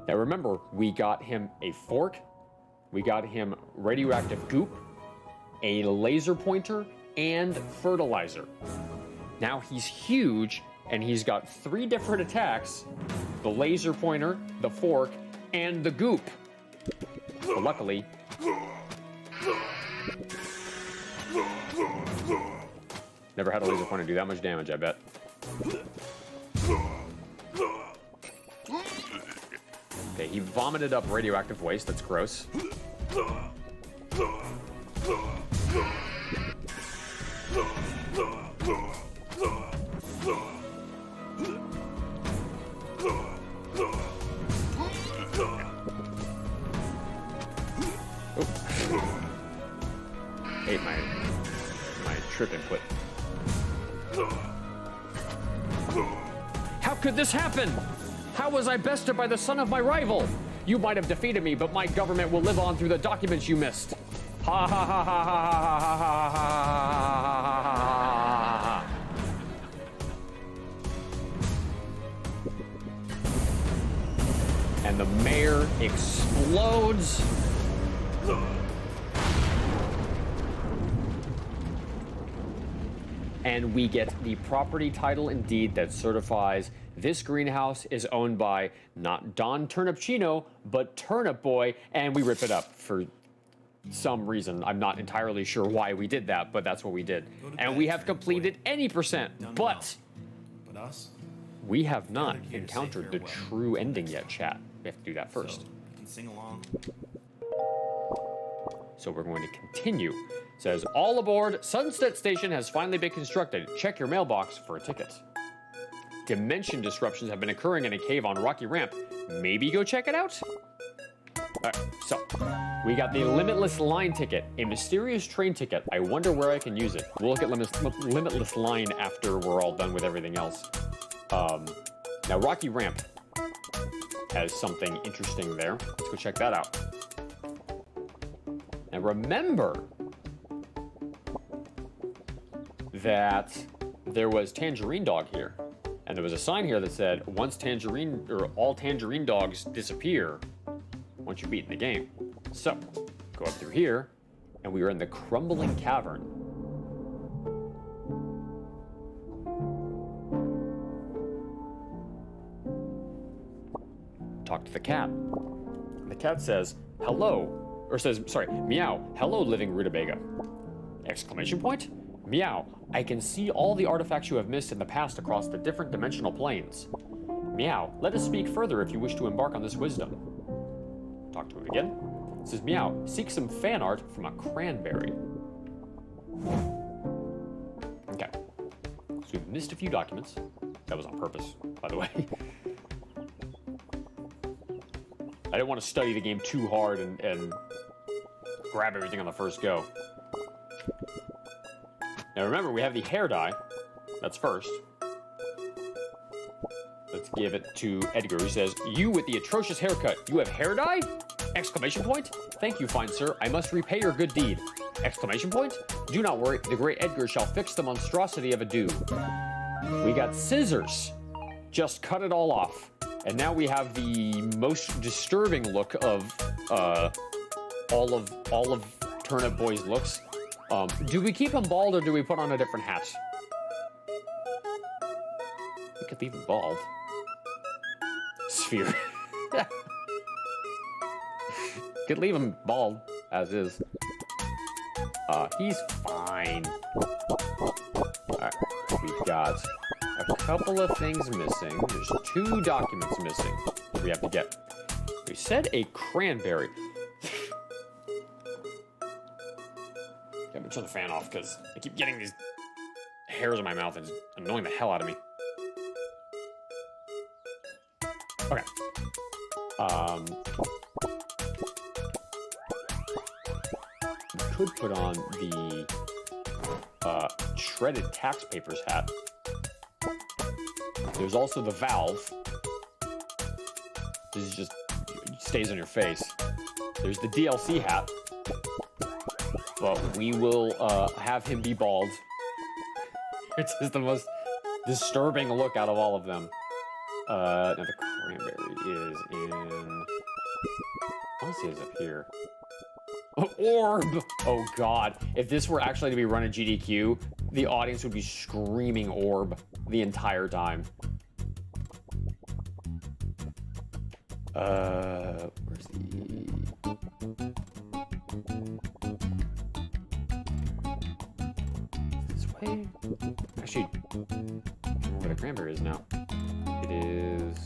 Now remember, we got him a fork, we got him radioactive goop, a laser pointer, and fertilizer. Now he's huge, and he's got 3 different attacks: the laser pointer, the fork, and the goop. But luckily, never had a laser pointer do that much damage, I bet. Okay, he vomited up radioactive waste. That's gross. Ate my trip input. How could this happen? How was I bested by the son of my rival? You might have defeated me, but my government will live on through the documents you missed. Ha ha ha ha ha ha ha ha ha ha. And the mayor explodes. And we get the property title and deed that certifies this greenhouse is owned by not Don Turnipchino, but Turnip Boy, and we rip it up for some reason. I'm not entirely sure why we did that, but that's what we did. And we have completed any percent, but we have not encountered the true ending yet, chat. We have to do that first. So you can sing along. So we're going to continue. It says, all aboard, Sunset Station has finally been constructed. Check your mailbox for a ticket. Dimension disruptions have been occurring in a cave on Rocky Ramp. Maybe go check it out? Alright, so we got the Limitless Line ticket, a mysterious train ticket. I wonder where I can use it. We'll look at Limitless Line after we're all done with everything else. Now Rocky Ramp has something interesting there. Let's go check that out. Now remember that there was Tangerine Dog here, and there was a sign here that said, once Tangerine, or all Tangerine Dogs disappear, once you've beaten the game. So, go up through here, and we are in the Crumbling Cavern. Talk to the cat. The cat says, hello. Or says, sorry, meow. Hello, living rutabaga. Exclamation point? Meow. I can see all the artifacts you have missed in the past across the different dimensional planes. Meow. Let us speak further if you wish to embark on this wisdom. Talk to him again. It says, meow. Seek some fan art from a cranberry. Okay. So we've missed a few documents. That was on purpose, by the way. I didn't want to study the game too hard and grab everything on the first go. Now remember, we have the hair dye. That's first. Let's give it to Edgar, who says, you with the atrocious haircut, you have hair dye? Exclamation point? Thank you, fine sir. I must repay your good deed. Exclamation point? Do not worry, the great Edgar shall fix the monstrosity of a dew. We got scissors. Just cut it all off. And now we have the most disturbing look of all of Turnip Boy's looks. Do we keep him bald or do we put on a different hat? We could leave him bald. Sphere. Could leave him bald as is. He's fine. Alright, we've got a couple of things missing. There's 2 documents missing that we have to get. We said a cranberry. I'm gonna turn the fan off because I keep getting these hairs in my mouth and it's annoying the hell out of me. Okay. We could put on the shredded tax papers hat. There's also the valve. This is just stays on your face. There's the DLC hat. But we will have him be bald. It's just the most disturbing look out of all of them. Now the cranberry is in... I want to say it's up here. Oh, orb! Oh god. If this were actually to be run at GDQ, the audience would be screaming orb the entire time. Where's the... This way? Actually, I don't know where the cranberry is now. It is...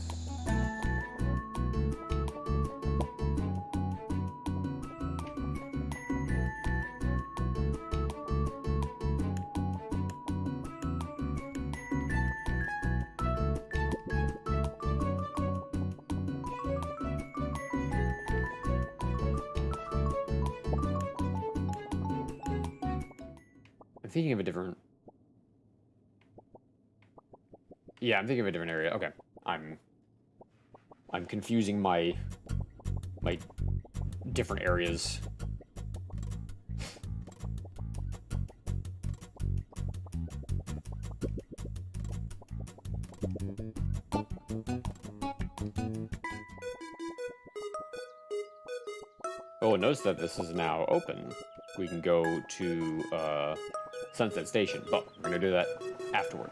I'm thinking of a different... Yeah, I'm thinking of a different area. Okay. I'm confusing my different areas. Oh, notice that this is now open. We can go to Sunset Station, but we're gonna do that afterward.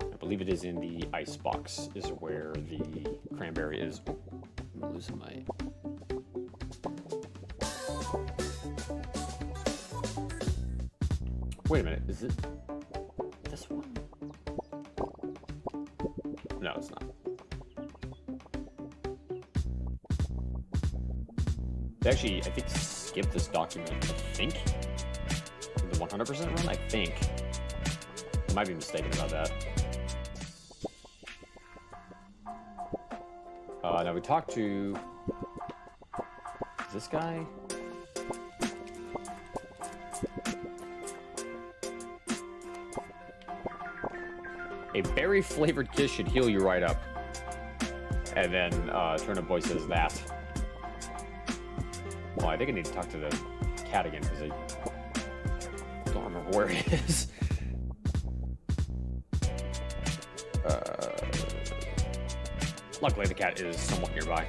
I believe it is in the ice box is where the cranberry is. Oh, I'm losing my... Wait a minute, is it this one? No, it's not. They actually, I think, skipped this document, I think. The 100% run, I think. I might be mistaken about that. Now we talked to... Is this guy? A berry-flavored kiss should heal you right up. And then Turnip Boy says that. Well, I think I need to talk to the cat again, because I don't remember where it is. Luckily, the cat is somewhat nearby.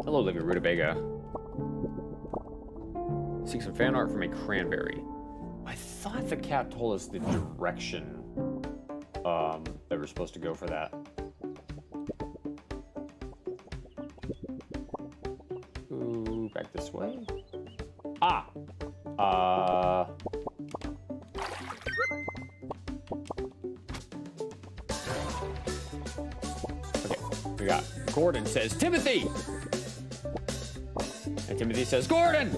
Hello, Livy Rutabaga. Seek some fan art from a cranberry. I thought the cat told us the direction that we're supposed to go for that. Ooh, back this way. Ah! Okay. We got Gordon says, Timothy! And Timothy says, Gordon!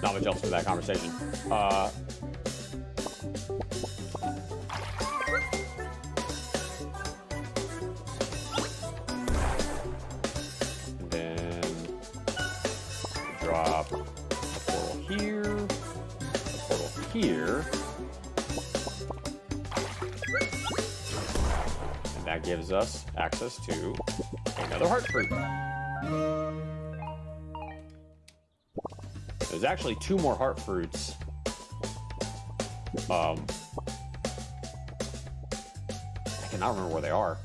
Not much else for that conversation. And then drop a portal here, a portal here. And that gives us access to another heart fruit. There's actually 2 more heart fruits. I cannot remember where they are.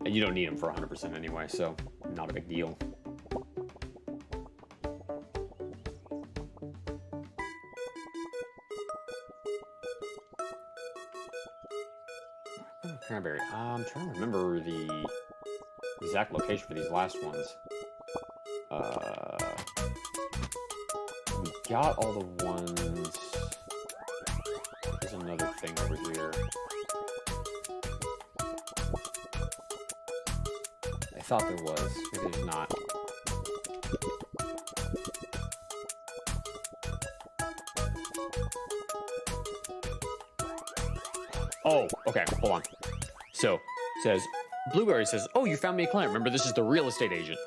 And you don't need them for 100% anyway, so not a big deal. Cranberry. I'm trying to remember the exact location for these last ones. We got all the ones. There's another thing over here. I thought there was. Maybe there's not. Oh, okay, hold on. So, says, Blueberry says, oh, you found me a client. Remember, this is the real estate agent.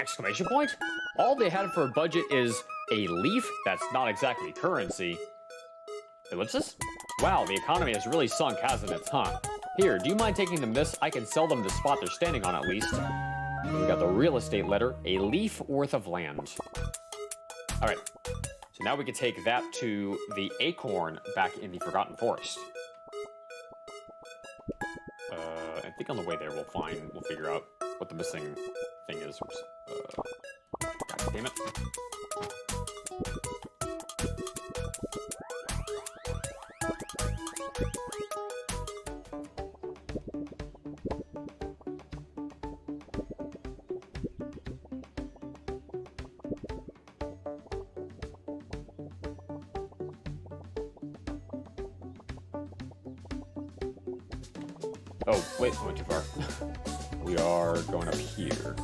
Exclamation point? All they had for a budget is a leaf? That's not exactly currency. Ellipsis? Wow, the economy has really sunk, hasn't it, huh? Here, do you mind taking them this? I can sell them the spot they're standing on at least. We got the real estate letter, a leaf worth of land. All right, so now we can take that to the acorn back in the Forgotten Forest. I think on the way there we'll figure out what the missing thing is. God damn it. Oh, wait, I went too far. We are going up here.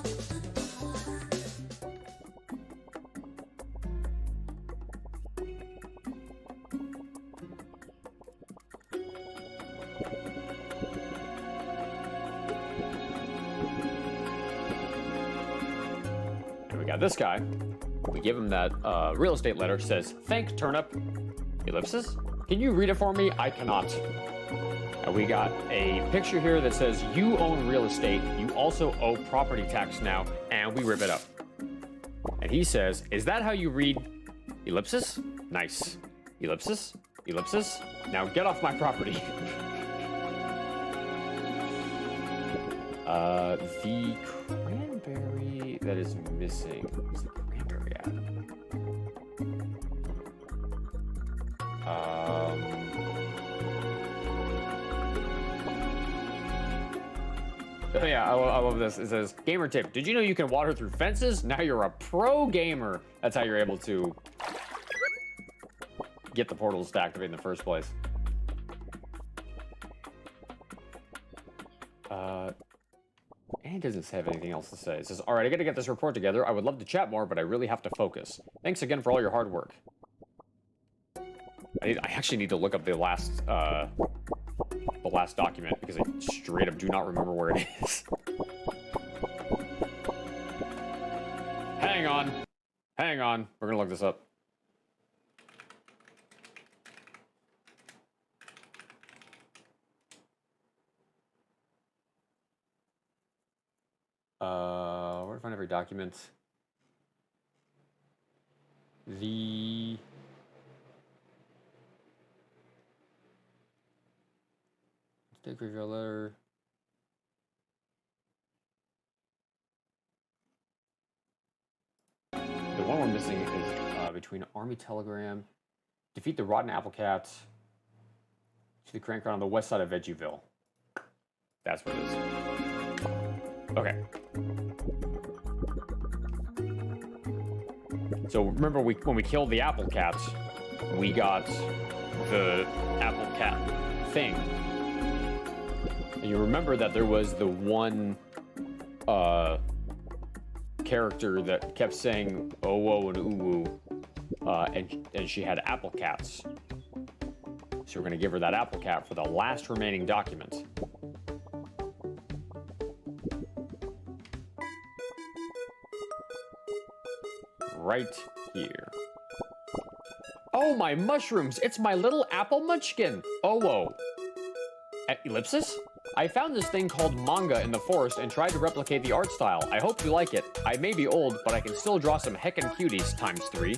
And we got this guy. We give him that real estate letter. Says, thank Turnip. Ellipsis? Can you read it for me? I cannot. And we got a picture here that says, you own real estate, you also owe property tax now, and we rip it up. And he says, is that how you read ellipsis? Nice. Ellipsis? Ellipsis? Now get off my property. The cranberry that is missing. Where's the cranberry at? Oh yeah, I love this. It says, gamer tip, did you know you can water through fences? Now you're a pro gamer. That's how you're able to get the portals to activate in the first place. And it doesn't have anything else to say. It says, all right, I gotta get this report together. I would love to chat more, but I really have to focus. Thanks again for all your hard work. I actually need to look up the last document because I straight up do not remember where it is. Hang on. Hang on. We're gonna look this up. Where to find every document? The take review letter. The one we're missing is between Army Telegram, defeat the Rotten Apple Cat to the Crank on the west side of Veggieville. That's what it is. Okay. So remember when we killed the Apple Cat, we got the apple cat thing. And you remember that there was the one character that kept saying oh whoa and ooh woo, and she had apple cats. So we're gonna give her that apple cat for the last remaining document. Right here. Oh, my mushrooms! It's my little apple munchkin! Oh, whoa. Ellipsis? I found this thing called manga in the forest and tried to replicate the art style. I hope you like it. I may be old, but I can still draw some heckin' cuties ×3.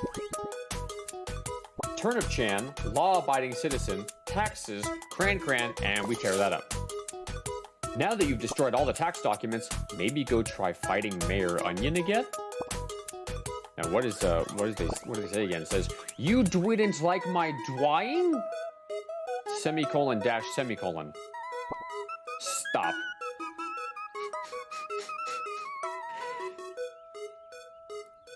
Turnip-chan, law-abiding citizen, taxes, cran, and we tear that up. Now that you've destroyed all the tax documents, maybe go try fighting Mayor Onion again? Now, what do they say again? It says, you didn't like my drawing? Semicolon dash semicolon. Stop.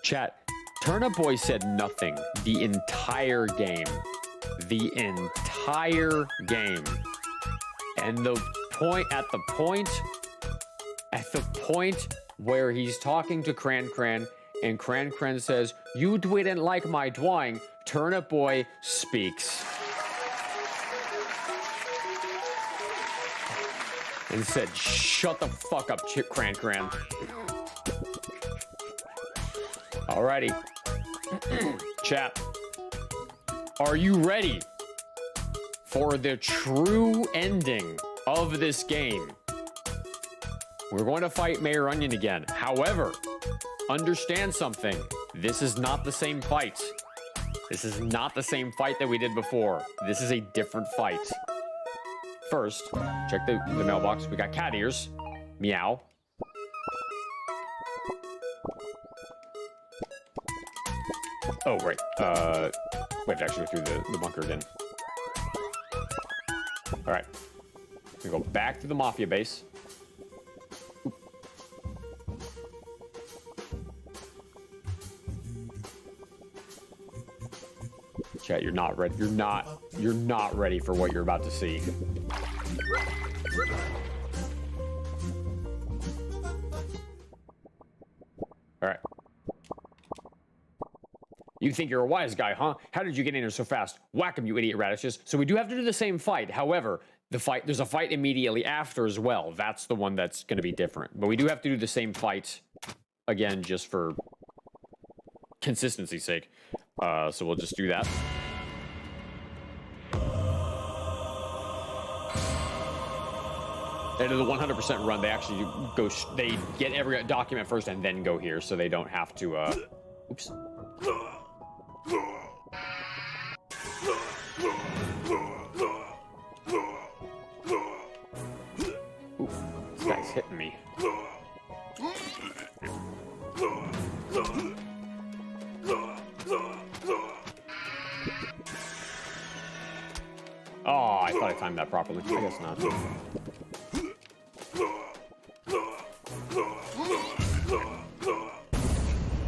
Chat, Turnip Boy said nothing the entire game. The entire game. And the point where he's talking to Cran, and Cran says, you didn't like my drawing, Turnip Boy speaks. And said, shut the fuck up, Cran. Alrighty. Chat. Are you ready for the true ending of this game? We're going to fight Mayor Onion again. However, understand something. This is not the same fight. This is not the same fight that we did before. This is a different fight. First, check the mailbox. We got cat ears. Meow. Oh, right. We have to actually go through the bunker again. All right. We go back to the Mafia base. Oop. Chat, you're not ready. You're not ready for what you're about to see. All right. You think you're a wise guy, huh? How did you get in here so fast? Whack him, you idiot radishes. So we do have to do the same fight. However, there's a fight immediately after as well. That's the one that's going to be different. But we do have to do the same fight again, just for consistency's sake. So we'll just do that. They do the 100% run. They actually go. They get every document first and then go here, so they don't have to. Oops. Oof, this guy's hitting me. Oh, I thought I timed that properly. I guess not.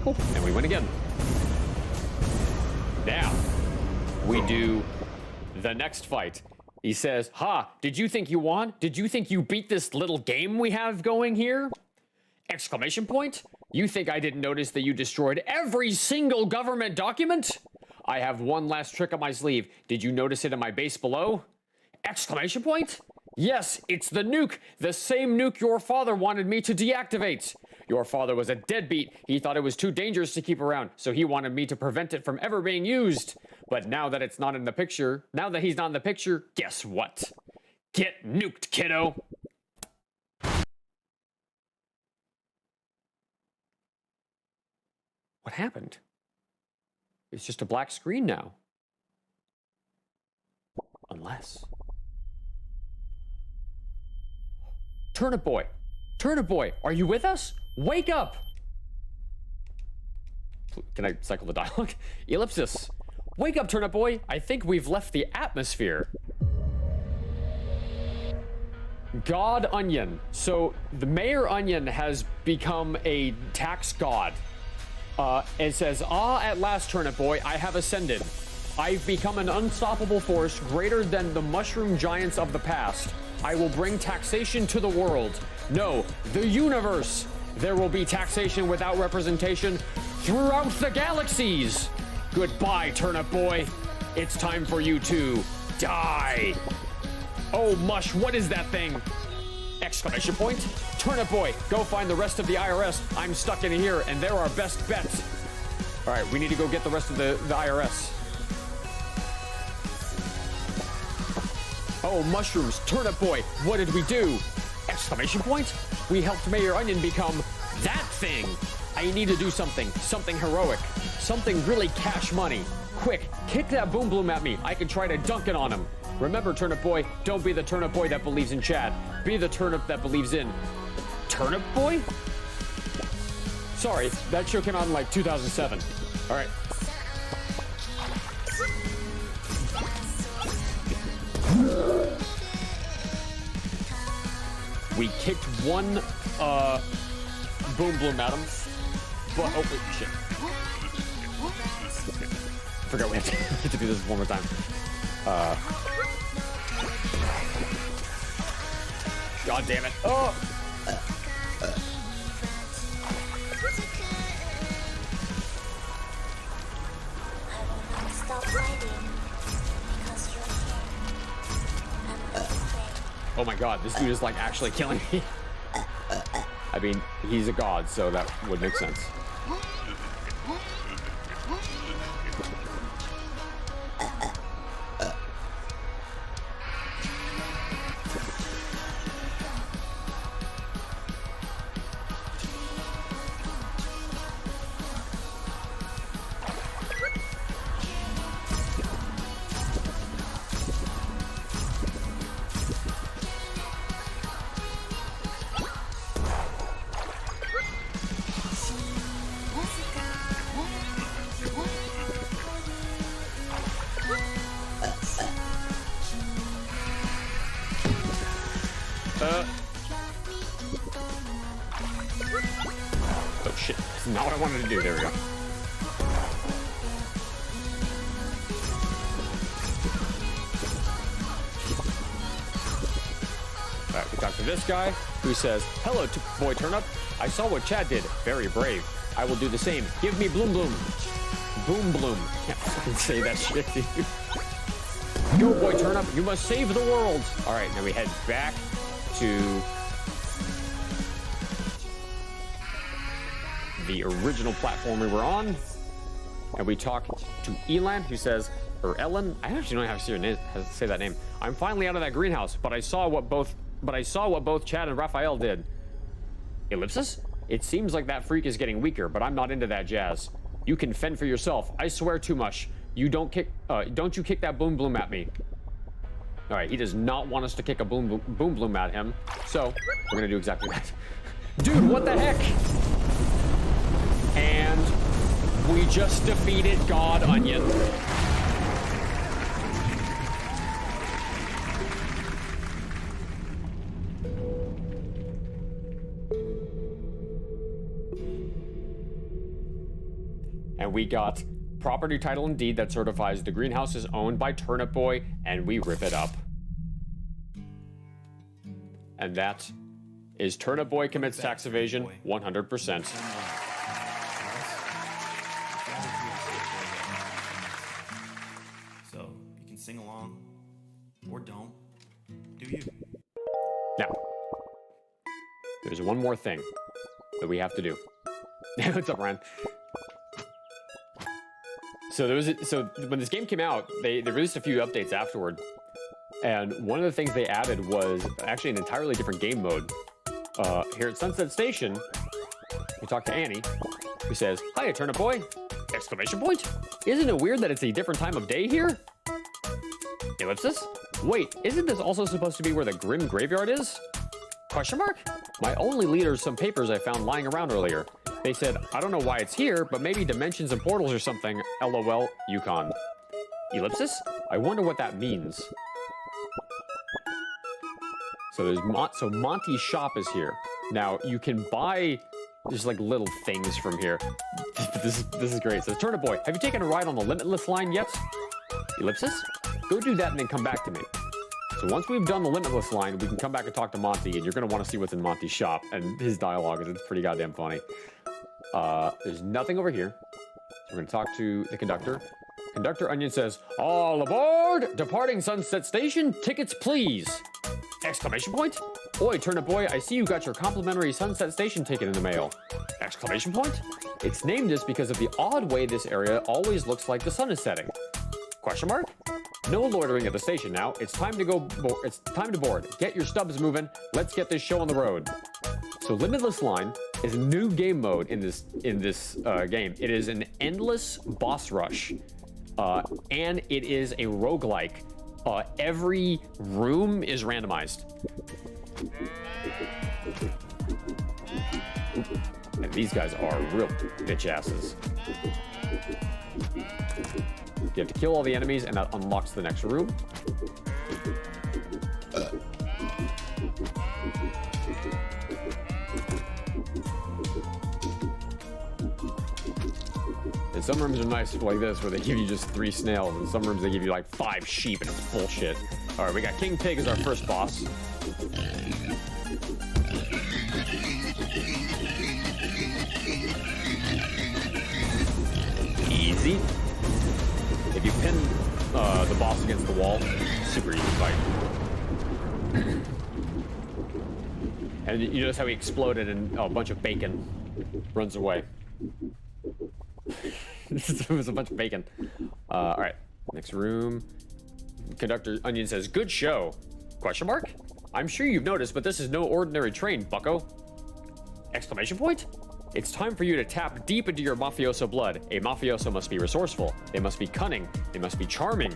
Cool. And we win again. Now, we do the next fight. He says, ha, did you think you won? Did you think you beat this little game we have going here? Exclamation point. You think I didn't notice that you destroyed every single government document? I have one last trick up my sleeve. Did you notice it in my base below? Exclamation point. Yes, it's the nuke. The same nuke your father wanted me to deactivate. Your father was a deadbeat. He thought it was too dangerous to keep around, so he wanted me to prevent it from ever being used. But now that it's not in the picture, now that he's not in the picture, guess what? Get nuked, kiddo. What happened? It's just a black screen now. Unless... Turnip Boy! Turnip Boy, are you with us? Wake up! Can I cycle the dialogue? Ellipsis. Wake up, Turnip Boy. I think we've left the atmosphere. God Onion. So the Mayor Onion has become a tax god. It says, ah, at last, Turnip Boy, I have ascended. I've become an unstoppable force greater than the mushroom giants of the past. I will bring taxation to the world. No, the universe. There will be taxation without representation throughout the galaxies. Goodbye, Turnip Boy. It's time for you to die. Oh, mush, what is that thing? Exclamation point. Turnip Boy, go find the rest of the IRS. I'm stuck in here, and they're our best bets. All right, we need to go get the rest of the IRS. Oh, mushrooms, Turnip Boy, what did we do? Exclamation point. We helped Mayor Onion become that thing. I need to do something heroic, something really cash money. Quick, kick that Boom Bloom at me. I can try to dunk it on him. Remember, Turnip Boy, don't be the Turnip Boy that believes in Chad. Be the turnip that believes in Turnip Boy? Sorry, that show came out in like 2007. All right. We kicked one Boom Bloom at him, but oh wait, shit. I forgot we have to do this one more time. God damn it! Oh. Oh my god, this dude is like actually killing me. I mean, he's a god, so that would make sense. Oh shit, that's not what I wanted to do. There we go. Alright, we talk to this guy who says, "Hello, boy Turnip. I saw what Chad did. Very brave. I will do the same. Give me Bloom Bloom. Boom Bloom." Can't fucking say that shit, dude. Go, boy Turnip. You must save the world. Alright, now we head back to the original platform we were on, and we talk to Elan, who says, or Ellen, I actually don't know how to say that name. "I'm finally out of that greenhouse, but I saw what both Chad and Raphael did." Ellipsis? "It seems like that freak is getting weaker, but I'm not into that jazz. You can fend for yourself. I swear too much. You don't you kick that Boom Bloom at me." All right, he does not want us to kick a Boom Bloom at him, so we're gonna do exactly that. Dude, what the heck? And we just defeated God Onion. And we got property title and deed that certifies the greenhouse is owned by Turnip Boy, and we rip it up. And that is Turnip Boy commits tax evasion 100%. So you can sing along or don't. Do you? Now, there's one more thing that we have to do. What's up, Ryan? So when this game came out, they released a few updates afterward, and one of the things they added was actually an entirely different game mode. Here at Sunset Station, we talk to Annie, who says, "Hiya, Turnip Boy!" Exclamation point! "Isn't it weird that it's a different time of day here?" Ellipsis? "Wait, isn't this also supposed to be where the Grim Graveyard is?" Question mark? "My only lead are some papers I found lying around earlier. They said, I don't know why it's here, but maybe dimensions and portals or something. LOL, Yukon." Ellipsis? "I wonder what that means." So there's Monty's shop is here. Now you can buy just like little things from here. This is great. So Turnip Boy, have you taken a ride on the Limitless line yet? Ellipsis? Go do that and then come back to me. So once we've done the Limitless line, we can come back and talk to Monty, and you're going to want to see what's in Monty's shop. And his dialogue is pretty goddamn funny. There's nothing over here. So we're going to talk to the conductor. Conductor Onion says, all aboard! Departing Sunset Station, tickets please! Exclamation point? Oi, Turnip Boy, I see you got your complimentary Sunset Station ticket in the mail. Exclamation point? It's named this because of the odd way this area always looks like the sun is setting. Question mark? No loitering at the station now. It's time to go. It's time to board. Get your stubs moving. Let's get this show on the road. So Limitless Line is a new game mode in this game. It is an endless boss rush, and it is a roguelike. Every room is randomized. And these guys are real bitch asses. You have to kill all the enemies, and that unlocks the next room. And some rooms are nice like this, where they give you just 3 snails, and some rooms they give you like 5 sheep, and it's bullshit. All right, we got King Pig as our first boss. Easy. If you pin the boss against the wall, super easy fight. And you notice how he exploded and a bunch of bacon runs away. It was a bunch of bacon. All right, next room. Conductor Onion says, good show. Question mark? I'm sure you've noticed, but this is no ordinary train, bucko. Exclamation point? It's time for you to tap deep into your mafioso blood. A mafioso must be resourceful. They must be cunning. They must be charming.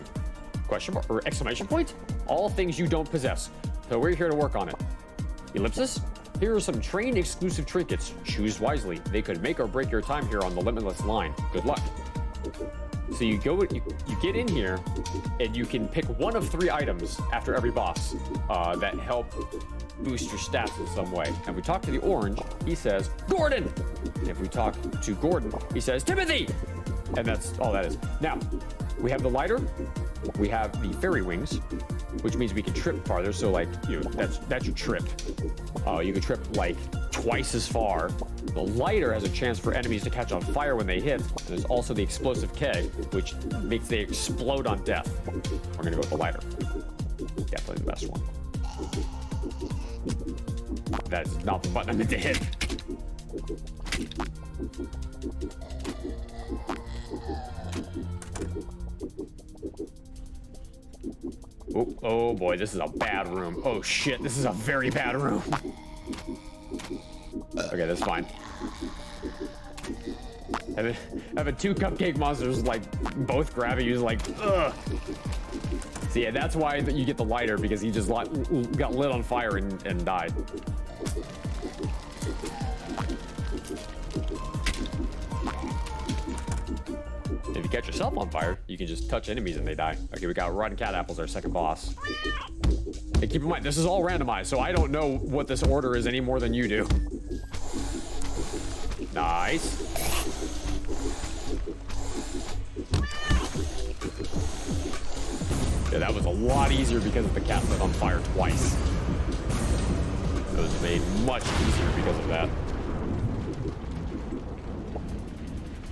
Question mark or exclamation point? All things you don't possess. So we're here to work on it. Ellipsis? Here are some train exclusive trinkets. Choose wisely. They could make or break your time here on the Limitless Line. Good luck. So you get in here, and you can pick one of 3 items after every boss that help boost your stats in some way. And if we talk to the orange, he says, Gordon! And if we talk to Gordon, he says, Timothy! And that's all that is. Now, we have the lighter, we have the fairy wings, which means we can trip farther. So like, that's your trip. You can trip like twice as far. The lighter has a chance for enemies to catch on fire when they hit. And there's also the explosive K, which makes they explode on death. We're gonna go with the lighter. Definitely the best one. That is not the button I meant to hit. Oh boy, this is a bad room. Oh shit, this is a very bad room. Okay, that's fine. Having 2 cupcake monsters like both grabbing you is like, ugh. So yeah, that's why you get the lighter, because he just got lit on fire and died. If you catch yourself on fire, you can just touch enemies and they die. Okay, we got Rotten Cat Apples, our second boss. And keep in mind, this is all randomized, so I don't know what this order is any more than you do. Nice. Yeah, that was a lot easier because of the cat lit on fire twice. It was made much easier because of that.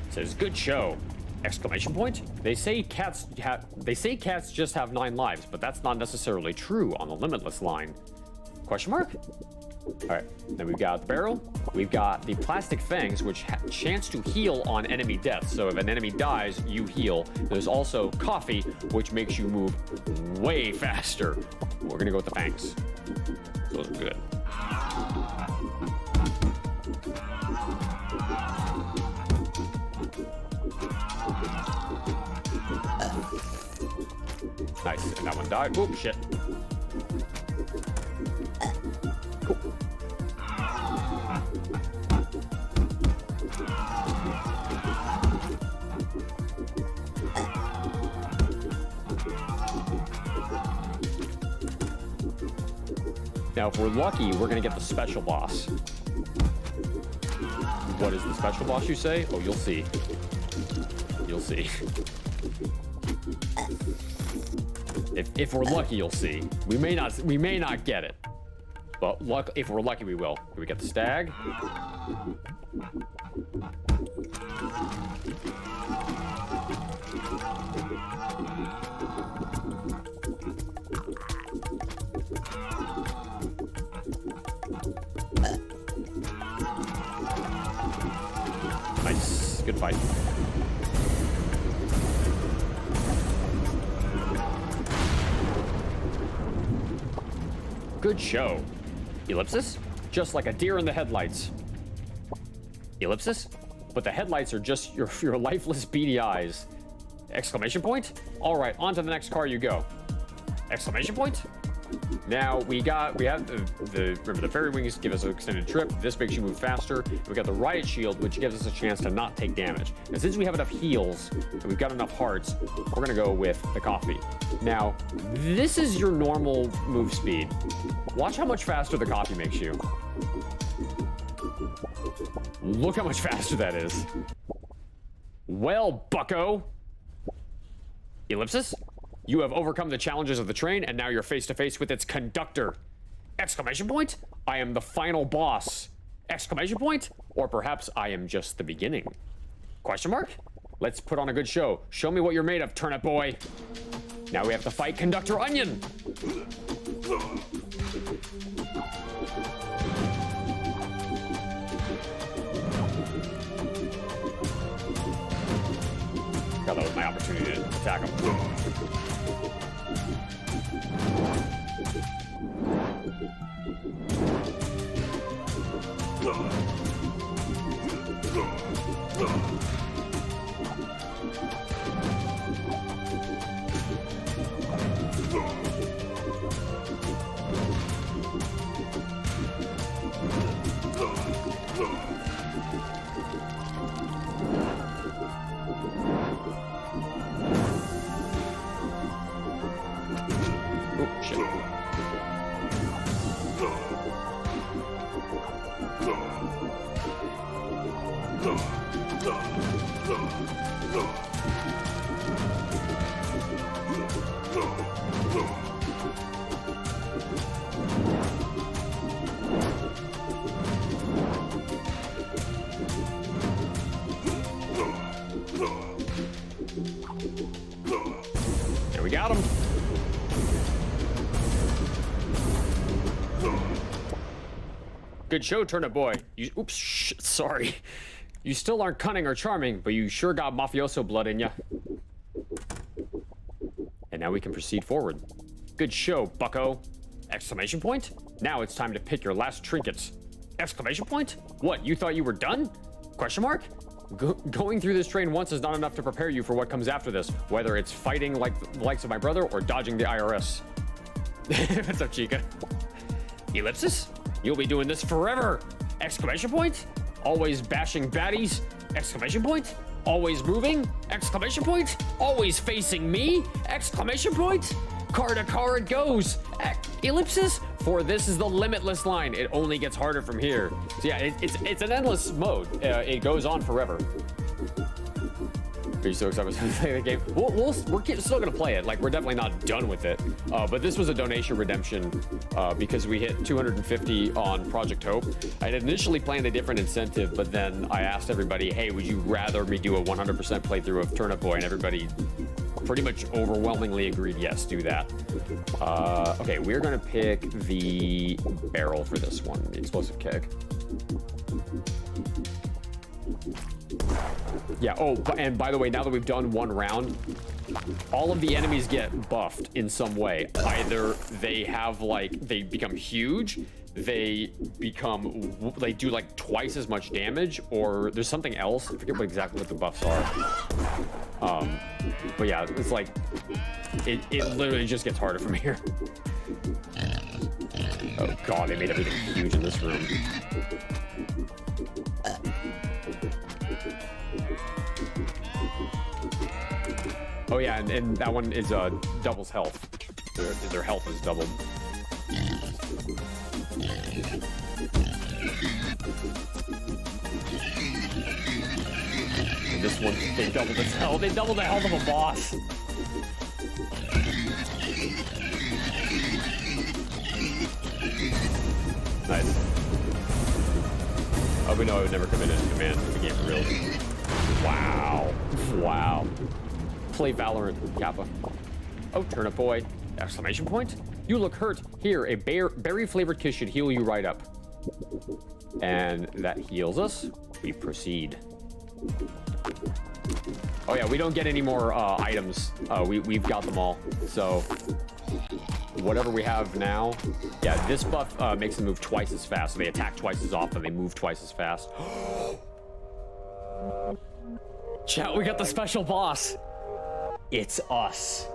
It says, good show. Exclamation point? They say cats just have 9 lives, but that's not necessarily true on the Limitless Line. Question mark? All right, then we've got the barrel. We've got the plastic fangs, which have chance to heal on enemy death. So if an enemy dies, you heal. There's also coffee, which makes you move way faster. We're gonna go with the fangs. Those are good. Nice, and that one died. Oh, shit. Cool. Now, if we're lucky, we're gonna get the special boss. What is the special boss, you say? Oh, you'll see. You'll see. If we're lucky, you'll see. We may not get it. But if we're lucky, we will. Here we get the stag. Nice. Good fight. Good show. Ellipsis? Just like a deer in the headlights. Ellipsis? But the headlights are just your lifeless beady eyes. Exclamation point? All right, on to the next car you go. Exclamation point? Now we have remember the fairy wings give us an extended trip. This makes you move faster. We got the riot shield, which gives us a chance to not take damage. And since we have enough heals and we've got enough hearts, we're gonna go with the coffee. Now, this is your normal move speed. Watch how much faster the coffee makes you. Look how much faster that is. Well, bucko. Ellipsis? You have overcome the challenges of the train, and now you're face to face with its conductor. Exclamation point? I am the final boss. Exclamation point? Or perhaps I am just the beginning. Question mark? Let's put on a good show. Show me what you're made of, Turnip Boy. Now we have to fight Conductor Onion. God, that was my opportunity to attack him. Oh, shit. There we got him. Good show, Turnip Boy. Oops, sorry. You still aren't cunning or charming, but you sure got mafioso blood in ya. And now we can proceed forward. Good show, bucko. Exclamation point? Now it's time to pick your last trinkets. Exclamation point? What, you thought you were done? Question mark? Going through this train once is not enough to prepare you for what comes after this, whether it's fighting like the likes of my brother or dodging the IRS. What's up, Chica? Ellipsis? You'll be doing this forever! Exclamation point? Always bashing baddies? Exclamation point? Always moving? Exclamation point? Always facing me? Exclamation point? Car to car it goes! Ellipsis? For this is the limitless line. It only gets harder from here. So yeah, it's an endless mode. It goes on forever. Are you so excited to play the game? We're still gonna play it. Like, we're definitely not done with it. But this was a donation redemption because we hit 250 on Project Hope. I had initially planned a different incentive, but then I asked everybody, hey, would you rather me do a 100% playthrough of Turnip Boy? And everybody pretty much overwhelmingly agreed, yes, do that. Okay, we're gonna pick the barrel for this one, the explosive keg. Yeah, oh, and by the way, now that we've done one round, all of the enemies get buffed in some way. Either they have, like, they become huge, they do, like, twice as much damage, or there's something else. I forget exactly what the buffs are. But yeah, it's like, it literally just gets harder from here. Oh god, they made everything huge in this room. Oh yeah, and that one is doubles health. Their health is doubled. And this one, they doubled its health. They doubled the health of a boss. Nice. Oh, we know I would never come in and command the game for real. Wow. Wow. Play Valorant, Kappa. Oh, Turnip Boy. Exclamation point. You look hurt. Here, a berry-flavored kiss should heal you right up. And that heals us. We proceed. Oh yeah, we don't get any more items. We've got them all. So whatever we have now, yeah, this buff makes them move twice as fast. So they attack twice as often. They move twice as fast. Chat, we got the special boss. It's us.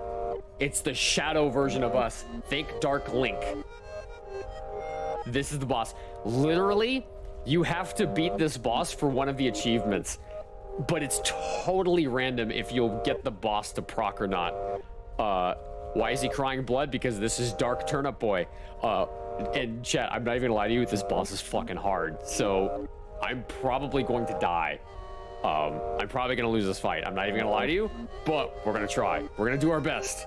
It's the shadow version of us. Think Dark Link. This is the boss. Literally, you have to beat this boss for one of the achievements. But it's totally random if you'll get the boss to proc or not. Why is he crying blood? Because this is Dark Turnip Boy. And chat, I'm not even gonna lie to you, this boss is fucking hard. So I'm probably going to die. I'm probably gonna lose this fight. I'm not even gonna lie to you, but we're gonna try. We're gonna do our best.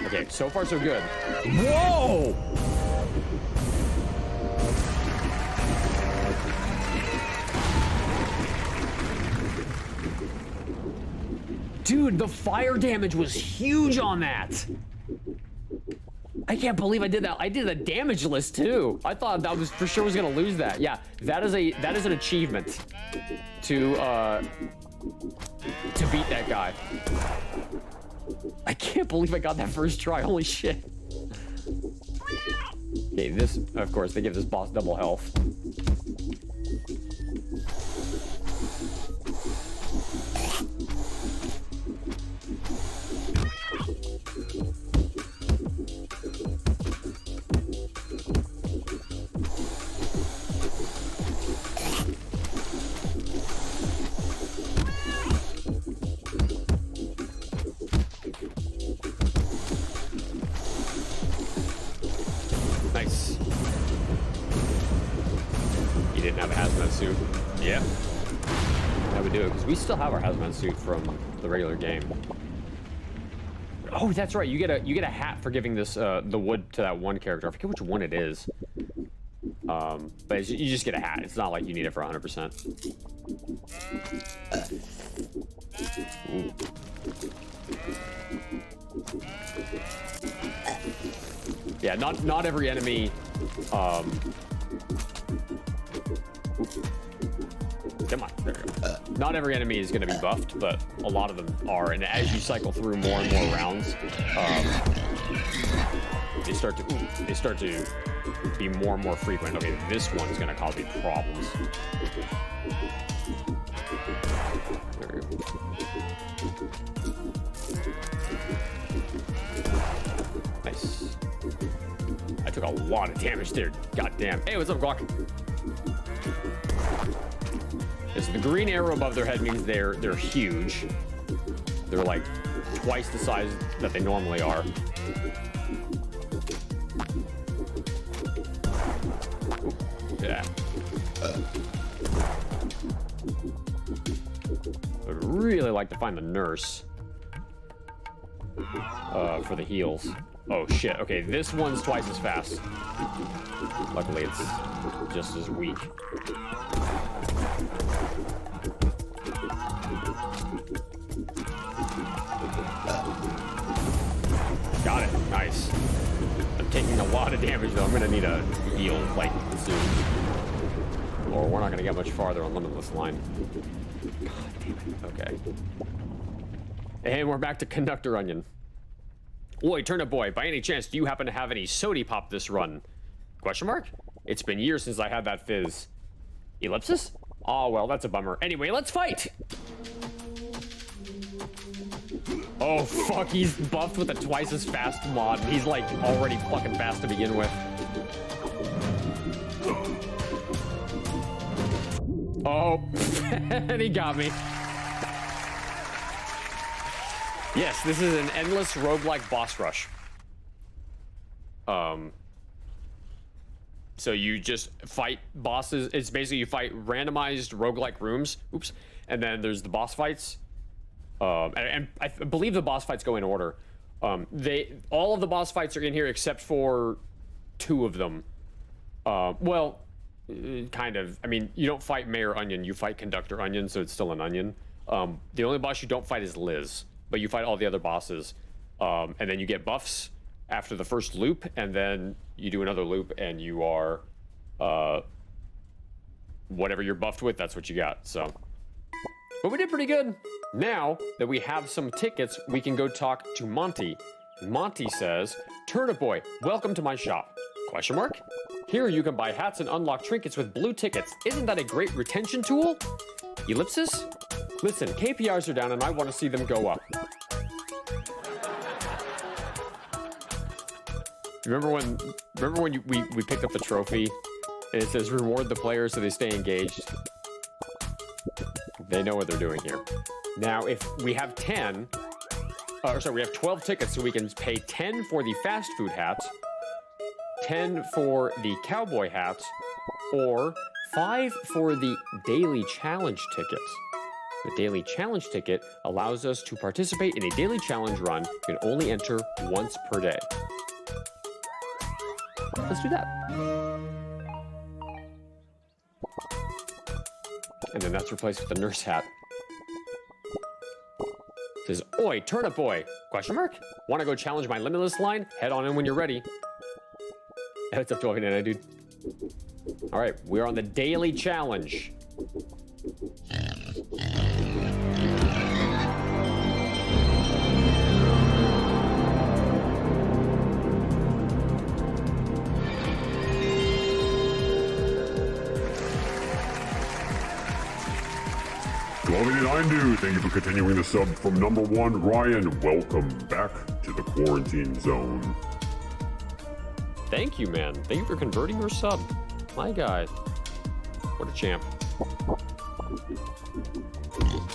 Okay, so far so good. Whoa! Dude, the fire damage was huge on that. I can't believe I did that. I did a damage list too. I thought that was for sure was gonna lose that. Yeah, that is an achievement to beat that guy. I can't believe I got that first try. Holy shit. Okay, this, of course, they give this boss double health. Nice. You didn't have a hazmat suit. Yeah. That would do it, because we still have our hazmat suit from the regular game. Oh, that's right. You get a hat for giving this the wood to that one character. I forget which one it is. But you just get a hat. It's not like you need it for 100%. Ooh. Yeah, not every enemy. Come on, there we go. Not every enemy is going to be buffed, but a lot of them are. And as you cycle through more and more rounds, they start to be more and more frequent. Okay, this one's going to cause me problems. There we go. Nice. I took a lot of damage there. God damn. Hey, what's up, Glock? So the green arrow above their head means they're huge. They're like twice the size that they normally are. Ooh, yeah. I'd really like to find the nurse for the heals. Oh shit, okay, this one's twice as fast. Luckily it's just as weak. Got it, nice. I'm taking a lot of damage though. I'm gonna need a heal, like, soon. Or we're not gonna get much farther on Limitless Line. God damn it, okay. And we're back to Conductor Onion. Oi, Turnip Boy, by any chance, do you happen to have any sody pop this run? Question mark? It's been years since I had that fizz. Ellipsis? Oh, well, that's a bummer. Anyway, let's fight! Oh, fuck, he's buffed with a twice as fast mod. He's, like, already fucking fast to begin with. Oh, and he got me. Yes, this is an endless roguelike boss rush. So you just fight bosses. It's basically you fight randomized roguelike rooms. Oops. and then there's the boss fights. And I believe the boss fights go in order. All of the boss fights are in here except for 2 of them. Well, kind of. I mean, you don't fight Mayor Onion, you fight Conductor Onion, so it's still an onion. The only boss you don't fight is Liz, but you fight all the other bosses. And then you get buffs after the first loop, and then you do another loop, and you are, whatever you're buffed with, that's what you got, so. But we did pretty good. Now that we have some tickets, we can go talk to Monty. Monty says, Turnip Boy, welcome to my shop. Question mark? Here you can buy hats and unlock trinkets with blue tickets. Isn't that a great retention tool? Ellipsis? Listen, KPIs are down and I want to see them go up. Remember when we picked up the trophy and it says reward the players so they stay engaged? They know what they're doing here. Now, if we have we have 12 tickets, so we can pay 10 for the fast food hats, 10 for the cowboy hats, or 5 for the daily challenge tickets. The daily challenge ticket allows us to participate in a daily challenge run. You can only enter once per day. Let's do that. And then that's replaced with the nurse hat. It says, Oi, Turnip Boy? Question mark? Want to go challenge my limitless line? Head on in when you're ready. It's up to 12.99, dude. All right, we're on the daily challenge. Dude, thank you for continuing the sub from number 1, Ryan. Welcome back to the quarantine zone. Thank you, man. Thank you for converting your sub. My guy. What a champ.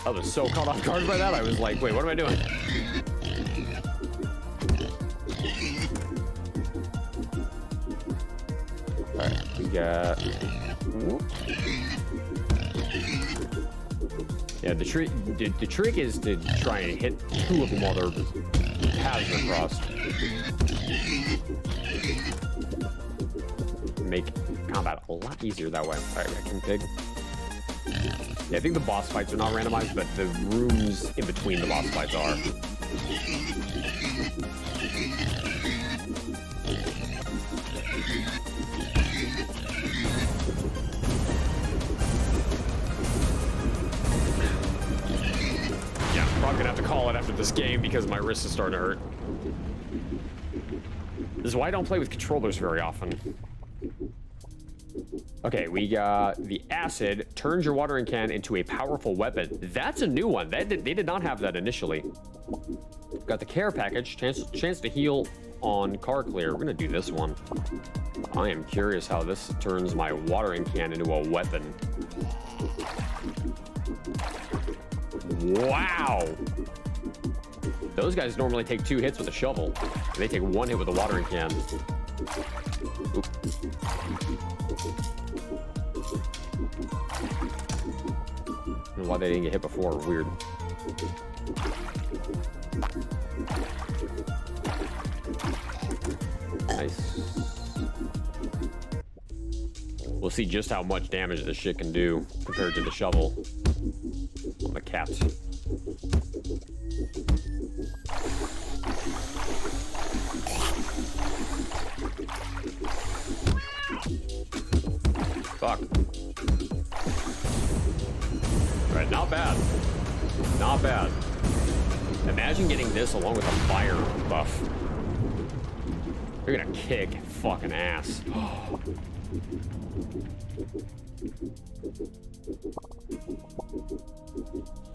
I was so caught off guard by that. I was like, wait, what am I doing? All right, we got... Whoop. Yeah, the trick is to try and hit 2 of them while their paths are crossed. Make combat a lot easier that way. All right, Wrecking Pig. Yeah, I think the boss fights are not randomized, but the rooms in between the boss fights are. Probably gonna have to call it after this game because my wrist is starting to hurt. This is why I don't play with controllers very often. Okay, we got the acid turns your watering can into a powerful weapon. That's a new one. They did not have that initially. Got the care package, chance to heal on car clear. We're gonna do this one. I am curious how this turns my watering can into a weapon. Wow! Those guys normally take 2 hits with a shovel. They take 1 hit with a watering can. Oop. I don't know why they didn't get hit before. Weird. Nice. We'll see just how much damage this shit can do compared to the shovel. On the cats. Fuck. Alright, not bad. Not bad. Imagine getting this along with a fire buff. You're gonna kick fucking ass.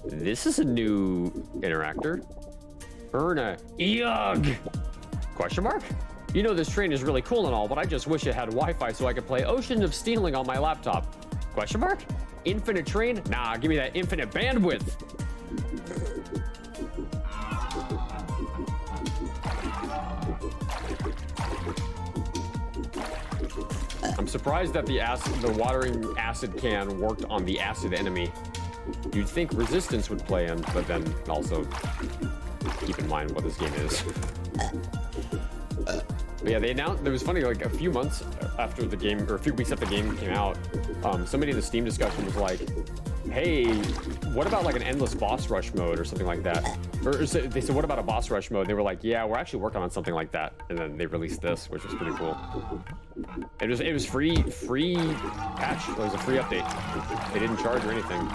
This is a new interactor. Erna. Yug! Question mark? You know this train is really cool and all, but I just wish it had Wi-Fi so I could play Ocean of Stealing on my laptop. Question mark? Infinite train? Nah, give me that infinite bandwidth. I'm surprised that the watering acid can worked on the acid enemy. You'd think Resistance would play in, but then also keep in mind what this game is. But yeah, they announced, it was funny, like a few months after the game, or a few weeks after the game came out, somebody in the Steam discussion was like, hey, what about like an endless boss rush mode or something like that? Or they said, what about a boss rush mode? They were like, yeah, we're actually working on something like that. And then they released this, which was pretty cool. It was free patch. It was a free update. They didn't charge or anything.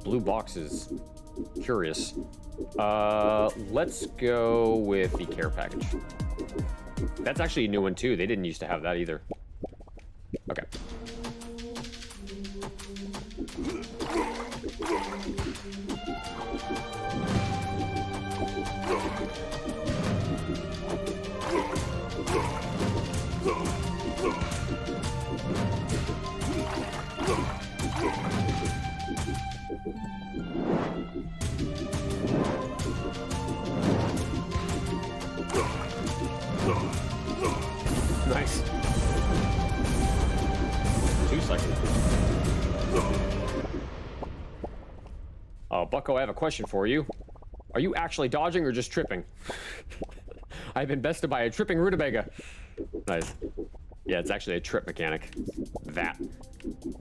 Blue box is curious. Let's go with the care package. That's actually a new one too. They didn't used to have that either. Okay. Nice. 2 seconds. Bucko, I have a question for you. Are you actually dodging or just tripping? I've been bested by a tripping rutabaga. Nice. Yeah, it's actually a trip mechanic. That.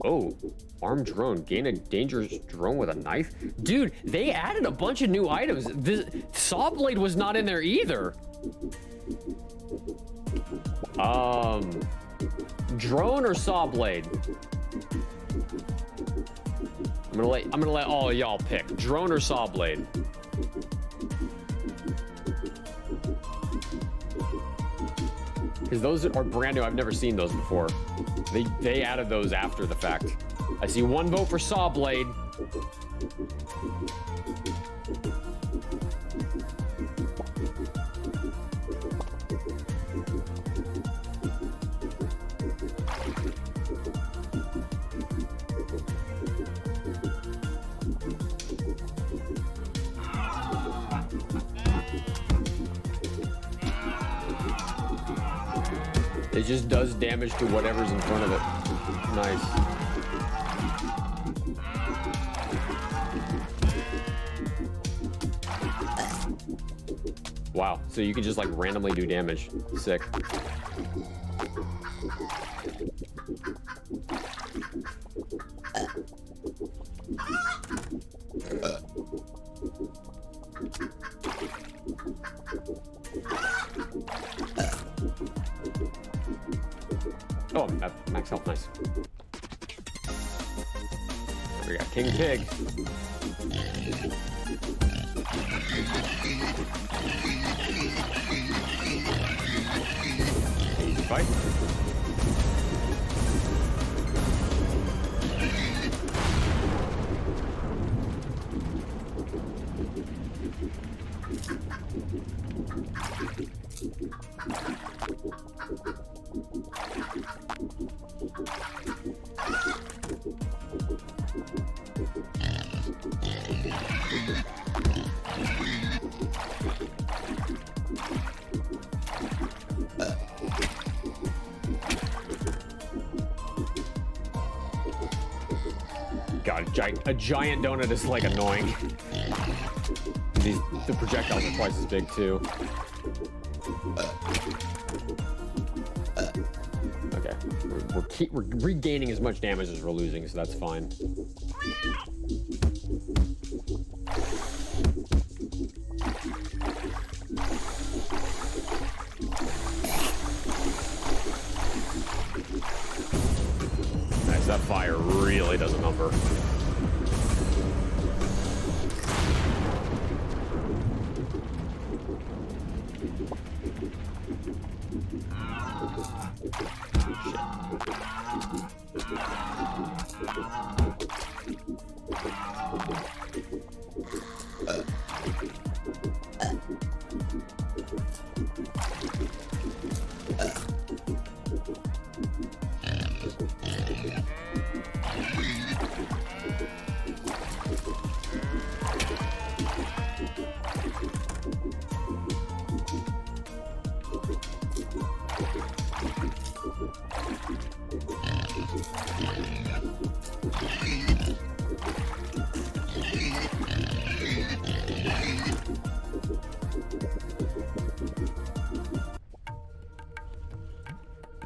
Oh, armed drone. Gain a dangerous drone with a knife? Dude, they added a bunch of new items. This saw blade was not in there either. Drone or saw blade? I'm gonna let all of y'all pick. Drone or saw blade? Because those are brand new. I've never seen those before. They added those after the fact. I see 1 vote for saw blade. It just does damage to whatever's in front of it. Nice. Wow, so you can just like randomly do damage. Sick. Oh, max health, nice. We got King Pig. Easy fight. God, a giant donut is like annoying. The projectiles are twice as big too. Okay, we're regaining as much damage as we're losing, so that's fine. Nice, that fire really does a number.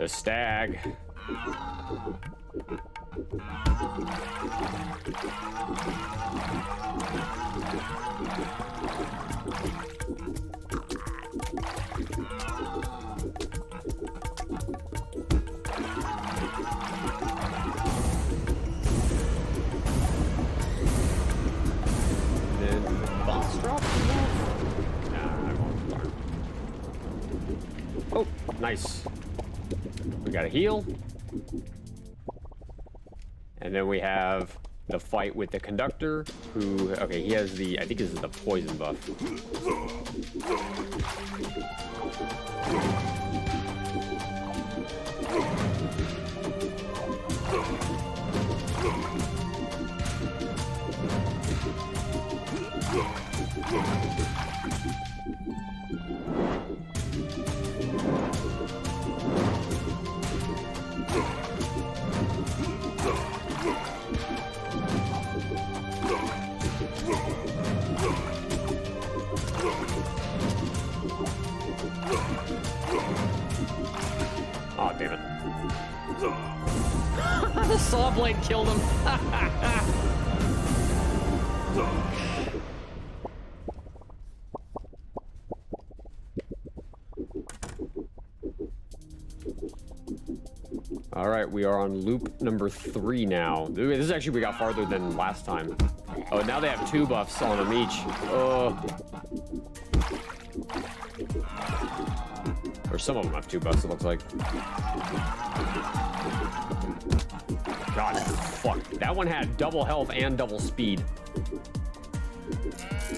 The stag. Oh, nice. We got a heal. And then we have the fight with the conductor, who, okay, he has the, I think this is the poison buff. Oh, damn it. The saw blade killed him. All right, we are on loop number 3 now. This is actually, we got farther than last time. Oh, now they have 2 buffs on them each. Or some of them have 2 buffs, it looks like. God, fuck. That one had double health and double speed.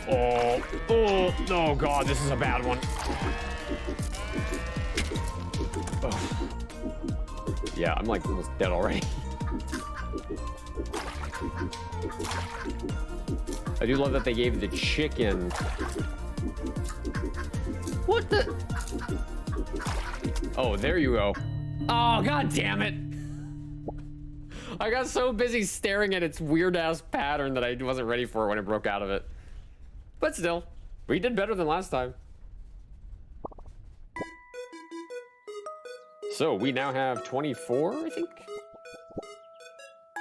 Oh, God, this is a bad one. Oh. Yeah, I'm like almost dead already. I do love that they gave the chicken. What the? Oh, there you go. Oh, God damn it. I got so busy staring at its weird ass pattern that I wasn't ready for it when it broke out of it. But still, we did better than last time. So we now have 24, I think?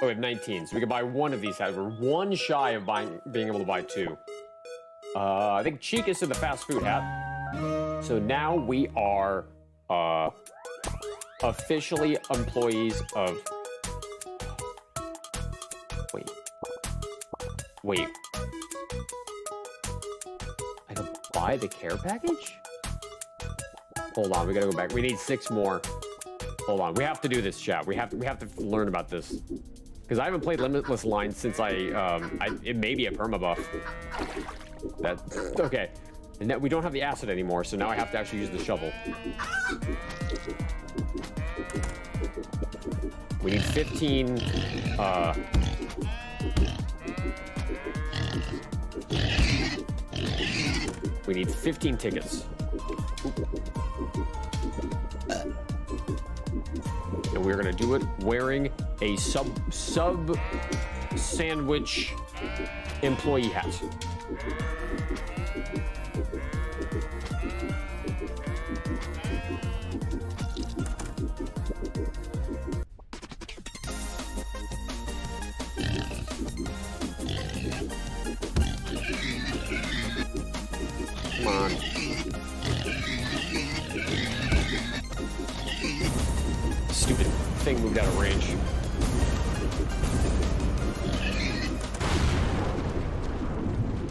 Oh, we have 19, so we can buy one of these hats. We're one shy of being able to buy 2. I think cheapest is the fast food hat. So now we are officially employees of... Wait. I can buy the care package? Hold on, we gotta go back. We need 6 more. Hold on, we have to do this, chat. We have to learn about this. Because I haven't played Limitless Line since it may be a perma buff. Okay. And now we don't have the acid anymore, so now I have to actually use the shovel. We need 15, we need 15 tickets. And we're gonna do it wearing a sub sandwich employee hat. Come on. Stupid thing moved out of range.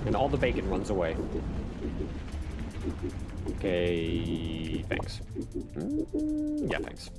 And all the bacon runs away. Okay, thanks. Yeah, thanks.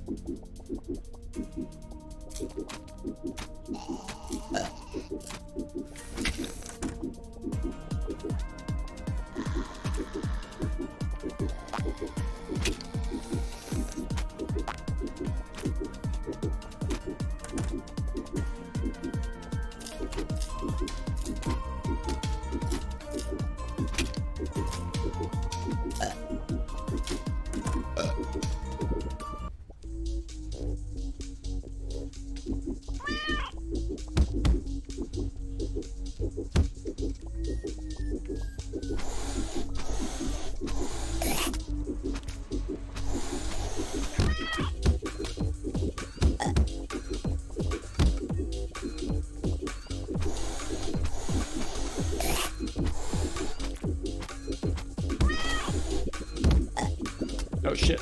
Oh shit.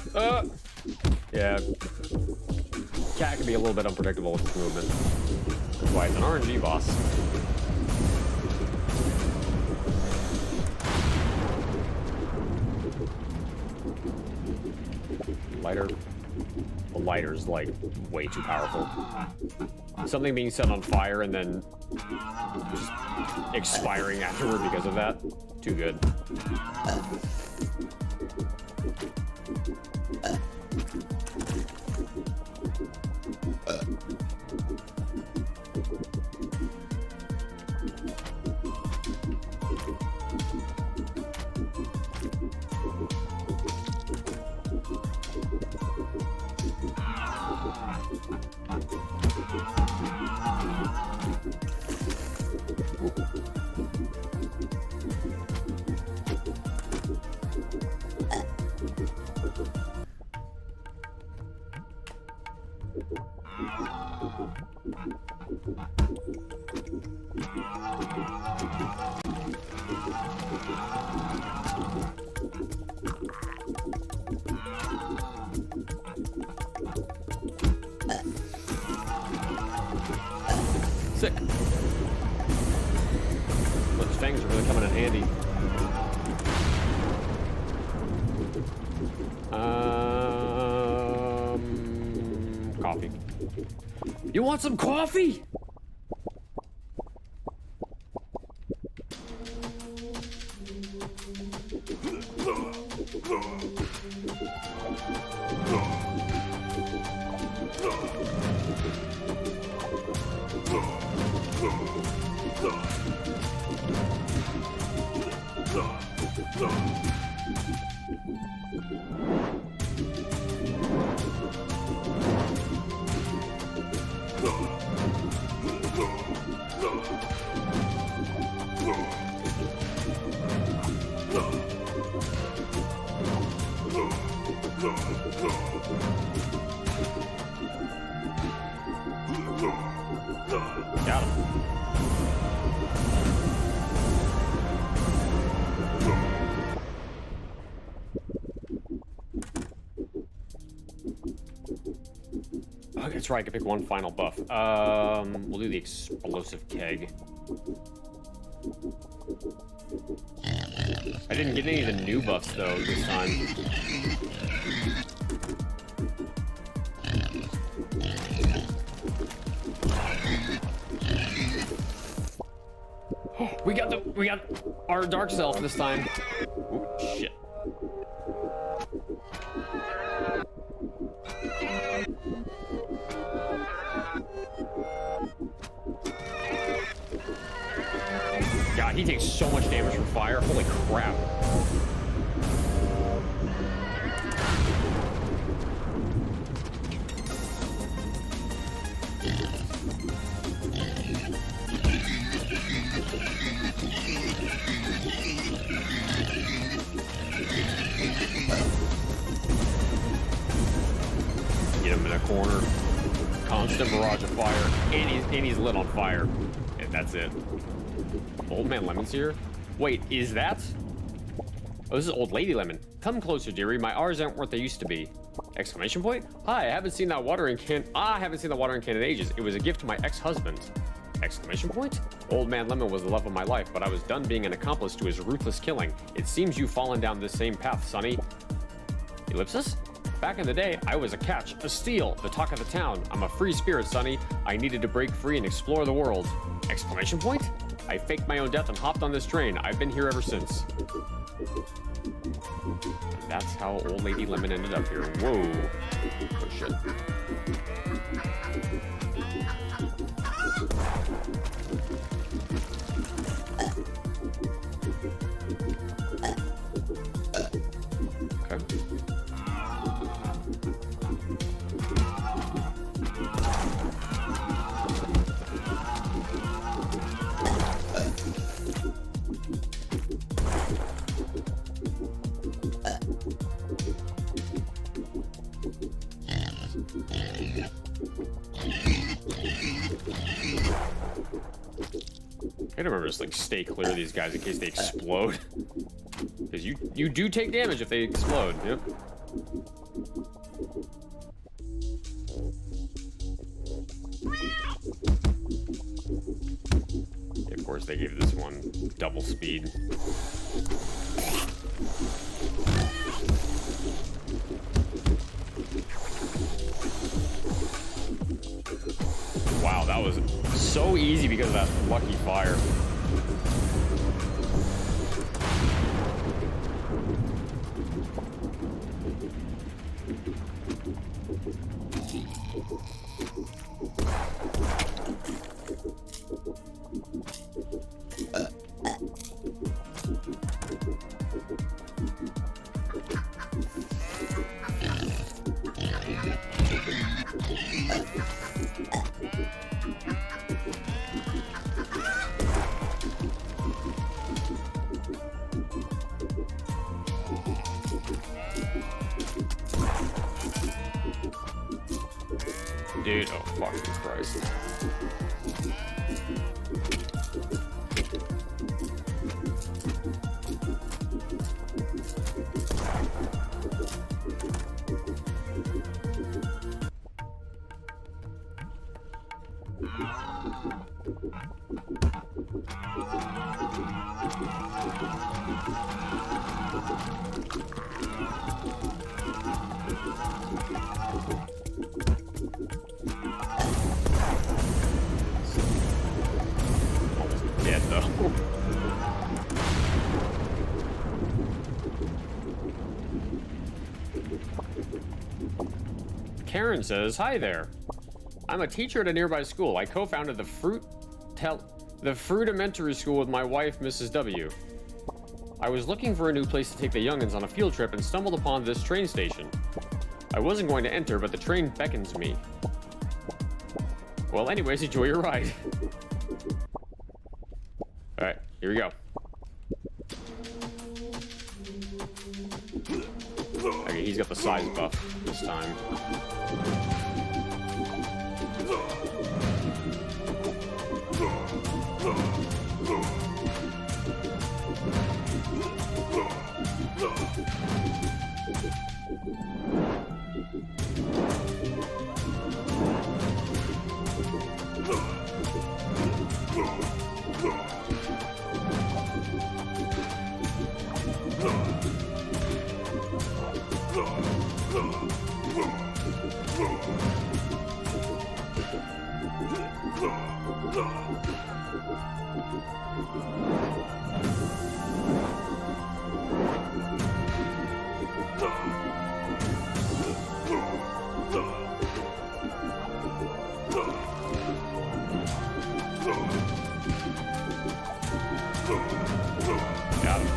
Yeah. Cat can be a little bit unpredictable with his movement. That's why it's an RNG boss. Lighter. The lighter's like way too powerful. Something being set on fire and then just expiring afterward because of that. Too good. Sick. Those fangs are really coming in handy. Coffee. You want some coffee? Got him. Oh, that's right, I can pick one final buff. We'll do the explosive keg. I didn't get any of the new buffs though this time. We got our dark self this time. Ooh, shit. God, he takes so much damage from fire. Holy crap. Get him in a corner. Constant barrage of fire. And he's lit on fire. And that's it. Old Man Lemon's here? Wait, is that? Oh, this is Old Lady Lemon. Come closer, dearie. My R's aren't what they used to be. Exclamation point? Hi, I haven't seen that watering can in ages. It was a gift to my ex-husband. Exclamation point? Old Man Lemon was the love of my life, but I was done being an accomplice to his ruthless killing. It seems you've fallen down this same path, Sonny. Ellipsis? Back in the day, I was a catch, a steal, the talk of the town. I'm a free spirit, Sonny. I needed to break free and explore the world. Exclamation point? I faked my own death and hopped on this train. I've been here ever since. And that's how Old Lady Lemon ended up here. Whoa. Oh, shit. I gotta remember just like stay clear of these guys in case they explode. Because you do take damage if they explode. Yep. course, they gave this one double speed. Wow, that was so easy because of that lucky fire. Dude, oh fucking Christ. Dead though. Karen says, "Hi there. I'm a teacher at a nearby school. I co-founded the Fruitimentary School with my wife, Mrs. W. I was looking for a new place to take the youngins on a field trip and stumbled upon this train station. I wasn't going to enter, but the train beckons me. Well, anyways, enjoy your ride." Alright, here we go. Okay, he's got the size buff this time. Got him.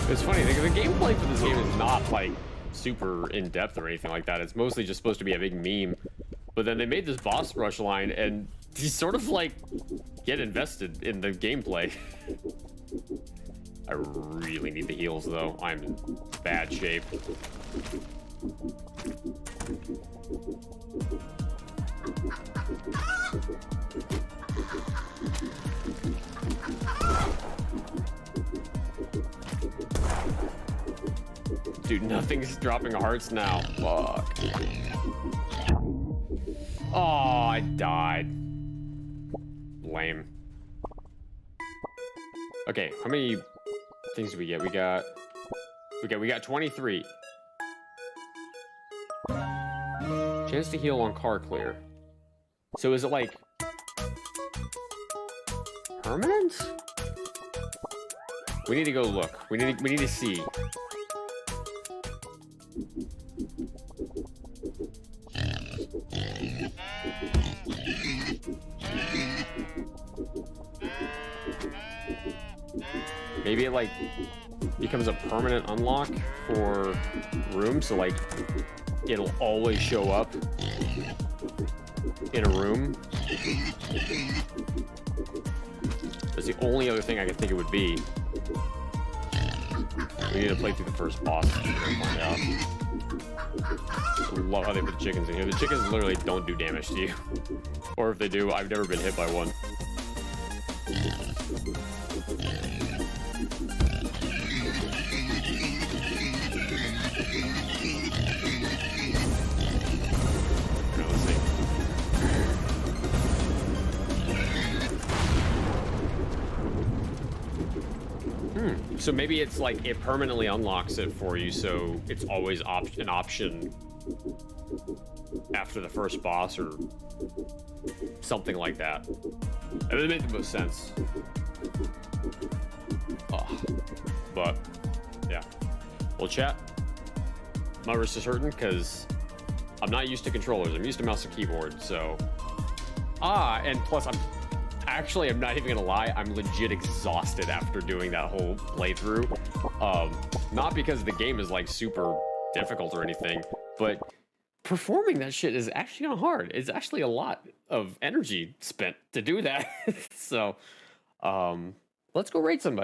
It's funny, the gameplay for this game is not like super in-depth or anything like that. It's mostly just supposed to be a big meme. But then they made this boss rush line and you sort of like get invested in the gameplay. I really need the heals though. I'm in bad shape. Dude, nothing's dropping hearts now. Fuck. Oh, I died. Lame. Okay, how many things do we get? We got 23. Chance to heal on car clear. So is it like permanent? We need to go look. We need to see. Maybe it like becomes a permanent unlock for rooms, so like it'll always show up in a room. That's the only other thing I can think it would be. We need to play through the first boss to find out. I love how they put the chickens in here. The chickens literally don't do damage to you. Or if they do, I've never been hit by one. So maybe it's like it permanently unlocks it for you, so it's always an option after the first boss or something like that. It would make the most sense. But yeah, well, chat. My wrist is hurting because I'm not used to controllers. I'm used to mouse and keyboard. So and plus I'm not even gonna lie, I'm legit exhausted after doing that whole playthrough. Not because the game is like super difficult or anything, but performing that shit is actually kind of hard. It's actually a lot of energy spent to do that. So let's go raid somebody.